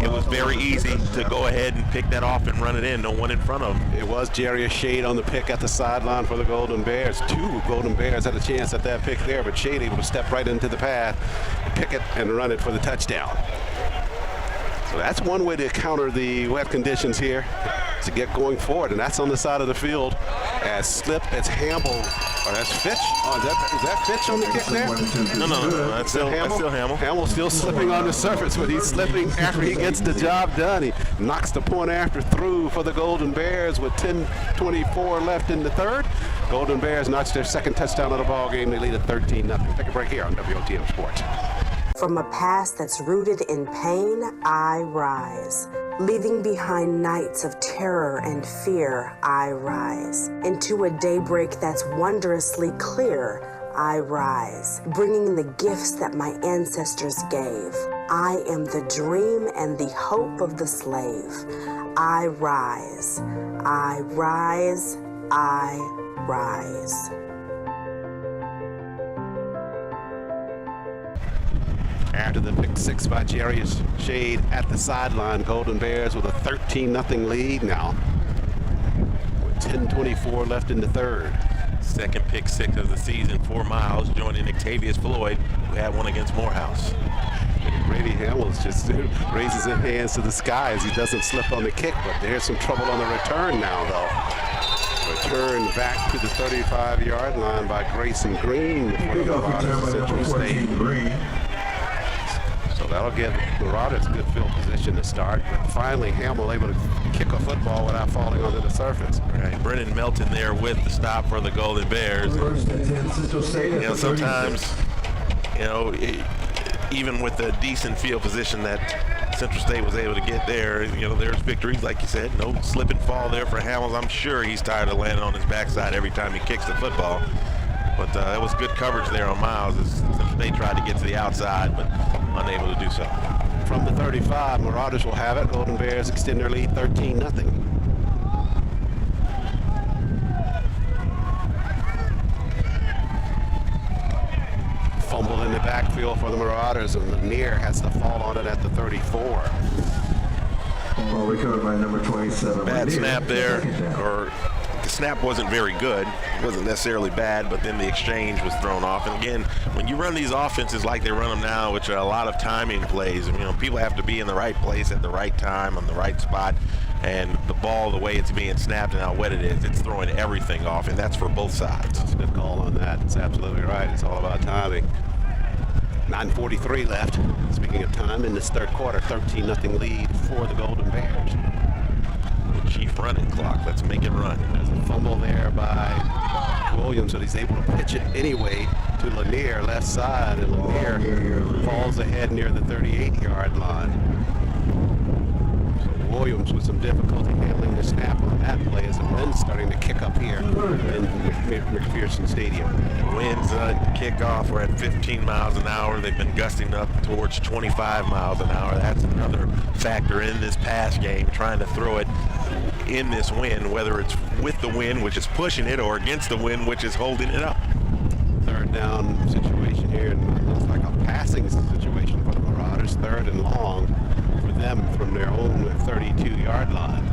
it was very easy to go ahead and pick that off and run it in. No one in front of him. It was Jerry Shade on the pick at the sideline for the Golden Bears. 2 Golden Bears had a chance at that pick there, but Shade able to step right into the path, pick it, and run it for the touchdown. So that's one way to counter the wet conditions here, to get going forward, and that's on the side of the field. As Hamble, or that's Fitch. Oh, is that Fitch on the kick there? No. That's still Hamble. Hamble's still slipping on the surface, but he's slipping after he gets the job done. He knocks the point after through for the Golden Bears with 10:24 left in the third. Golden Bears notched their second touchdown of the ball game. They lead at 13-0. Take a break here on WOTM Sports. From a past that's rooted in pain, I rise. Leaving behind nights of terror and fear, I rise. Into a daybreak that's wondrously clear, I rise. Bringing the gifts that my ancestors gave. I am the dream and the hope of the slave. I rise. I rise. I rise. After the pick 6 by Jerry Shade at the sideline, Golden Bears with a 13-0 lead now, with 10:24 left in the third. Second pick 6 of the season for Miles, joining Octavius Floyd, who had one against Morehouse. Brady Hamels just raises his hands to the sky as he doesn't slip on the kick, but there's some trouble on the return now, though. Return back to the 35-yard line by Grayson Green for the Marauders Central State. So that'll give the Marauders a good field position to start. But finally, Hamill able to kick a football without falling onto the surface. Right, Brennan Melton there with the stop for the Golden Bears. You know, sometimes, you know, even with the decent field position that Central State was able to get there, there's victories, like you said. No slip and fall there for Hamels. I'm sure he's tired of landing on his backside every time he kicks the football. But that was good coverage there on Miles as Central State tried to get to the outside, but unable to do so. From the 35, Marauders will have it. Golden Bears extend their lead 13-0. Fumble in the backfield for the Marauders, and Lanier has to fall on it at the 34. Well, recovered by number 27. Bad snap there, or the snap wasn't very good. It wasn't necessarily bad, but then the exchange was thrown off. And again, when you run these offenses like they run them now, which are a lot of timing plays, people have to be in the right place at the right time on the right spot. And the ball, the way it's being snapped and how wet it is, it's throwing everything off, and that's for both sides. That's a good call on that. It's absolutely right. It's all about timing. 9:43 left. Speaking of time, in this third quarter, 13-0 lead for the Golden Bears. The chief running clock. Let's make it run. There's a fumble there by Williams, but he's able to pitch it anyway to Lanier, left side, and Lanier falls ahead near the 38-yard line. Williams with some difficulty handling the snap on that play as the wind's starting to kick up here in McPherson Stadium. Winds kickoff. We're at 15 miles an hour. They've been gusting up towards 25 miles an hour. That's another factor in this pass game, trying to throw it in this wind, whether it's with the wind, which is pushing it, or against the wind, which is holding it up. Third down situation here, and it looks like a passing situation for the Marauders. Third and long for them from their own 32-yard line.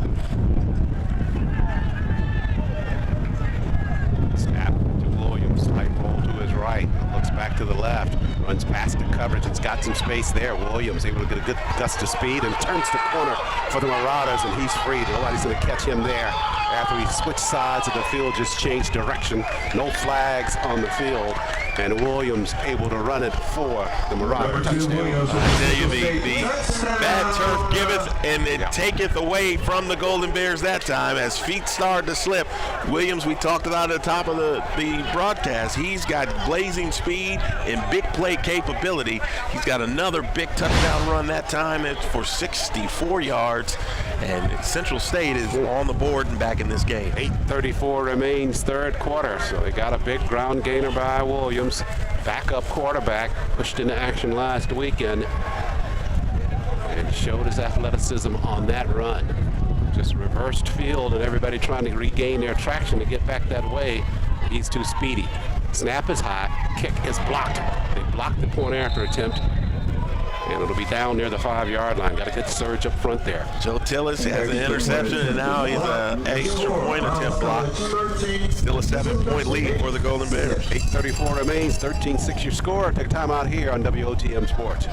Snap to Williams, tight roll to his right, looks back to the left, runs past the coverage. It's got some space there. Williams able to get a good gust of speed and turns the corner for the Marauders, and he's free. Nobody's going to catch him there. After he switched sides of the field, just changed direction. No flags on the field, and Williams able to run it for the Marauders touchdown. I tell you, the bad turf giveth and it taketh away from the Golden Bears that time as feet started to slip. Williams, we talked about at the top of the broadcast, he's got blazing speed and big play capability. He's got another big touchdown run that time. It's for 64 yards, and Central State is on the board and back in this game. 8:34 remains third quarter, so they got a big ground gainer by Williams. Backup quarterback, pushed into action last weekend and showed his athleticism on that run. Just reversed field and everybody trying to regain their traction to get back that way. He's too speedy. Snap is high, kick is blocked. They blocked the point after attempt, and it'll be down near the 5-yard line. Got a good surge up front there. Joe Tillis has an interception, and now he's an extra point attempt block. Still a 7-point lead for the Golden Bears. 8:34 remains, 13-6 your score. Take a time out here on WOTM Sports.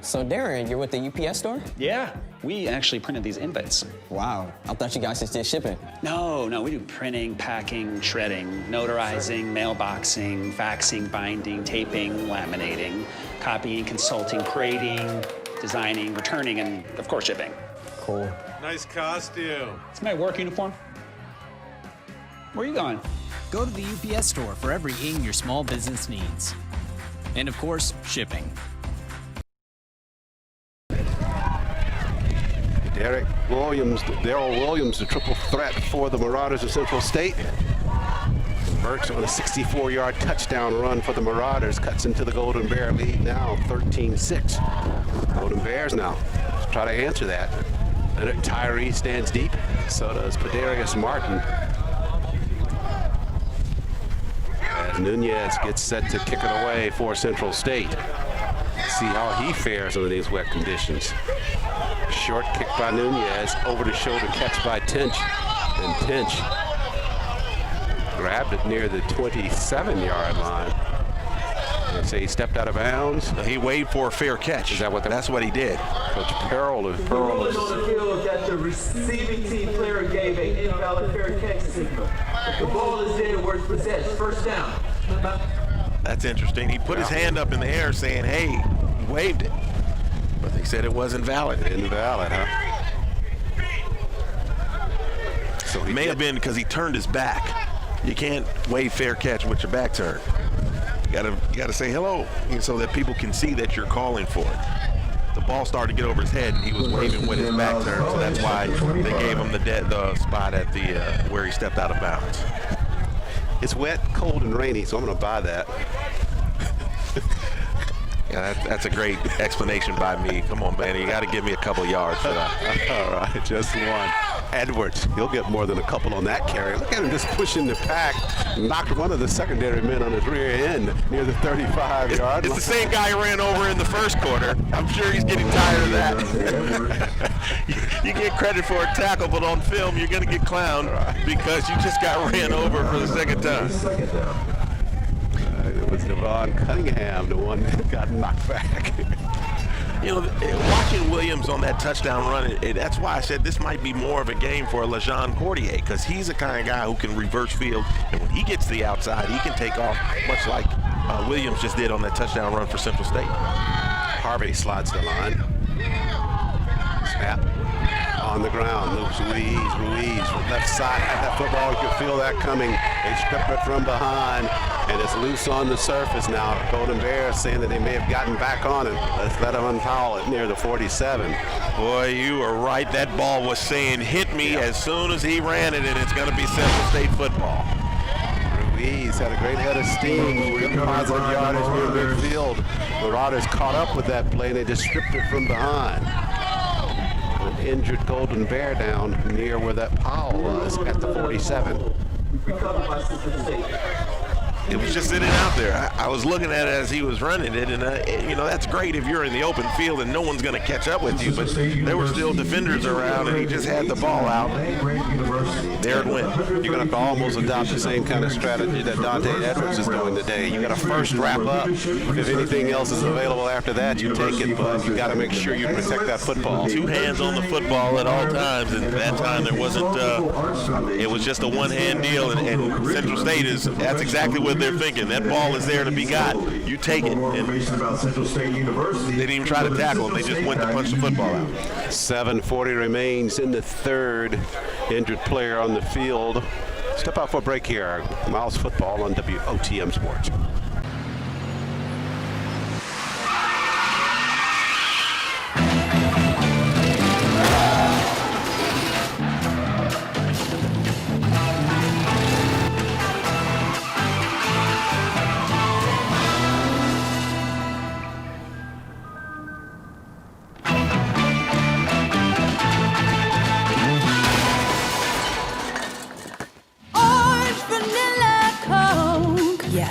So Darren, you're with the UPS store? Yeah, we actually printed these invites. Wow, I thought you guys just did shipping. No, we do printing, packing, shredding, notarizing, mailboxing, faxing, binding, taping, laminating, copying, consulting, creating, designing, returning, and of course shipping. Cool. Nice costume. It's my work uniform. Where are you going? Go to the UPS store for everything your small business needs. And of course, shipping. Daryl Williams, the triple threat for the Marauders of Central State. Burks on a 64-yard touchdown run for the Marauders, cuts into the Golden Bear lead now 13-6. Golden Bears now try to answer that. Leonard Tyree stands deep, so does Padarius Martin. As Nunez gets set to kick it away for Central State. See how he fares under these wet conditions. Short kick by Nunez, over the shoulder catch by Tench, and Tench grabbed it near the 27-yard line. They say he stepped out of bounds. He waved for a fair catch. Is that what? That's what he did. Coach Pearl is. The field that the receiving team player gave an invalid fair catch signal. The ball is there where it's possessed. First down. That's interesting. He put his hand up in the air saying, hey, he waved it. But they said it wasn't valid. Invalid, huh? So he may have been because he turned his back. You can't wave fair catch with your back turned. You gotta say hello so that people can see that you're calling for it. The ball started to get over his head, and he was waving with his back turned, so that's why they gave him the spot at the where he stepped out of bounds. It's wet, cold, and rainy, so I'm going to buy that. Yeah, that's a great explanation by me. Come on, man, you got to give me a couple yards for that. All right, just one. Edwards, he'll get more than a couple on that carry. Look at him just pushing the pack. Knocked one of the secondary men on his rear end near the 35-yard line. It's the same guy who ran over in the first quarter. I'm sure he's getting tired of that. You get credit for a tackle, but on film, you're going to get clowned because you just got ran over for the second time. It was Devon Cunningham, the one that got knocked back. You know, watching Williams on that touchdown run, that's why I said this might be more of a game for LeJean Cordier, because he's the kind of guy who can reverse field, and when he gets to the outside, he can take off, much like Williams just did on that touchdown run for Central State. Harvey slides the line. Snap on the ground. Loops Ruiz from left side. Had that football. You could feel that coming. They strip it from behind, and it's loose on the surface now. Golden Bears saying that they may have gotten back on it. Let's let them unfoul it near the 47. Boy, you are right. That ball was saying hit me as soon as he ran it, and it's going to be Central State football. Ruiz had a great head of steam. Positive yardage near midfield. Marauders caught up with that play, and they just stripped it from behind. An injured Golden Bear down near where that Powell was at the 47. It was just in and out there. I was looking at it as he was running it, and you know, that's great if you're in the open field and no one's going to catch up with you, but there were still defenders around, and he just had the ball out. There it went. You're going to almost adopt the same kind of strategy that Dante Edwards is doing today. You got to first wrap up. If anything else is available after that, you take it, but you got to make sure you protect that football. Two hands on the football at all times, and that time there wasn't, it was just a one-hand deal, and Central State that's exactly what they're thinking. That ball is there to be got. You take it. And they didn't even try to tackle him. They just went to punch the football out. 7:40 remains in the third. Injured player on the field. Step out for a break here. Miles Football on WOTM Sports.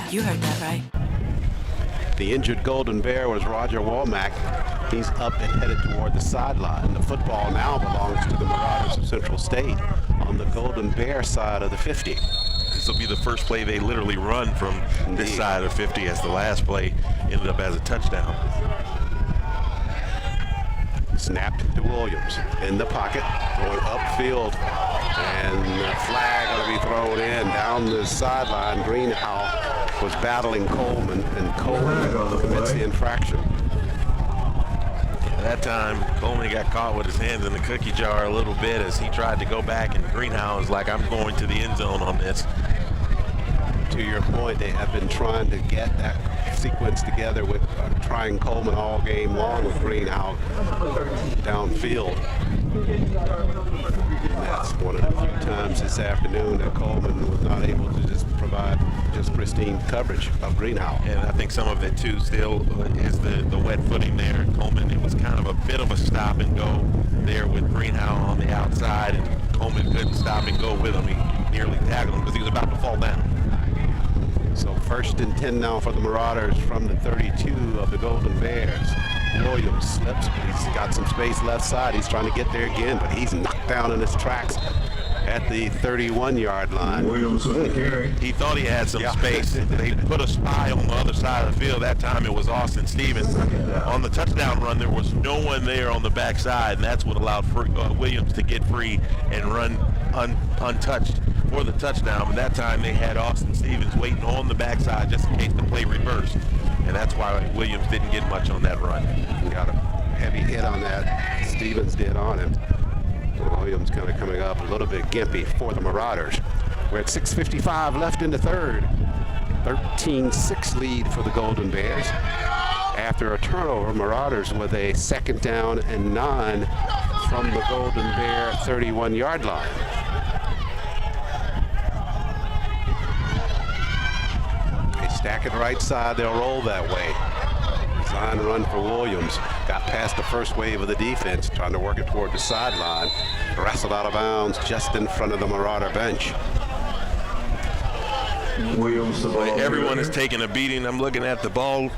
You heard that right. The injured Golden Bear was Roger Womack. He's up and headed toward the sideline. The football now belongs to the Marauders of Central State on the Golden Bear side of the 50. This will be the first play they literally run from this side of 50, as the last play ended up as a touchdown. Snapped to Williams in the pocket, going upfield, and the flag going to be thrown in down the sideline. Greenhow was battling Coleman, and Coleman commits the infraction. At that time, Coleman got caught with his hands in the cookie jar a little bit as he tried to go back, and Greenhow was like, I'm going to the end zone on this. To your point, they have been trying to get that sequence together with trying Coleman all game long with Greenhow downfield. And that's one of the few times this afternoon that Coleman was not able to just provide just pristine coverage of Greenhow. And I think some of it too still is the wet footing there. Coleman, it was kind of a bit of a stop and go there with Greenhow on the outside, and Coleman couldn't stop and go with him. He nearly tackled him because he was about to fall down. So 1st and 10 now for the Marauders from the 32 of the Golden Bears. Williams slips, but he's got some space left side. He's trying to get there again, but he's knocked down in his tracks at the 31-yard line. Williams with the carry. He thought he had some space. They put a spy on the other side of the field. That time it was Austin Stevens. On the touchdown run, there was no one there on the backside, and that's what allowed Williams to get free and run untouched for the touchdown. But that time they had Austin Stevens waiting on the backside just in case the play reversed, and that's why Williams didn't get much on that run. He got a heavy hit on that. Stevens did on him. Williams kind of coming up a little bit gimpy for the Marauders. We're at 6:55 left in the third. 13-6 lead for the Golden Bears. After a turnover, Marauders with a 2nd down and 9 from the Golden Bear 31-yard line. They stack it right side, they'll roll that way. Design run for Williams. Got past the first wave of the defense, trying to work it toward the sideline. Wrestled out of bounds just in front of the Marauder bench. Williams, the ball. Everyone is taking a beating. I'm looking at the ball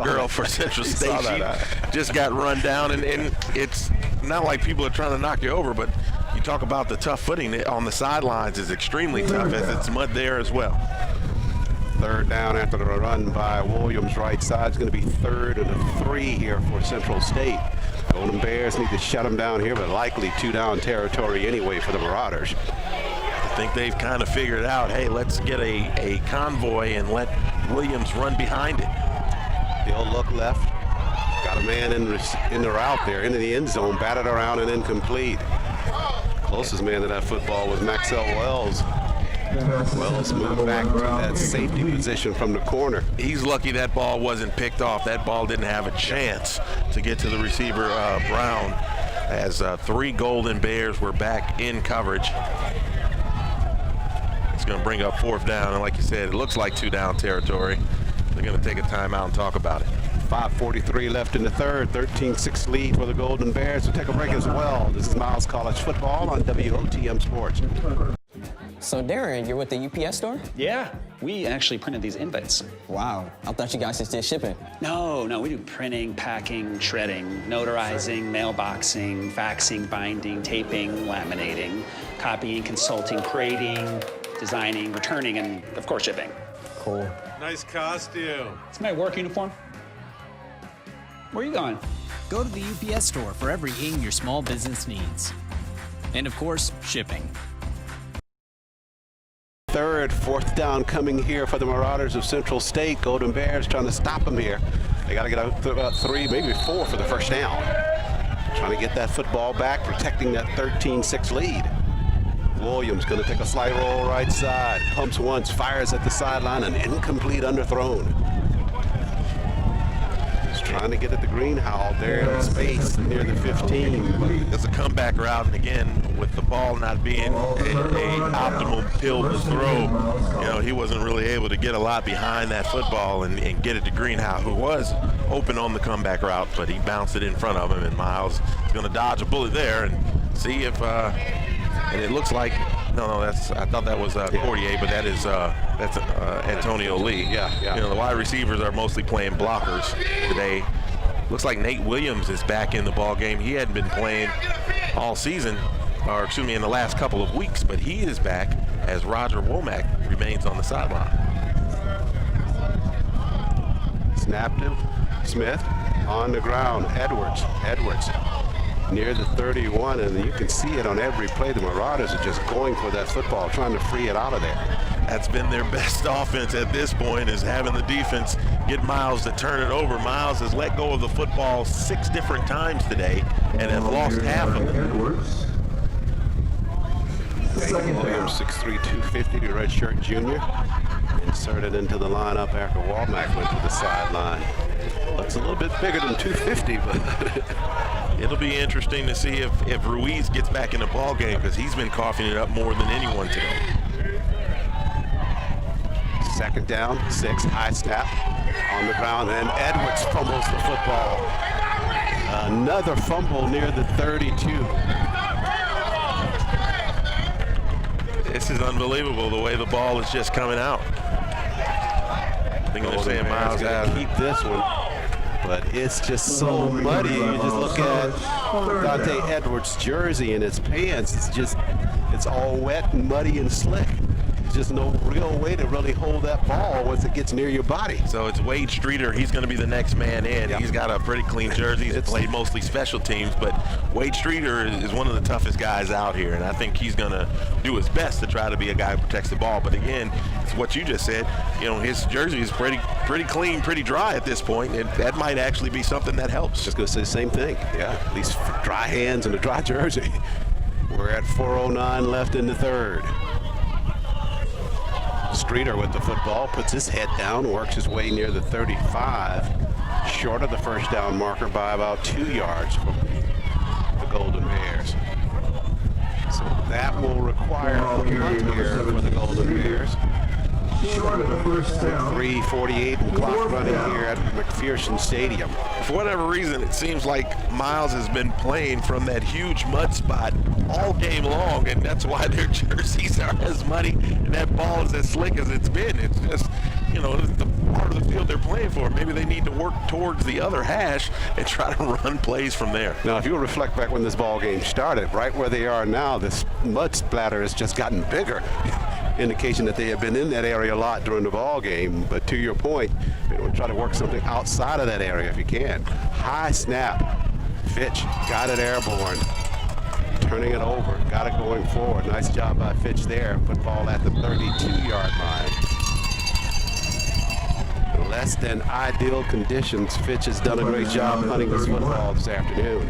girl for Central State. She just got run down, and it's not like people are trying to knock you over, but you talk about the tough footing on the sidelines is extremely tough, as it's mud there as well. 3rd down after the run by Williams right side. It's going to be 3rd and 3 here for Central State. Golden Bears need to shut them down here, but likely 2-down territory anyway for the Marauders. I think they've kind of figured out, hey, let's get a convoy and let Williams run behind it. He'll look left. Got a man in the route there, into the end zone, batted around and incomplete. Closest man to that football was Maxwell Wells. Wells moved back to that safety position from the corner. He's lucky that ball wasn't picked off. That ball didn't have a chance to get to the receiver, Brown, as 3 Golden Bears were back in coverage. It's going to bring up 4th down, and like you said, it looks like 2-down territory. They're going to take a timeout and talk about it. 5:43 left in the 3rd, 13-6 lead for the Golden Bears. We'll take a break as well. This is Miles College Football on WOTM Sports. So Darren, you're with the UPS store? Yeah, we actually printed these invites. Wow, I thought you guys just did shipping. No, we do printing, packing, shredding, notarizing, mailboxing, faxing, binding, taping, laminating, copying, consulting, creating, designing, returning, and of course shipping. Cool. Nice costume. It's my work uniform. Where are you going? Go to the UPS store for everything your small business needs. And of course, shipping. 3rd, 4th down coming here for the Marauders of Central State. Golden Bears trying to stop them here. They got to get out to about 3, maybe 4 for the 1st down. Trying to get that football back, protecting that 13-6 lead. Williams going to take a slight roll right side. Pumps once, fires at the sideline, an incomplete underthrown. He's trying to get at the greenhouse there in space near the 15. It's a comeback route, and again, with the ball not being a optimal pill to throw, he wasn't really able to get a lot behind that football and get it to Greenhouse, who was open on the comeback route, but he bounced it in front of him, and Miles is going to dodge a bullet there and see if and it looks like I thought that was Cordier, but that's Antonio Lee. Yeah. The wide receivers are mostly playing blockers today. Looks like Nate Williams is back in the ball game. He hadn't been playing all season, or excuse me, in the last couple of weeks, but he is back as Roger Womack remains on the sideline. Snapped him. Smith on the ground. Edwards near the 31, and you can see it on every play. The Marauders are just going for that football, trying to free it out of there. That's been their best offense at this point, is having the defense get Miles to turn it over. Miles has let go of the football 6 different times today and has lost half of them. Williams, 6'3", 250, the redshirt junior, inserted into the lineup after Womack went to the sideline. Looks a little bit bigger than 250, but it'll be interesting to see if Ruiz gets back in the ball game, because he's been coughing it up more than anyone today. 2nd down, 6, high snap on the ground, and Edwards fumbles the football. Another fumble near the 32. This is unbelievable, the way the ball is just coming out. I think they're saying Miles has keep this one, but it's just so muddy. You just look at Dante Edwards' jersey and his pants. It's all wet and muddy and slick. There's just no real way to really hold that ball once it gets near your body. So it's Wade Streeter. He's going to be the next man in. Yeah. He's got a pretty clean jersey. He's played mostly special teams, but Wade Streeter is one of the toughest guys out here, and I think he's going to do his best to try to be a guy who protects the ball. But again, it's what you just said. His jersey is pretty clean, pretty dry at this point, and that might actually be something that helps. Just going to say the same thing. Yeah, at least dry hands and a dry jersey. We're at 4:09 left in the 3rd. Streeter with the football, puts his head down, works his way near the 35, short of the first down marker by about 2 yards from the Golden Bears. So that will require a punt here for the Golden Bears. Short of the first down. 3:48 and clock running here at McPherson Stadium. For whatever reason, it seems like Miles has been playing from that huge mud spot all game long, and that's why their jerseys are as muddy and that ball is as slick as it's been. It's just, you know, the part of the field they're playing for. Maybe they need to work towards the other hash and try to run plays from there. Now, if you reflect back when this ball game started, right where they are now, this mud splatter has just gotten bigger. Indication that they have been in that area a lot during the ball game. But to your point, try to work something outside of that area if you can. High snap. Fitch got it airborne. Turning it over. Got it going forward. Nice job by Fitch there. Football at the 32-yard line. Less than ideal conditions. Fitch has done a great job hunting this football this afternoon.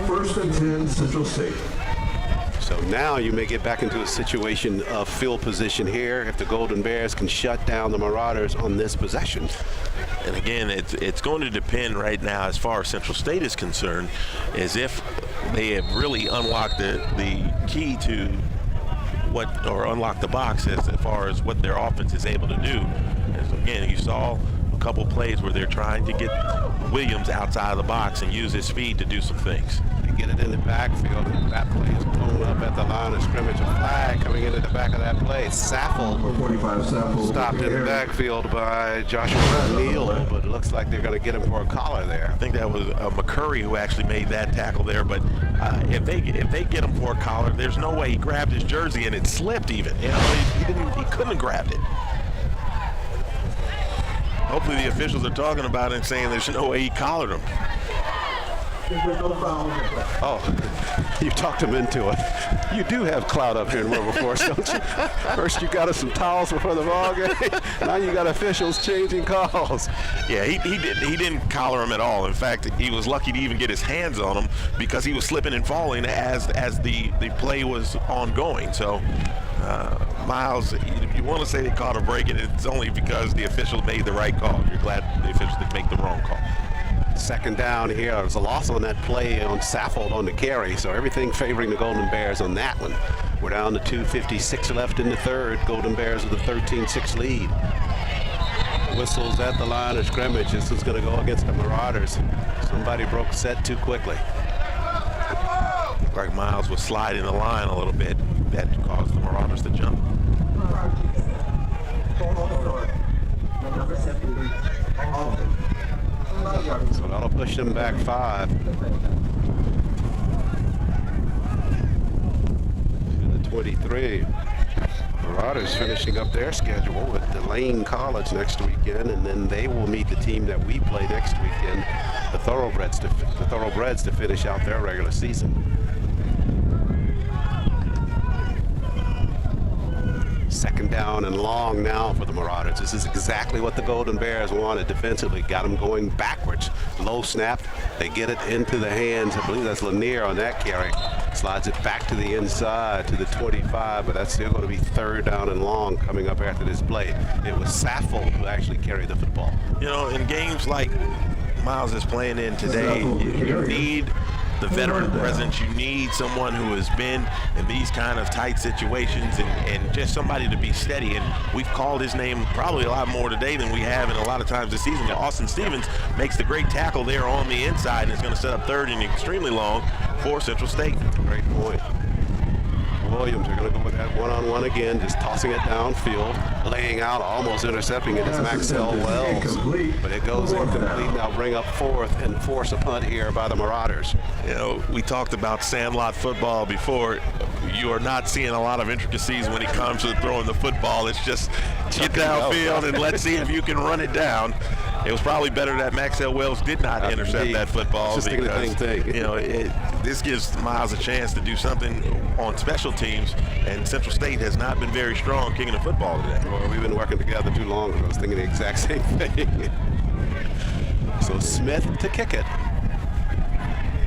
1st and 10, Central State. So now you may get back into a situation of field position here if the Golden Bears can shut down the Marauders on this possession. And again, it's going to depend right now, as far as Central State is concerned, as if they have really unlocked the key to what, or unlocked the box as far as what their offense is able to do. As again, you saw a couple plays where they're trying to get Williams outside of the box and use his speed to do some things. Get it in the backfield, and that play is blown up at the line of scrimmage. A flag coming into the back of that play. Saffel stopped in the backfield by Joshua Neal, but it looks like they're going to get him for a collar there. I think that was McCurry who actually made that tackle there, but if they get him for a collar, there's no way he grabbed his jersey and it slipped even. You know, he couldn't have grabbed it. Hopefully the officials are talking about it and saying there's no way he collared him. Oh, you talked him into it. You do have clout up here in Wilberforce, don't you? First you got us some towels before the ball game. Now you got officials changing calls. Yeah, he didn't collar him at all. In fact, he was lucky to even get his hands on him because he was slipping and falling as the play was ongoing. So Miles, if you want to say they caught a break, and it's only because the official made the right call. You're glad the officials didn't make the wrong call. Second down here. There's a loss on that play on Saffold on the carry, so everything favoring the Golden Bears on that one. We're down to 2:56 left in the third. Golden Bears with a 13-6 lead. Whistles at the line of scrimmage. This is going to go against the Marauders. Somebody broke set too quickly. Looked like Miles was sliding the line a little bit. That caused the Marauders to jump. So that'll push them back 5 to the 23. Marauders finishing up their schedule with Delane College next weekend, and then they will meet the team that we play next weekend, the Thoroughbreds to finish out their regular season. Second down and long now for the Marauders. This is exactly what the Golden Bears wanted defensively. Got them going backwards. Low snap. They get it into the hands. I believe that's Lanier on that carry. Slides it back to the inside to the 25, but that's still going to be third down and long coming up after this play. It was Saffold who actually carried the football. You know, in games like Miles is playing in today, you need the veteran presence. You need someone who has been in these kind of tight situations and just somebody to be steady. And we've called his name probably a lot more today than we have in a lot of times this season. Austin Stevens makes the great tackle there on the inside and is going to set up third and extremely long for Central State. Great point. Williams are going to go with that one-on-one again, just tossing it downfield, laying out, almost intercepting it. It's Maxwell Wells, but it goes incomplete. Now bring up fourth and force a punt here by the Marauders. You know, we talked about sandlot football before. You are not seeing a lot of intricacies when it comes to throwing the football. It's just get downfield and let's see if you can run it down. It was probably better that Maxwell Wells did not intercept that football because, you know, this gives Miles a chance to do something on special teams, and Central State has not been very strong kicking the football today. Well, we've been working together too long. I was thinking the exact same thing. So Smith to kick it.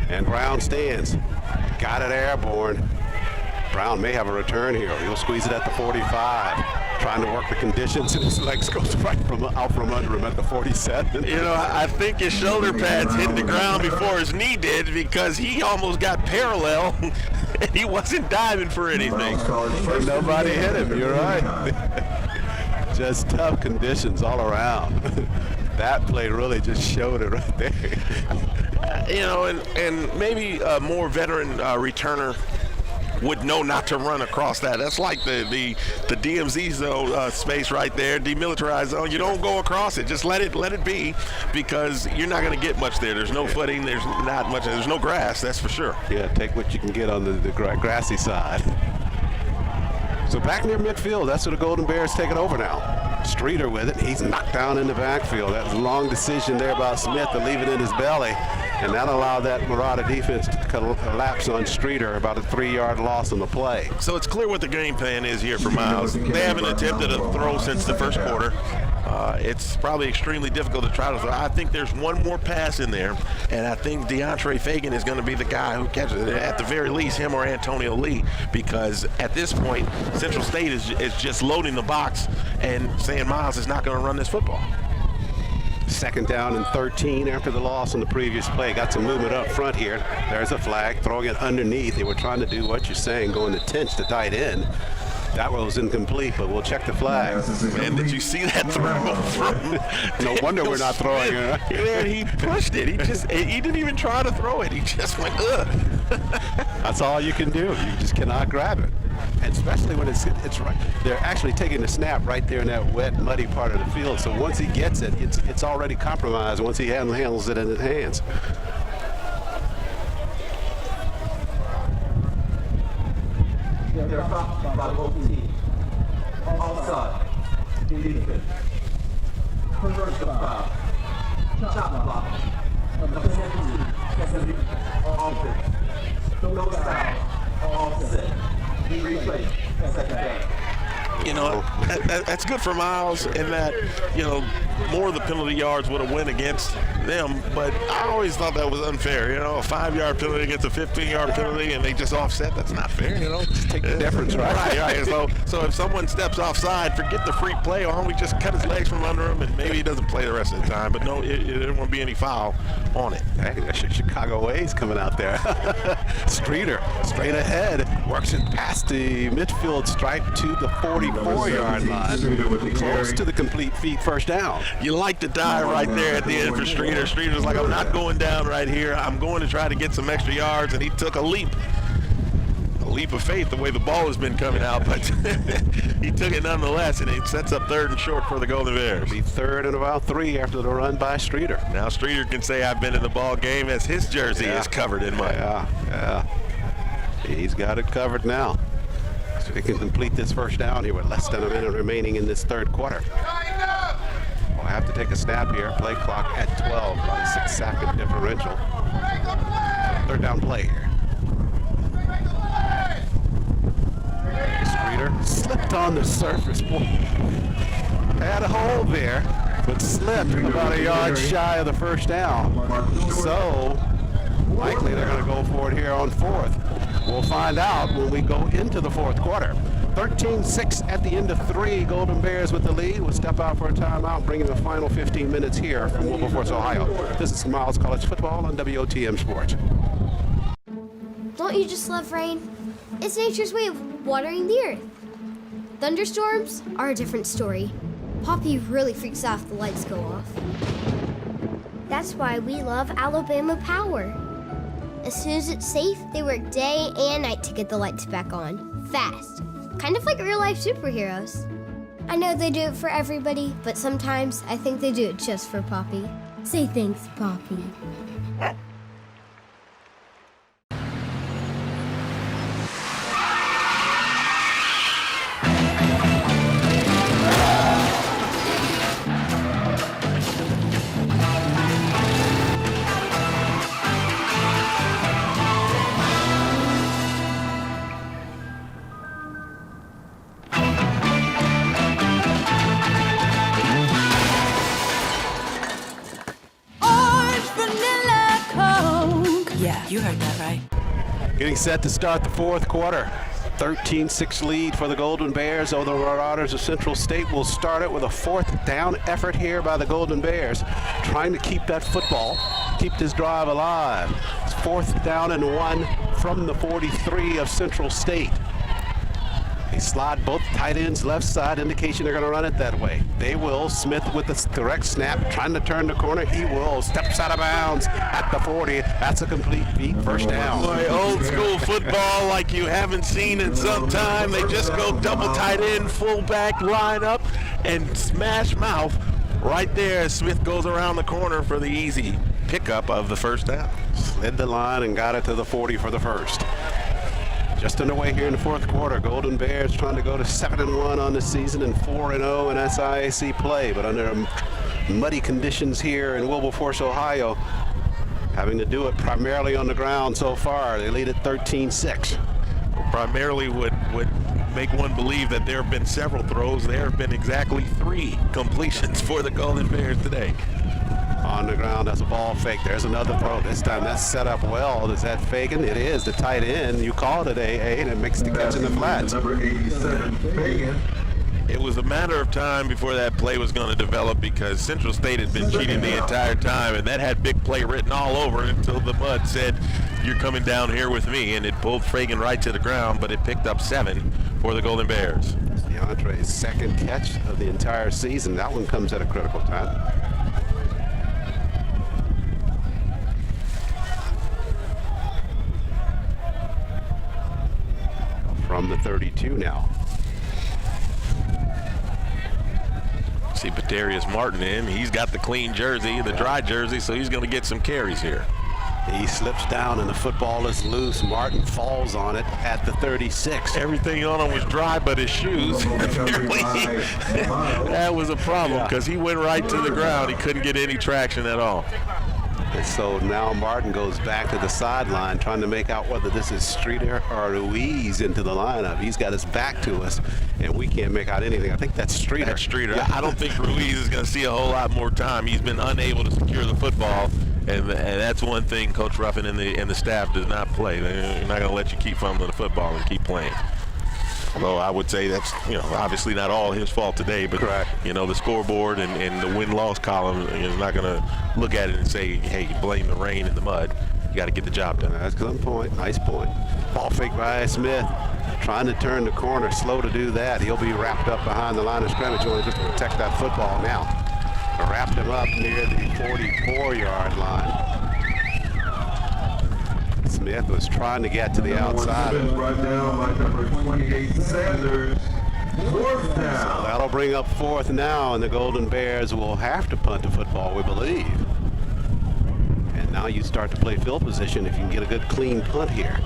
And Brown stands. Got it airborne. Brown may have a return here. He'll squeeze it at the 45. trying to work the conditions, and his legs goes right out from under him at the 47. You know, I think his shoulder pads hit the ground before his knee did, because he almost got parallel and he wasn't diving for anything. Nobody hit him, you're right. Just tough conditions all around. That play really just showed it right there. You know, and maybe a more veteran returner would know not to run across that. That's like the DMZ zone space right there, demilitarized zone. You don't go across it. Just let it be, because you're not going to get much there. There's no footing. There's not much. There's no grass. That's for sure. Yeah, take what you can get on the grassy side. So back near midfield, that's where the Golden Bears take it over now. Streeter with it. He's knocked down in the backfield. That was a long decision there by Smith to leave it in his belly, and that allowed that Marauder defense to collapse on Streeter, about a 3-yard loss on the play. So it's clear what the game plan is here for Miles. They haven't attempted a throw since the first quarter. It's probably extremely difficult to try to throw. I think there's one more pass in there, and I think DeAndre Fagan is going to be the guy who catches it, at the very least, him or Antonio Lee, because at this point, Central State is just loading the box and saying Miles is not going to run this football. 2nd down and 13 after the loss on the previous play. Got some movement up front here. There's a flag, throwing it underneath. They were trying to do what you're saying, going to Tinch to tight end. That was incomplete, but we'll check the flag. Man, did you see that throw from No wonder we're not throwing it. Man, he pushed it. He didn't even try to throw it. He just went, ugh. That's all you can do. You just cannot grab it. And especially when it's right. They're actually taking the snap right there in that wet, muddy part of the field. So once he gets it, it's already compromised once he handles it in his hands. They're fouled by both teams. Offside. Defense. Commercial foul. Chop block. Penalties. Offense. No foul. Offset. Replay. 2nd down. You know, that's good for Miles in that, you know, more of the penalty yards would have went against them, but I always thought that was unfair. You know, a 5-yard penalty against a 15-yard penalty, and they just offset. That's not fair, you know. Just take the difference, right? Right. So if someone steps offside, forget the free play. Why don't we just cut his legs from under him, and maybe he doesn't play the rest of the time. But no, there won't be any foul on it. Hey, that's Chicago ways coming out there. Streeter, straight ahead, works it past the midfield stripe to the 44-yard line, close to the complete first down. You like to die right there at the end for Streeter. Streeter's like, I'm not going down right here. I'm going to try to get some extra yards, and he took a leap of faith the way the ball has been coming out, but he took it nonetheless, and it sets up 3rd and short for the Golden Bears. It'll be 3rd and about 3 after the run by Streeter. Now Streeter can say I've been in the ball game, as his jersey is covered in mud. Yeah. He's got it covered now. So he can complete this first down here with less than a minute remaining in this 3rd quarter. We'll have to take a snap here. Play clock at 12, about a 6-second differential. 3rd down play here. Streeter slipped on the surface. Had a hole there, but slipped about a yard shy of the first down. So likely they're going to go for it here on 4th. We'll find out when we go into the 4th quarter. 13-6 at the end of 3. Golden Bears with the lead. We'll step out for a timeout, bringing the final 15 minutes here from Wilberforce, Ohio. This is Miles College Football on WOTM Sports. Don't you just love rain? It's nature's way of watering the earth. Thunderstorms are a different story. Poppy really freaks out if the lights go off. That's why we love Alabama Power. As soon as it's safe, they work day and night to get the lights back on. Fast. Kind of like real-life superheroes. I know they do it for everybody, but sometimes I think they do it just for Poppy. Say thanks, Poppy. You heard that right. Getting set to start the 4th quarter. 13-6 lead for the Golden Bears. The Marauders of Central State will start it with a 4th down effort here by the Golden Bears, trying to keep that football, keep this drive alive. It's 4th down and 1 from the 43 of Central State. They slide both tight ends left side, indication they're going to run it that way. They will. Smith with the correct snap, trying to turn the corner. He will. Steps out of bounds at the 40. That's a complete beat. First down. Boy, old school football like you haven't seen in some time. They just go double tight end, fullback line up, and smash mouth right there as Smith goes around the corner for the easy pickup of the first down. Slid the line and got it to the 40 for the first. Just underway here in the 4th quarter. Golden Bears trying to go to 7-1 on the season and 4-0 in SIAC play, but under muddy conditions here in Wilberforce, Ohio, having to do it primarily on the ground so far. They lead at 13-6. Primarily would make one believe that there have been several throws. There have been exactly 3 completions for the Golden Bears today. On the ground, that's a ball fake. There's another throw. This time that's set up well. Is that Fagan? It is. The tight end. You call it A, and it makes the catch in the flats. Number 87, Fagan. It was a matter of time before that play was going to develop because Central State had been cheating the entire time, and that had big play written all over it until the mud said, "You're coming down here with me," and it pulled Fagan right to the ground, but it picked up 7 for the Golden Bears. DeAndre's 2nd catch of the entire season. That one comes at a critical time. From the 32 now. See Paterius Martin in. He's got the clean jersey, the dry jersey, so he's going to get some carries here. He slips down and the football is loose. Martin falls on it at the 36. Everything on him was dry but his shoes. That was a problem because he went right to the ground. He couldn't get any traction at all. And so now Martin goes back to the sideline trying to make out whether this is Streeter or Ruiz into the lineup. He's got his back to us, and we can't make out anything. I think that's Streeter. That's Streeter. Yeah. I don't think Ruiz is going to see a whole lot more time. He's been unable to secure the football, and that's one thing Coach Ruffin and the staff does not play. They're not going to let you keep fumbling the football and keep playing. Although I would say that's, obviously not all his fault today, but, correct. The scoreboard and the win-loss column is not going to look at it and say, hey, blame the rain and the mud. You got to get the job done. That's a good point. Nice point. Ball fake by Smith. Trying to turn the corner. Slow to do that. He'll be wrapped up behind the line of scrimmage. Only just to protect that football now. Wrapped him up near the 44-yard line. Smith was trying to get to the outside. Right down by number 28, Sanders. 4th down. So that'll bring up 4th now, and the Golden Bears will have to punt the football, we believe. And now you start to play field position if you can get a good clean punt here.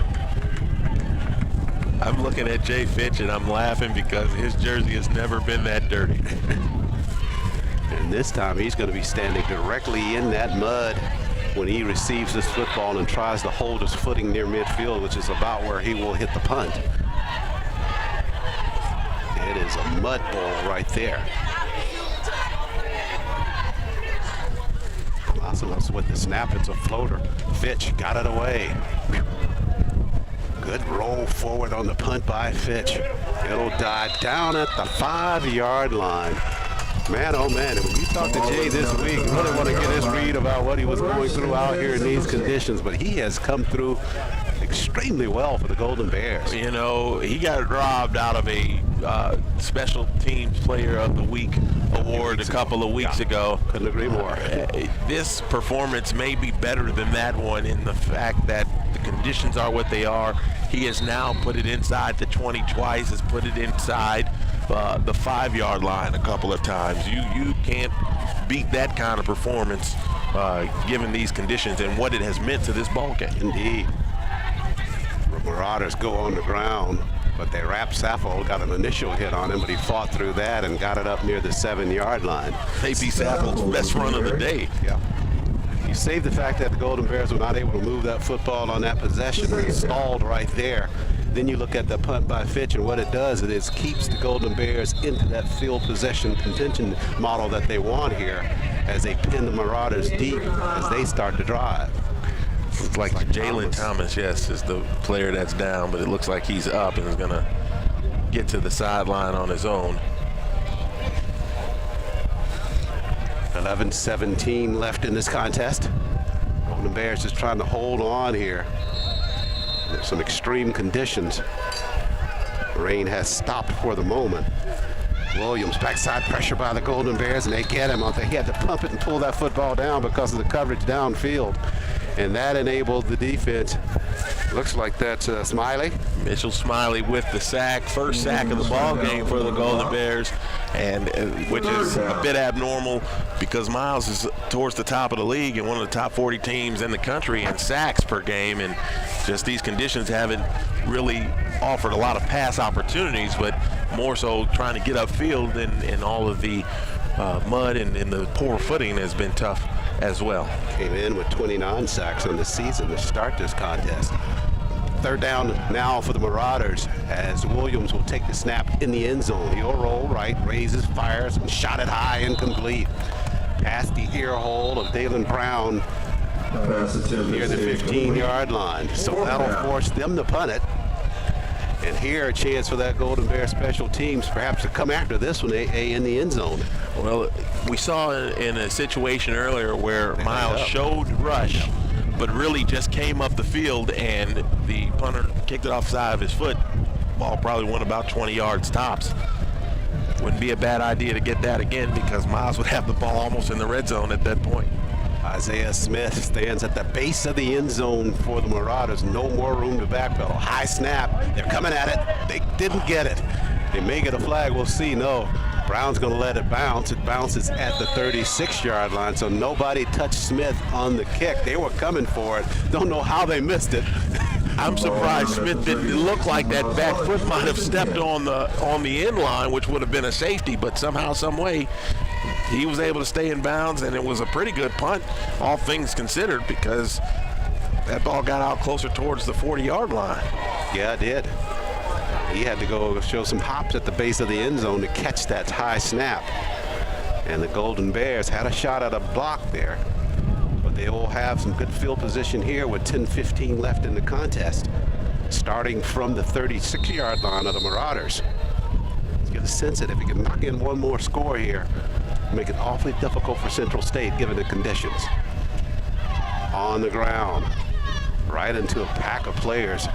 I'm looking at Jay Fitch and I'm laughing because his jersey has never been that dirty. And this time he's going to be standing directly in that mud when he receives this football and tries to hold his footing near midfield, which is about where he will hit the punt. It is a mud bowl right there. Colossimus with the snap. It's a floater. Fitch got it away. Good roll forward on the punt by Fitch. It'll die down at the 5-yard line. Man, oh man, when you talk to Jay this week, you really want to get his read about what he was going through out here in these conditions, but he has come through extremely well for the Golden Bears. He got robbed out of a Special Teams Player of the Week award a couple of weeks ago. Couldn't agree more. This performance may be better than that one in the fact that the conditions are what they are. He has now put it inside the 20 twice, has put it inside the 5-yard line a couple of times. You can't beat that kind of performance given these conditions and what it has meant to this ball game. Indeed. The Marauders go on the ground, but they wrap Saffold, got an initial hit on him, but he fought through that and got it up near the 7-yard line. Maybe Saffold's best run of the day. Yeah. You save the fact that the Golden Bears were not able to move that football on that possession. They stalled right there. Then you look at the punt by Fitch, and what it does is keeps the Golden Bears into that field possession contention model that they want here as they pin the Marauders deep as they start to drive. Looks like Jalen Thomas, yes, is the player that's down, but it looks like he's up and is going to get to the sideline on his own. 11-17 left in this contest. Golden Bears just trying to hold on here. There's some extreme conditions. Rain has stopped for the moment. Williams, backside pressure by the Golden Bears, and they get him. He had to pump it and pull that football down because of the coverage downfield. And that enabled the defense. Looks like that's Smiley. Mitchell Smiley with the sack, first sack of the ball game for the Golden Bears, and which is a bit abnormal because Miles is towards the top of the league and one of the top 40 teams in the country in sacks per game, and just these conditions haven't really offered a lot of pass opportunities, but more so trying to get upfield and all of the mud and the poor footing has been tough as well. Came in with 29 sacks on the season to start this contest. Third down now for the Marauders as Williams will take the snap in the end zone. He'll roll right, raises, fires, and shot it high and complete. Past the ear hole of Dalen Brown near the 15-yard line. So that'll force them to punt it. And here a chance for that Golden Bear special teams perhaps to come after this one in the end zone. Well, we saw in a situation earlier where Miles showed rush, but really just came up the field and the punter kicked it off the side of his foot. Ball probably went about 20 yards tops. Wouldn't be a bad idea to get that again because Miles would have the ball almost in the red zone at that point. Isaiah Smith stands at the base of the end zone for the Marauders. No more room to backpedal. High snap. They're coming at it. They didn't get it. They may get a flag. We'll see. No. Brown's going to let it bounce. It bounces at the 36-yard line, so nobody touched Smith on the kick. They were coming for it. Don't know how they missed it. I'm surprised Smith didn't look like that back foot might have stepped on the end line, which would have been a safety, but somehow, some way, he was able to stay in bounds, and it was a pretty good punt, all things considered, because that ball got out closer towards the 40-yard line. Yeah, it did. He had to go show some hops at the base of the end zone to catch that high snap. And the Golden Bears had a shot at a block there. But they will have some good field position here with 10-15 left in the contest. Starting from the 36-yard line of the Marauders. Let's get a sense that if he can knock in one more score here, make it awfully difficult for Central State given the conditions. On the ground, right into a pack of players.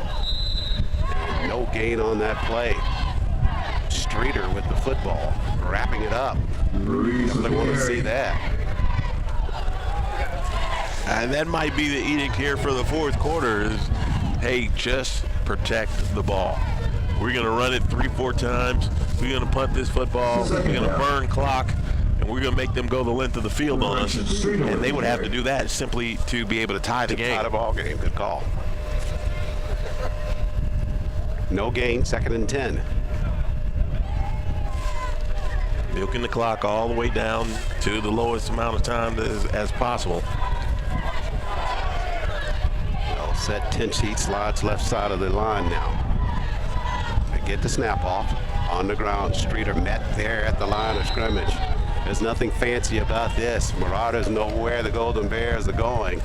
And no gain on that play. Streeter with the football, wrapping it up. Definitely want to see that. And that might be the edict here for the fourth quarter is, hey, just protect the ball. We're going to run it 3-4 times. We're going to punt this football. We're going to burn clock. And we're going to make them go the length of the field on us. And they would have to do that simply to be able to tie the game. Tie the ball game. Good call. No gain, 2nd and 10. Milking the clock all the way down to the lowest amount of time as possible. Well set, 10 sheet slides left side of the line now. They get the snap off. On the ground, Streeter met there at the line of scrimmage. There's nothing fancy about this. Marauders know where the Golden Bears are going.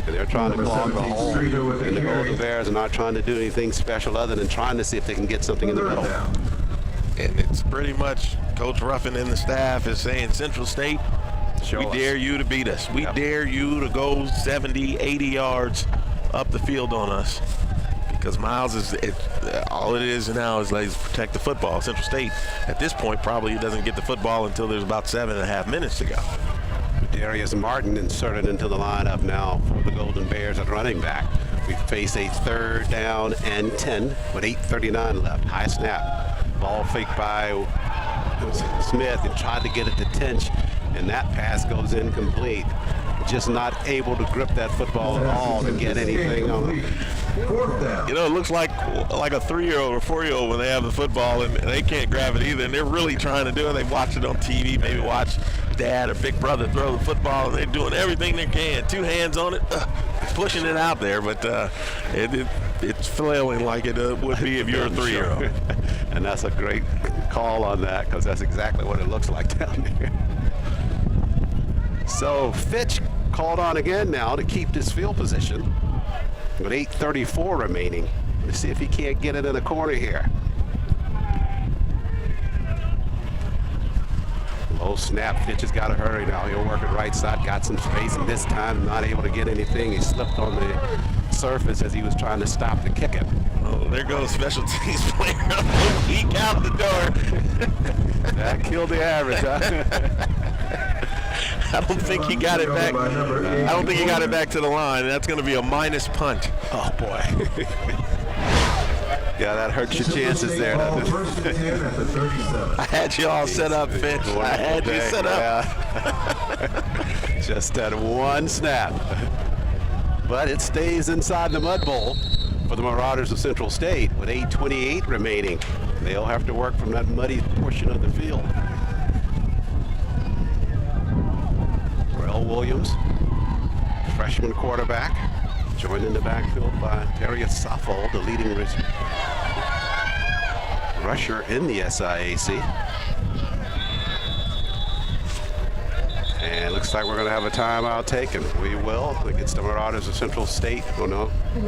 And they're trying to clog the hole. And the Golden Bears are not trying to do anything special other than trying to see if they can get something in the middle. And it's pretty much Coach Ruffin and the staff is saying, Central State, we dare you to beat us. We dare you to go 70, 80 yards up the field on us. Because Miles all it is now is like protect the football. Central State at this point probably doesn't get the football until there's about 7.5 minutes to go. Darius Martin inserted into the lineup now for the Golden Bears at running back. We face a 3rd down and 10 with 8:39 left. High snap. Ball faked by Smith and tried to get it to Tinch, and that pass goes incomplete. Just not able to grip that football at all to get anything on it. You know, it looks like a 3-year-old or 4-year-old when they have the football and they can't grab it either, and they're really trying to do it. They watch it on TV, maybe watch dad or big brother throw the football, and they're doing everything they can. 2 hands on it, pushing it out there, but it's flailing like it would be if you're a 3-year-old. And that's a great call on that because that's exactly what it looks like down there. So Fitch called on again now to keep this field position. with 8:34 remaining. Let's see if he can't get it in the corner here. Low snap. Fitch has got to hurry now. He'll work it right side. Got some space, and this time not able to get anything. He slipped on the surface as he was trying to stop the kick it. Oh, there goes special teams player. Peek out the door. That killed the average, huh? I don't think he got it back. I don't think he got it back to the line. That's going to be a minus punt. Oh, boy. Yeah, that hurts your chances there. I had you all set up, Fitch. I had you set up. Yeah. Just that one snap. But it stays inside the mud bowl for the Marauders of Central State with 8:28 remaining. They'll have to work from that muddy portion of the field. Rel Williams, freshman quarterback, joined in the backfield by Darius Saffold, the leading rusher in the SIAC. And it looks like we're going to have a timeout taken. We will against the Marauders of Central State. Oh, no. We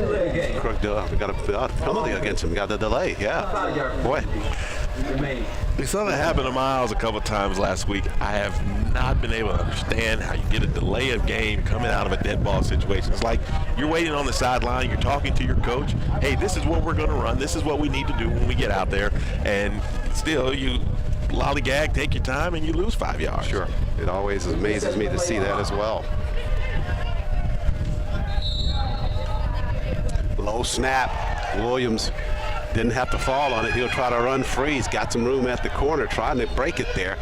got a penalty against him. Got the delay. Yeah. Boy. We saw that happen to Miles a couple times last week. I have not been able to understand how you get a delay of game coming out of a dead ball situation. It's like you're waiting on the sideline. You're talking to your coach. Hey, this is what we're going to run. This is what we need to do when we get out there. And still, you lollygag, take your time, and you lose 5 yards. Sure. It always amazes me to see that as well. Low snap. Williams didn't have to fall on it. He'll try to run free. He's got some room at the corner, trying to break it there.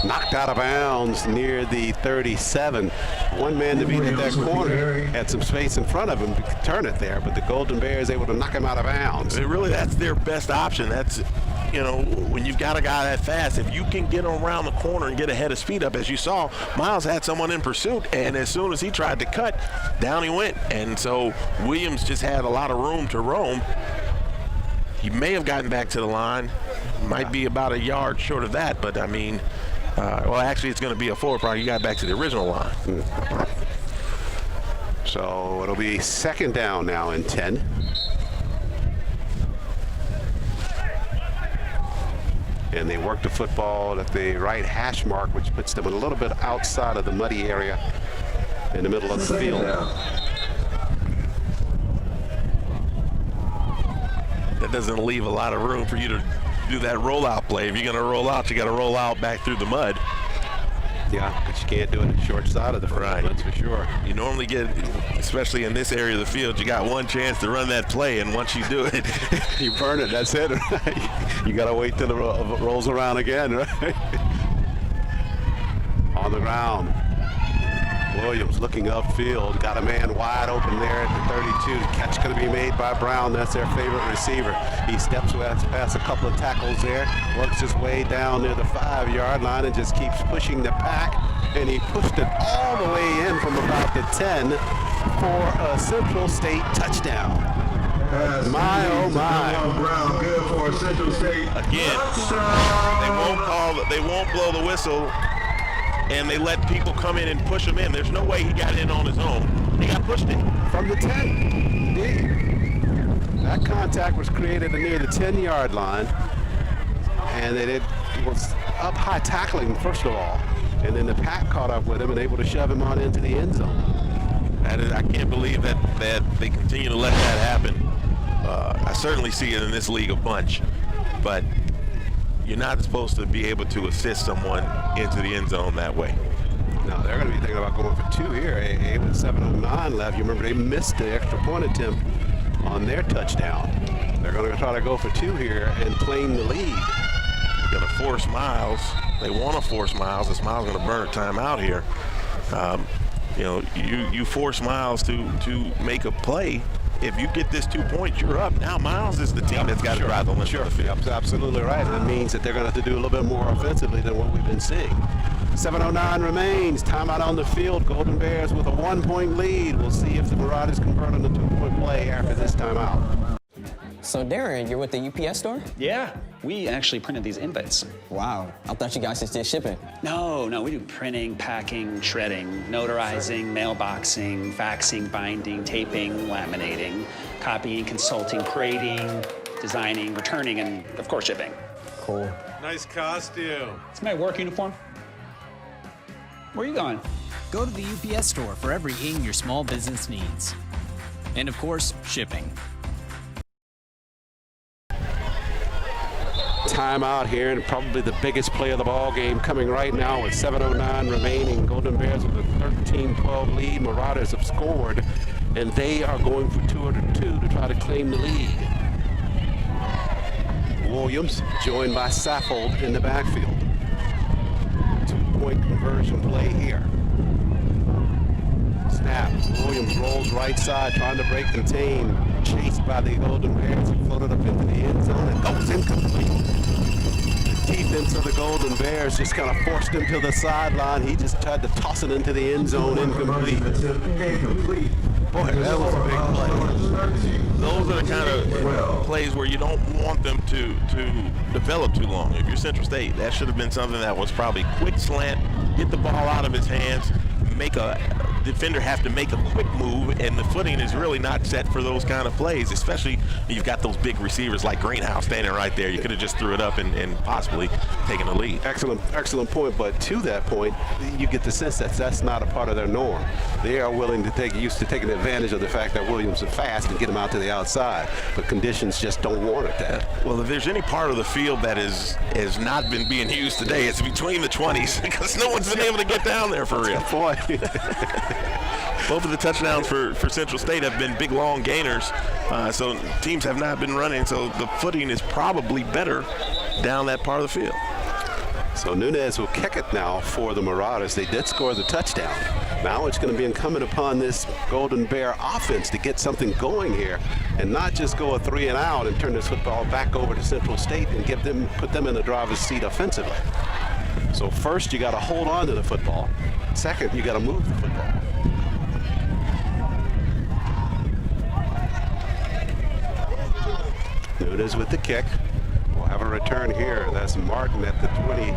Knocked out of bounds near the 37. One man to beat at that corner. Had some space in front of him to turn it there, but the Golden Bears able to knock him out of bounds. And really, that's their best option. That's, you know, when you've got a guy that fast, if you can get around the corner and get ahead of speed up, as you saw, Miles had someone in pursuit, and as soon as he tried to cut, down he went. And so Williams just had a lot of room to roam. He may have gotten back to the line, might be about a yard short of that, but I mean, well, actually it's going to be a forward probably. He got back to the original line. So it'll be second down now and 10. And they work the football at the right hash mark, which puts them a little bit outside of the muddy area in the middle of the field. That doesn't leave a lot of room for you to do that rollout play. If you're going to roll out, you got to roll out back through the mud. Yeah, but you can't do it at short side of the field, right. That's for sure. You normally get, especially in this area of the field, you got one chance to run that play, and once you do it, you burn it. That's it. You got to wait till it rolls around again, right? On the ground. Williams looking upfield, got a man wide open there at the 32. Catch going to be made by Brown. That's their favorite receiver. He steps past a couple of tackles there, works his way down near the 5-yard line and just keeps pushing the pack. And he pushed it all the way in from about the 10 for a Central State touchdown. My, oh my. Brown, good for Central State. Again, they won't blow the whistle. And they let people come in and push him in. There's no way he got in on his own. He got pushed in. From the 10. Indeed. That contact was created near the 10-yard line. And it was up high tackling, first of all. And then the pack caught up with him and able to shove him on into the end zone. I can't believe that they continue to let that happen. I certainly see it in this league a bunch. But you're not supposed to be able to assist someone into the end zone that way. No, they're going to be thinking about going for 2 here. With 7:09 left, you remember they missed the extra point attempt on their touchdown. They're going to try to go for 2 here and claim the lead. They're going to force Miles. They want to force Miles. As Miles going to burn a timeout here. You know, you force Miles to make a play. If you get this 2 points, you're up. Now Miles is the team that's got to drive the length of the field. Absolutely right. That means that they're going to have to do a little bit more offensively than what we've been seeing. 7:09 remains. Timeout on the field. Golden Bears with a 1-point lead. We'll see if the Marauders convert on the 2-point play after this timeout. So Darren, you're with the UPS store? Yeah, we actually printed these invites. Wow, I thought you guys just did shipping. No, we do printing, packing, shredding, notarizing, mailboxing, faxing, binding, taping, laminating, copying, consulting, grading, designing, returning, and of course shipping. Cool. Nice costume. It's my work uniform. Where are you going? Go to the UPS store for everything your small business needs. And of course, shipping. Timeout here, and probably the biggest play of the ball game coming right now with 7:09 remaining. Golden Bears with a 13-12 lead. Marauders have scored, and they are going for 2-2 to try to claim the lead. Williams joined by Saffold in the backfield. 2-point conversion play here. Snap. Williams rolls right side, trying to break contain. Chased by the Golden Bears. He floated up into the end zone and goes incomplete. The defense of the Golden Bears just kind of forced him to the sideline. He just tried to toss it into the end zone, incomplete. Boy, that was a big play. Those are the kind of plays where you don't want them to develop too long. If you're Central State, that should have been something that was probably quick slant, get the ball out of his hands, make a defender have to make a quick move, and the footing is really not set for those kind of plays, especially when you've got those big receivers like Greenhouse standing right there. You could have just threw it up and possibly taken the lead. Excellent point, but to that point, you get the sense that that's not a part of their norm. They are willing to used to taking advantage of the fact that Williams is fast and get him out to the outside, but conditions just don't warrant that. Well, if there's any part of the field that has not been being used today, it's between the 20s because no one's been able to get down there for real. Boy. Both of the touchdowns for Central State have been big, long gainers, so teams have not been running, so the footing is probably better down that part of the field. So Nunez will kick it now for the Marauders. They did score the touchdown. Now it's going to be incumbent upon this Golden Bear offense to get something going here and not just go a 3 and out and turn this football back over to Central State and put them in the driver's seat offensively. So first you got to hold on to the football. Second, you got to move the football. Nunez with the kick. We'll have a return here. That's Martin at the 20.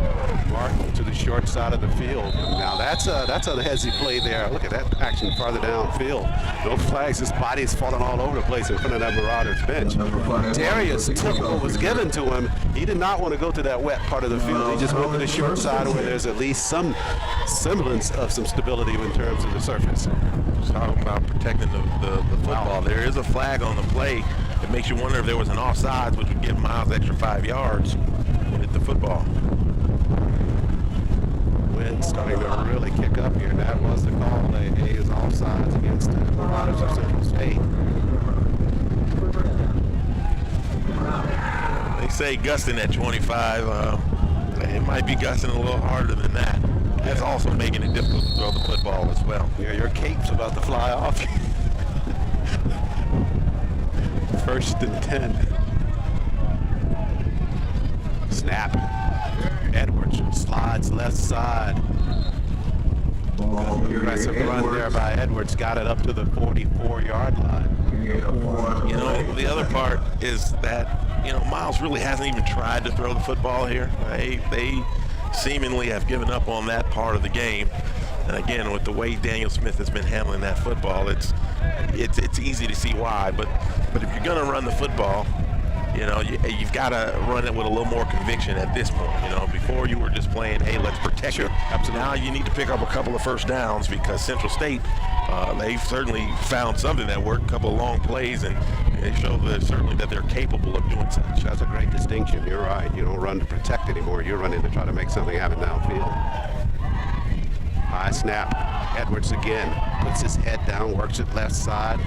Martin to the short side of the field. Now that's a hezzy play there. Look at that action farther downfield. No flags. His body's falling all over the place in front of that Marauders bench. Darius took what was given to him. He did not want to go to that wet part of the field. He just went to the short side where there's at least some semblance of some stability in terms of the surface. Talking about protecting the football. There is a flag on the play. It makes you wonder if there was an offsides, which would give Miles extra 5 yards with the football. Wind starting to really kick up here, and that was the call. They is offsides against the Marauders of Central State. They say gusting at 25. It might be gusting a little harder than that. That's also making it difficult to throw the football as well. Yeah, your cape's about to fly off. First and 10. Snap. Edwards slides left side. Aggressive run there by Edwards. Got it up to the 44-yard line. You know, the other part is that, Miles really hasn't even tried to throw the football here. They seemingly have given up on that part of the game. And again, with the way Daniel Smith has been handling that football, it's easy to see why. But if you're going to run the football, you've got to run it with a little more conviction at this point. Before you were just playing, hey, let's protect it. Absolutely. Now you need to pick up a couple of first downs because Central State, they've certainly found something that worked, a couple of long plays, and they show that they're capable of doing such. That's a great distinction. You're right. You don't run to protect anymore. You're running to try to make something happen downfield. High snap. Edwards again puts his head down, works it left side,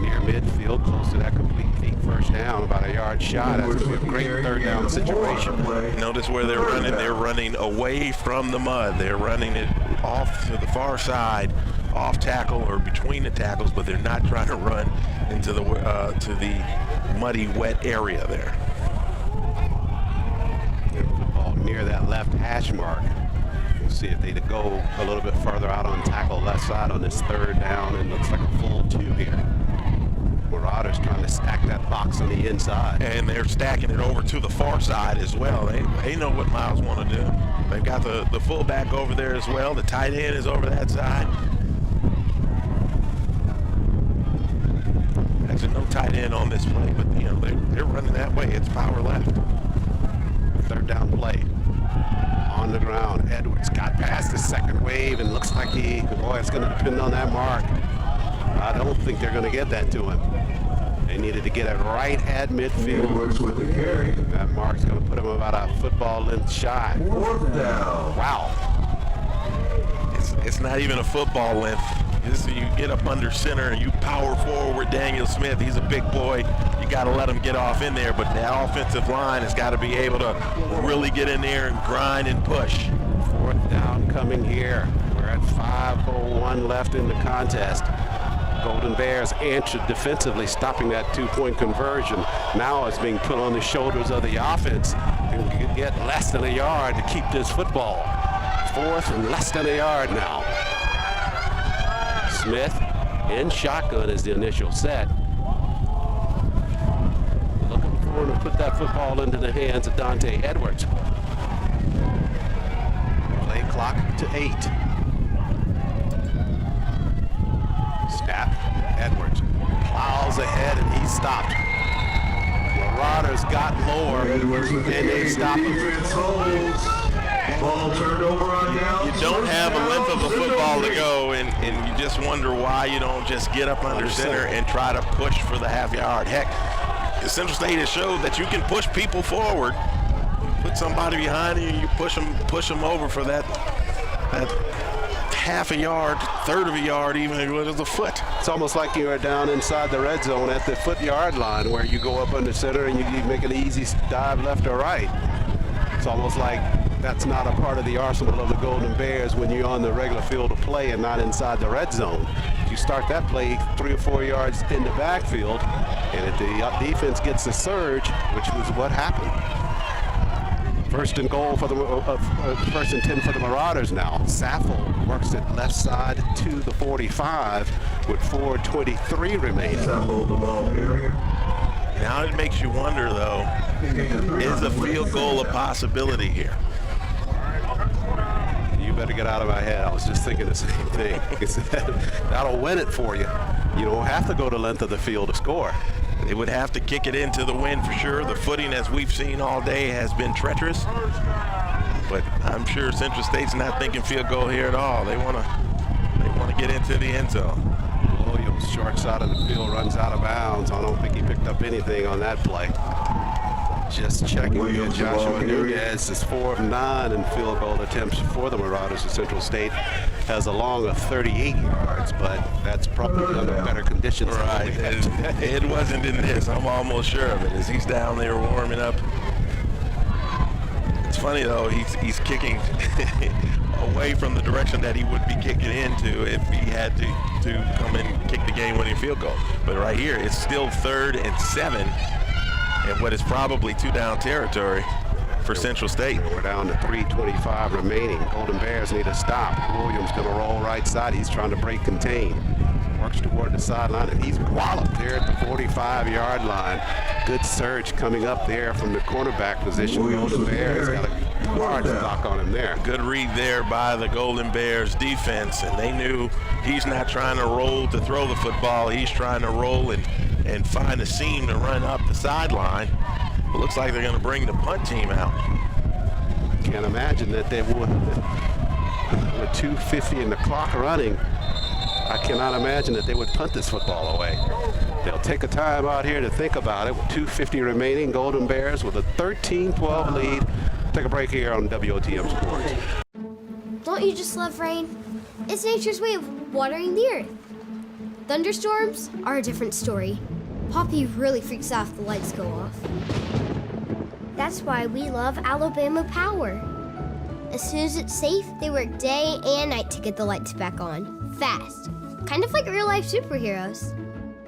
near midfield, close to that complete first down, about a yard shy. That's going to be a great third down situation. Notice where they're running. They're running away from the mud. They're running it off to the far side, off tackle or between the tackles, but they're not trying to run into the to the muddy, wet area there. Football near that left hash mark. We'll see if they go a little bit further out on tackle left side on this third down, and looks like a full 2 here. Marauders trying to stack that box on the inside. And they're stacking it over to the far side as well. They know what Miles want to do. They've got the fullback over there as well. The tight end is over that side. Actually, no tight end on this play, but you know they're running that way. It's power left. Third down play. On the ground, Edwards got past the second wave and looks like it's going to depend on that mark. I don't think they're going to get that to him. They needed to get it right at midfield. Edwards with the carry. That mark's going to put him about a football length shy. Fourth down. Wow. It's not even a football length. You get up under center and you power forward Daniel Smith. He's a big boy. You got to let him get off in there, but the offensive line has got to be able to really get in there and grind and push. Fourth down coming here. We're at 5:01 left in the contest. Golden Bears answered defensively, stopping that 2-point conversion. Now it's being put on the shoulders of the offense to get less than a yard to keep this football. Fourth and less than a yard now. Smith in shotgun is the initial set. Looking for him to put that football into the hands of Dante Edwards. Play clock to 8. Snap. Edwards plows ahead and he's stopped. Marauders got lower and they stopped him. Ball turned over on down. You don't have a length of a football to go, and you just wonder why you don't just get up under center and try to push for the half yard. Heck, Central State has showed that you can push people forward. Put somebody behind you, and you push them over for that half a yard, third of a yard, even with a foot. It's almost like you are down inside the red zone at the foot-yard line where you go up under center and you make an easy dive left or right. It's almost like that's not a part of the arsenal of the Golden Bears when you're on the regular field of play and not inside the red zone. You start that play 3 or 4 yards in the backfield, and if the defense gets a surge, which was what happened. First and goal for the first and 10 for the Marauders now. Saffold works it left side to the 45 with 4:23 remaining. Saffold the ball carrier. Now it makes you wonder, though, is a field goal a possibility here? You better get out of my head. I was just thinking the same thing. That'll win it for you. You don't have to go the length of the field to score. They would have to kick it into the wind for sure. The footing, as we've seen all day, has been treacherous. But I'm sure Central State's not thinking field goal here at all. They want to get into the end zone. Williams, short side of the field, runs out of bounds. I don't think he picked up anything on that play. Just checking here, Joshua Nunez is 4 of 9 in field goal attempts for the Marauders of Central State. Has a long of 38 yards, but that's probably under better conditions. Right, it wasn't in this. I'm almost sure of it as he's down there warming up. It's funny though, he's kicking away from the direction that he would be kicking into if he had to come in and kick the game-winning field goal. But right here, it's still 3rd and 7. And what is probably 2-down territory for Central State. We're down to 3:25 remaining. Golden Bears need a stop. Williams going to roll right side. He's trying to break contain. Works toward the sideline, and he's walloped there at the 45-yard line. Good surge coming up there from the cornerback position. Golden Bears got a hard stock on him there. Good read there by the Golden Bears defense, and they knew he's not trying to roll to throw the football. He's trying to roll and find a seam to run up the sideline. It looks like they're going to bring the punt team out. Can't imagine that they would, with 2:50 and the clock running, I cannot imagine that they would punt this football away. They'll take a time out here to think about it with 2:50 remaining. Golden Bears with a 13-12 lead. Take a break here on WOTM Sports. Don't you just love rain? It's nature's way of watering the earth. Thunderstorms are a different story. Poppy really freaks out if the lights go off. That's why we love Alabama Power. As soon as it's safe, they work day and night to get the lights back on. Fast. Kind of like real-life superheroes.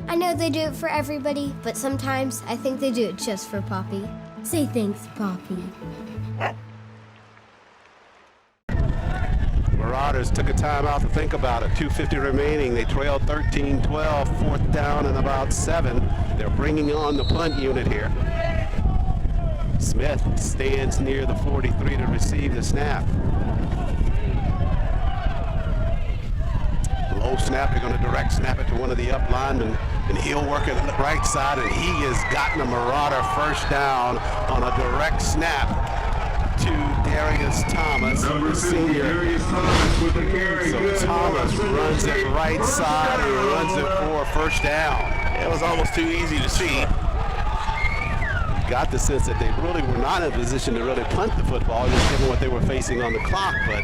I know they do it for everybody, but sometimes I think they do it just for Poppy. Say thanks, Poppy. Marauders took a timeout to think about it. 2:50 remaining. They trailed 13-12. 4th down and about 7. They're bringing on the punt unit here. Smith stands near the 43 to receive the snap. Low snap. They're going to direct snap it to one of the up linemen, and he'll work it on the right side, and he has gotten a Marauder first down on a direct snap to Darius Thomas, Number 50, senior. Darius Thomas with the carry. So Thomas runs it right side and runs it for a first down. It was almost too easy to see. Got the sense that they really were not in a position to really punt the football, just given what they were facing on the clock, but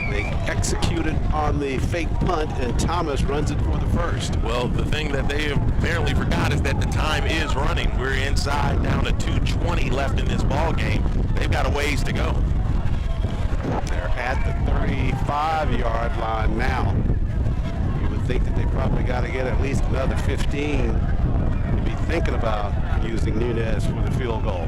they executed on the fake punt, and Thomas runs it for the first. Well, the thing that they apparently forgot is that the time is running. We're inside down to 2:20 left in this ball game. They've got a ways to go. They're at the 35-yard line now. You would think that they probably got to get at least another 15 to be thinking about using Nunez for the field goal.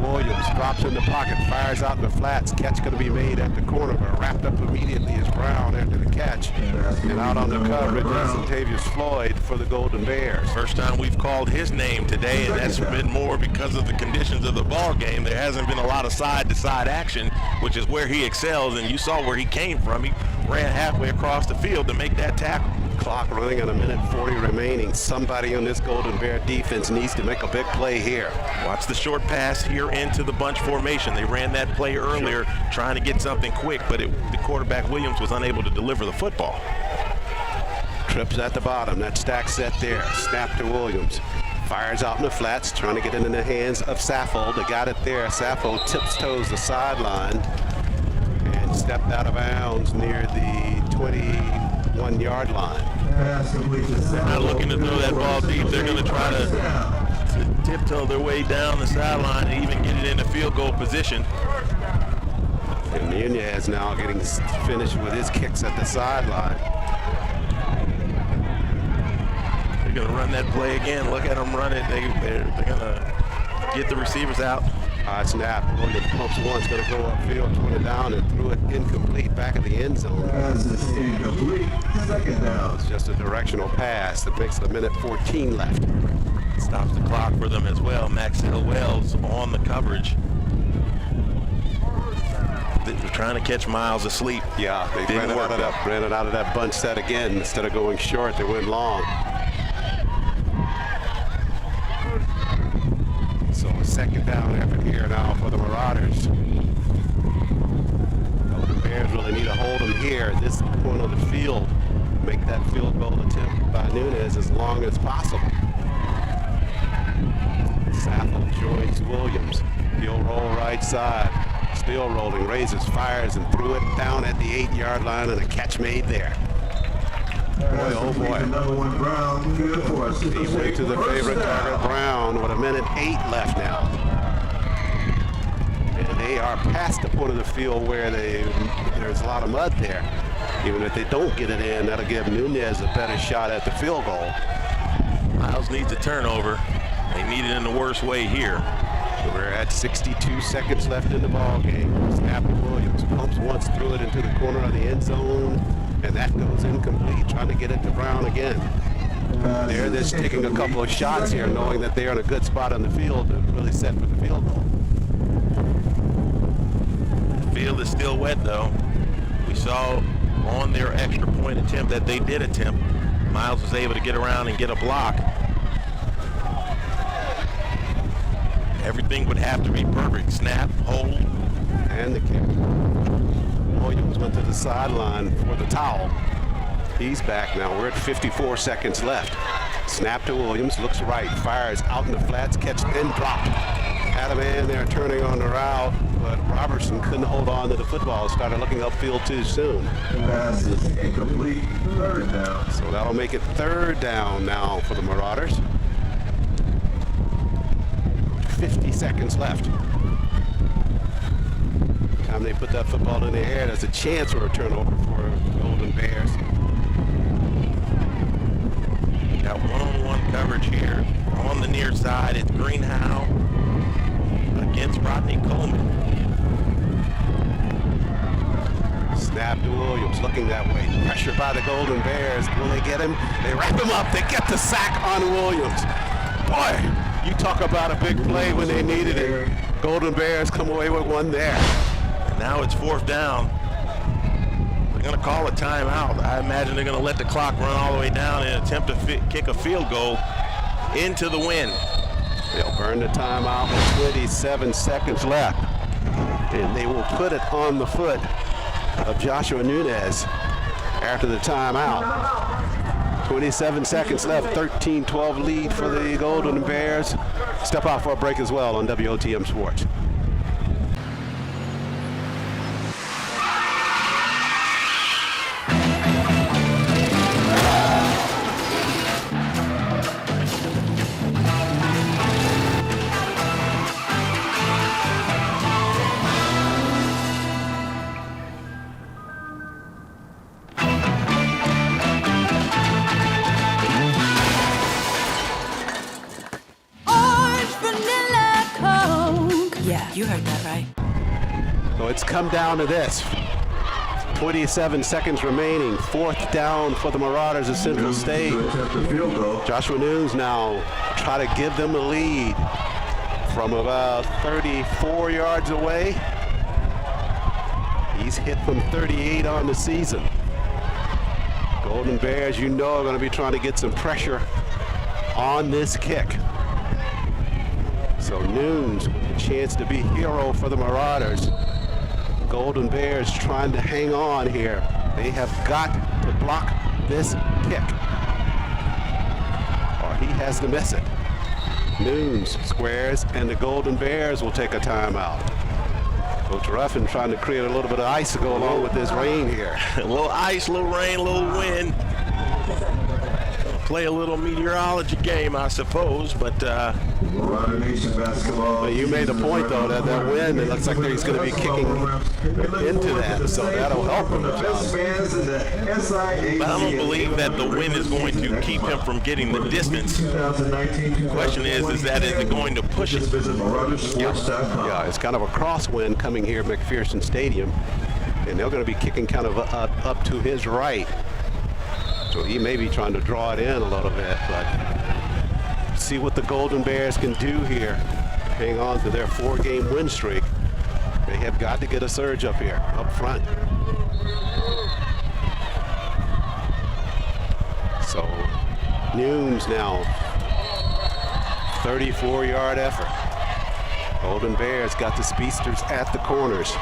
Williams drops in the pocket, fires out in the flats. Catch going to be made at the corner, but wrapped up immediately is Brown after the catch. And out on the coverage is Latavius Floyd for the Golden Bears. First time we've called his name today, and that's been more because of the conditions of the ball game. There hasn't been a lot of side-to-side action, which is where he excels, and you saw where he came from. He ran halfway across the field to make that tackle. Clock running on 1:40 remaining. Somebody on this Golden Bear defense needs to make a big play here. Watch the short pass here into the bunch formation. They ran that play earlier trying to get something quick, but the quarterback Williams was unable to deliver the football. Trips at the bottom. That stack set there. Snap to Williams. Fires out in the flats, trying to get it in the hands of Saffold. They got it there. Saffold tips-toes the sideline and stepped out of bounds near the 21-yard line. They're not looking to throw that ball deep. They're going to try to tiptoe their way down the sideline and even get it into field goal position. And Nunez now getting finished with his kicks at the sideline. They're going to run that play again. Look at them run it. They're going to get the receivers out. High snap. Williams pumps once, going to go upfield, 20 down, and threw it incomplete back in the end zone. Pass is incomplete. Second down. It's just a directional pass that makes it 1:14 left. Stops the clock for them as well. Max Hill-Wells on the coverage. They're trying to catch Miles asleep. Yeah, they ran it out of that bunch set again. Instead of going short, they went long. So a second down effort here now for the Marauders. The Bears really need to hold them here at this point of the field. Make that field goal attempt by Nunez as long as possible. Saffold joins Williams. He'll roll right side. Still rolling, raises, fires, and threw it down at the 8-yard line, and a catch made there. Boy, oh boy. He went to the favorite target, Brown, with 1:08 left now. And they are past the point of the field where there's a lot of mud there. Even if they don't get it in, that'll give Nunez a better shot at the field goal. Miles needs a turnover. They need it in the worst way here. We're at 62 seconds left in the ball game. Snap to Williams, pumps once, threw it into the corner of the end zone, and that goes incomplete. Trying to get it to Brown again. They're just taking a couple of shots here, knowing that they're in a good spot on the field to really set for the field goal. The field is still wet, though. We saw on their extra point attempt that they did attempt. Miles was able to get around and get a block. Everything would have to be perfect. Snap, hold. And the kick. Williams went to the sideline for the towel. He's back now. We're at 54 seconds left. Snap to Williams, looks right, fires out in the flats, catch and dropped. Had a man there turning on the route, but Robertson couldn't hold on to the football. Started looking upfield too soon. Pass is incomplete. Third down. So that'll make it third down now for the Marauders. 50 seconds left. Time they put that football in the air, there's a chance for a turnover for the Golden Bears. Got one-on-one coverage here. On the near side, it's Greenhow against Rodney Coleman. Snap to Williams, looking that way. Pressure by the Golden Bears. Will they get him? They wrap him up. They get the sack on Williams. Boy, you talk about a big play when they needed it. Golden Bears come away with one there. And now it's 4th down. They're going to call a timeout. I imagine they're going to let the clock run all the way down and attempt to kick a field goal into the wind. They'll burn the timeout with 27 seconds left. And they will put it on the foot of Joshua Nunez after the timeout. 27 seconds left, 13-12 lead for the Golden Bears. Step out for a break as well on WOTM Sports. You heard that right. So it's come down to this. 27 seconds remaining. 4th down for the Marauders of Central State. Joshua Nunes now try to give them a lead from about 34 yards away. He's hit from 38 on the season. Golden Bears, you know, are going to be trying to get some pressure on this kick. So Nunes with a chance to be hero for the Marauders. Golden Bears trying to hang on here. They have got to block this kick, or he has to miss it. Nunes squares, and the Golden Bears will take a timeout. Coach Ruffin trying to create a little bit of ice to go along with this rain here. A little ice, a little rain, a little wind. Play a little meteorology game, I suppose, but you made the point, though, that wind, it looks like he's going to be kicking into that, so that'll help him. But I don't believe that the wind is going to keep him from getting the distance. The question is it going to push it? Yeah, it's kind of a crosswind coming here at McPherson Stadium, and they're going to be kicking kind of up to his right. So he may be trying to draw it in a little bit, but see what the Golden Bears can do here. Hang on to their 4-game win streak. They have got to get a surge up here, up front. So Nunes now, 34-yard effort. Golden Bears got the speedsters at the corners.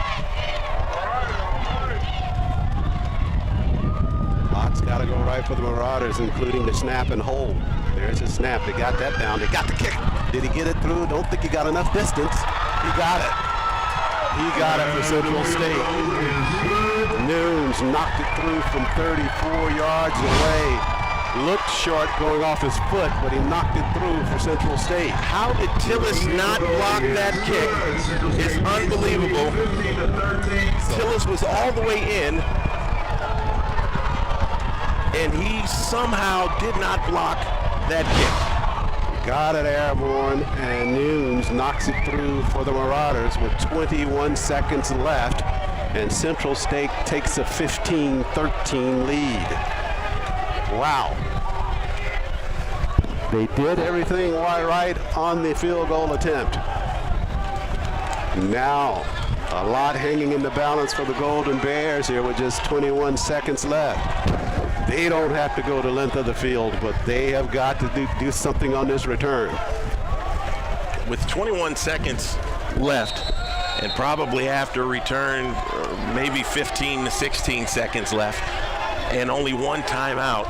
Got to go right for the Marauders, including the snap and hold. There's a snap. They got that down. They got the kick. Did he get it through? Don't think he got enough distance. He got it. He got it for Central State. Nunes knocked it through from 34 yards away. Looked short going off his foot, but he knocked it through for Central State. How did Tillis not block that kick? It's unbelievable. Tillis was all the way in, and he somehow did not block that kick. Got it airborne, and Nunes knocks it through for the Marauders with 21 seconds left, and Central State takes a 15-13 lead. Wow. They did everything right on the field goal attempt. Now, a lot hanging in the balance for the Golden Bears here with just 21 seconds left. They don't have to go the length of the field, but they have got to do something on this return. With 21 seconds left, and probably after return, maybe 15 to 16 seconds left, and only one timeout,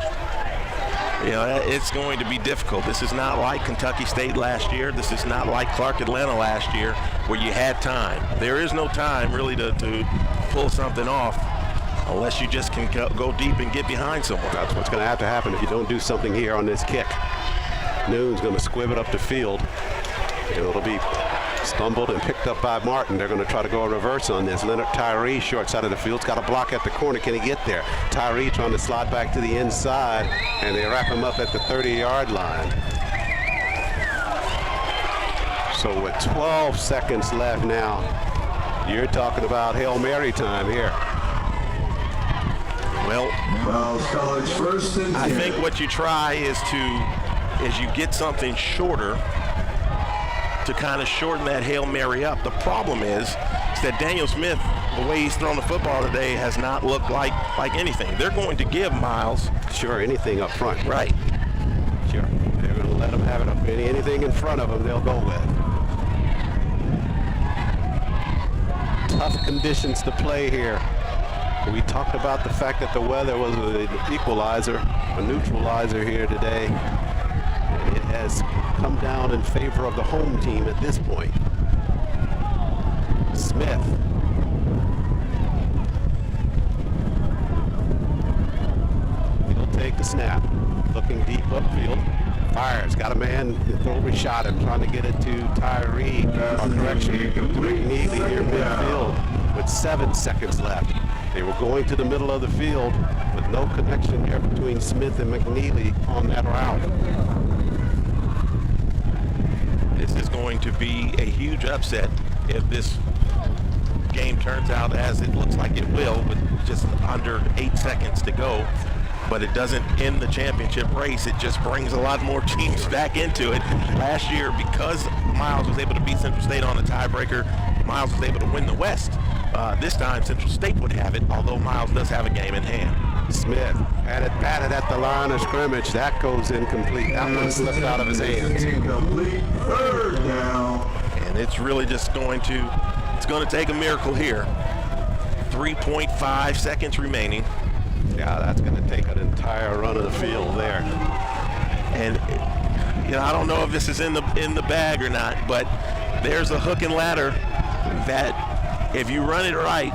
you know, it's going to be difficult. This is not like Kentucky State last year. This is not like Clark Atlanta last year, where you had time. There is no time really to pull something off, unless you just can go deep and get behind someone. That's what's going to have to happen if you don't do something here on this kick. Nunes going to squib it up the field. It'll be stumbled and picked up by Martin. They're going to try to go a reverse on this. Leonard Tyree, short side of the field, got a block at the corner. Can he get there? Tyree trying to slide back to the inside, and they wrap him up at the 30-yard line. So with 12 seconds left now, you're talking about Hail Mary time here. Well, Miles College first and 10. I think what you try is you get something shorter to kind of shorten that Hail Mary up. The problem is that Daniel Smith, the way he's thrown the football today, has not looked like anything. They're going to give Miles anything up front. Right. Sure. They're going to let them have it up. Anything in front of them, they'll go with. Tough conditions to play here. We talked about the fact that the weather was an equalizer, a neutralizer here today. And it has come down in favor of the home team at this point. Smith. He'll take the snap. Looking deep upfield. Fires. Got a man over shot him, trying to get it to Tyree. McNeely near midfield with 7 seconds left. They were going to the middle of the field with no connection here between Smith and McNeely on that route. This is going to be a huge upset if this game turns out as it looks like it will, with just under 8 seconds to go. But it doesn't end the championship race. It just brings a lot more teams back into it. Last year, because Miles was able to beat Central State on a tiebreaker, Miles was able to win the West. This time, Central State would have it, although Miles does have a game in hand. Smith had it batted at the line of scrimmage. That goes incomplete. That one slipped out of his hands. Incomplete. Third down. And it's really just going to take a miracle here. 3.5 seconds remaining. Yeah, that's going to take an entire run of the field there. And I don't know if this is in the bag or not, but there's a hook and ladder that if you run it right,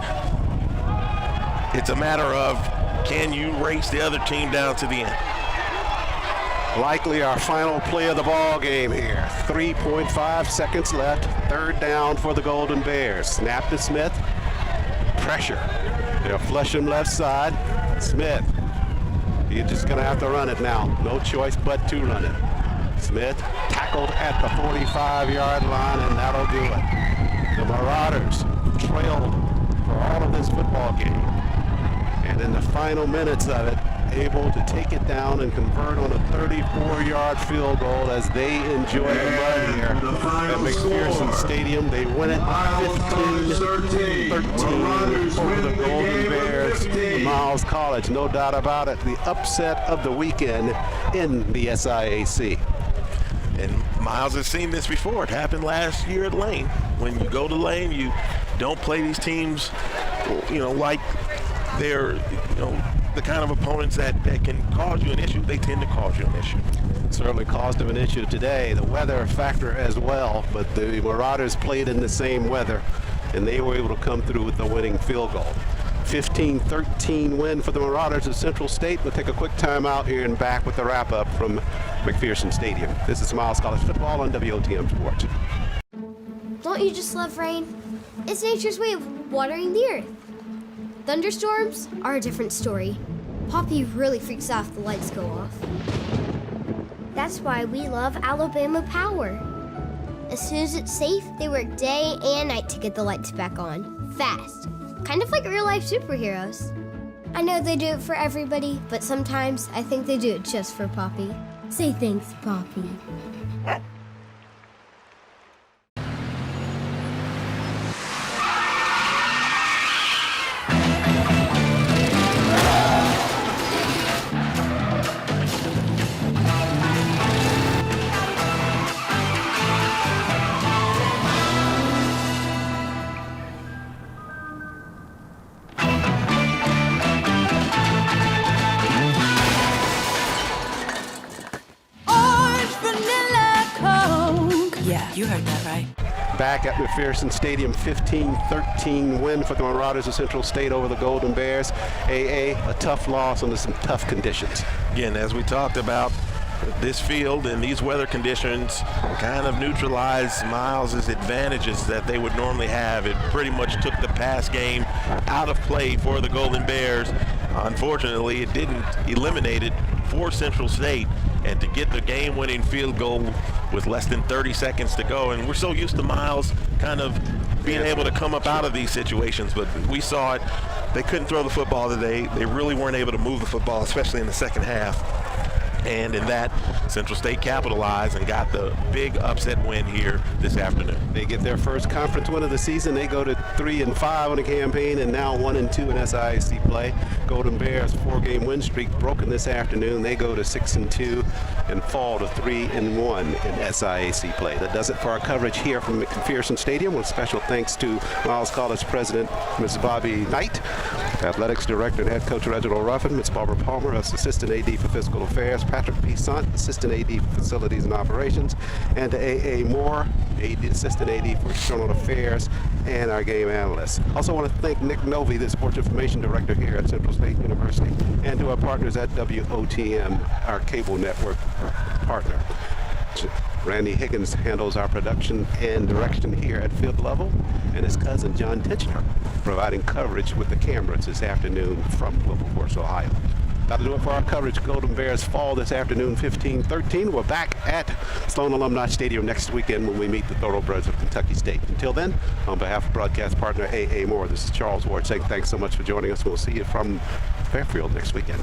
it's a matter of can you race the other team down to the end. Likely our final play of the ball game here. 3.5 seconds left. Third down for the Golden Bears. Snap to Smith. Pressure. They'll flush him left side. Smith. You're just going to have to run it now. No choice but to run it. Smith tackled at the 45-yard line, and that'll do it. The Marauders trailed for all of this football game. And in the final minutes of it, able to take it down and convert on a 34-yard field goal as they enjoy the mud here at McPherson Stadium. They win it 15-13 over the Golden Bears. Miles College, no doubt about it, the upset of the weekend in the SIAC. And Miles has seen this before. It happened last year at Lane. When you go to Lane, you don't play these teams, like they're, the kind of opponents that can cause you an issue. They tend to cause you an issue. Certainly caused them an issue today. The weather factor as well, but the Marauders played in the same weather, and they were able to come through with the winning field goal. 15-13 win for the Marauders of Central State. We'll take a quick time out here and back with the wrap-up from McPherson Stadium. This is Miles College Football on WOTM Sports. Don't you just love rain? It's nature's way of watering the earth. Thunderstorms are a different story. Poppy really freaks out if the lights go off. That's why we love Alabama Power. As soon as it's safe, they work day and night to get the lights back on, fast. Kind of like real-life superheroes. I know they do it for everybody, but sometimes I think they do it just for Poppy. Say thanks, Poppy. You heard that right. Back at McPherson Stadium, 15-13 win for the Marauders of Central State over the Golden Bears. A tough loss under some tough conditions. Again, as we talked about, this field and these weather conditions kind of neutralized Miles' advantages that they would normally have. It pretty much took the pass game out of play for the Golden Bears. Unfortunately, it didn't eliminate it for Central State. And to get the game-winning field goal with less than 30 seconds to go, and we're so used to Miles kind of being able to come up out of these situations, but we saw it They couldn't throw the football today. They really weren't able to move the football, especially in the second half. And in that, Central State capitalized and got the big upset win here this afternoon. They get their first conference win of the season. They go to 3-5 on the campaign and now 1-2 in SIAC play. Golden Bears 4-game win streak broken this afternoon. They go to 6-2 and fall to 3-1 in SIAC play. That does it for our coverage here from McPherson Stadium. With special thanks to Miles College President Ms. Bobby Knight, Athletics Director and Head Coach Reginald Ruffin, Ms. Barbara Palmer, Assistant AD for Physical Affairs, Patrick P. Sant, Assistant AD for Facilities and Operations, and to A.A. Moore, Assistant AD for External Affairs, and our game analyst. Also want to thank Nick Novi, the Sports Information Director here at Central State University, and to our partners at WOTM, our cable network partner. Randy Higgins handles our production and direction here at field level, and his cousin John Titchener providing coverage with the cameras this afternoon from Wilberforce, Ohio. That'll do it for our coverage. Golden Bears fall this afternoon, 15-13. We're back at Sloan Alumni Stadium next weekend when we meet the Thoroughbreds of Kentucky State. Until then, on behalf of broadcast partner A.A. Moore, this is Charles Ward saying thanks so much for joining us. We'll see you from Fairfield next weekend.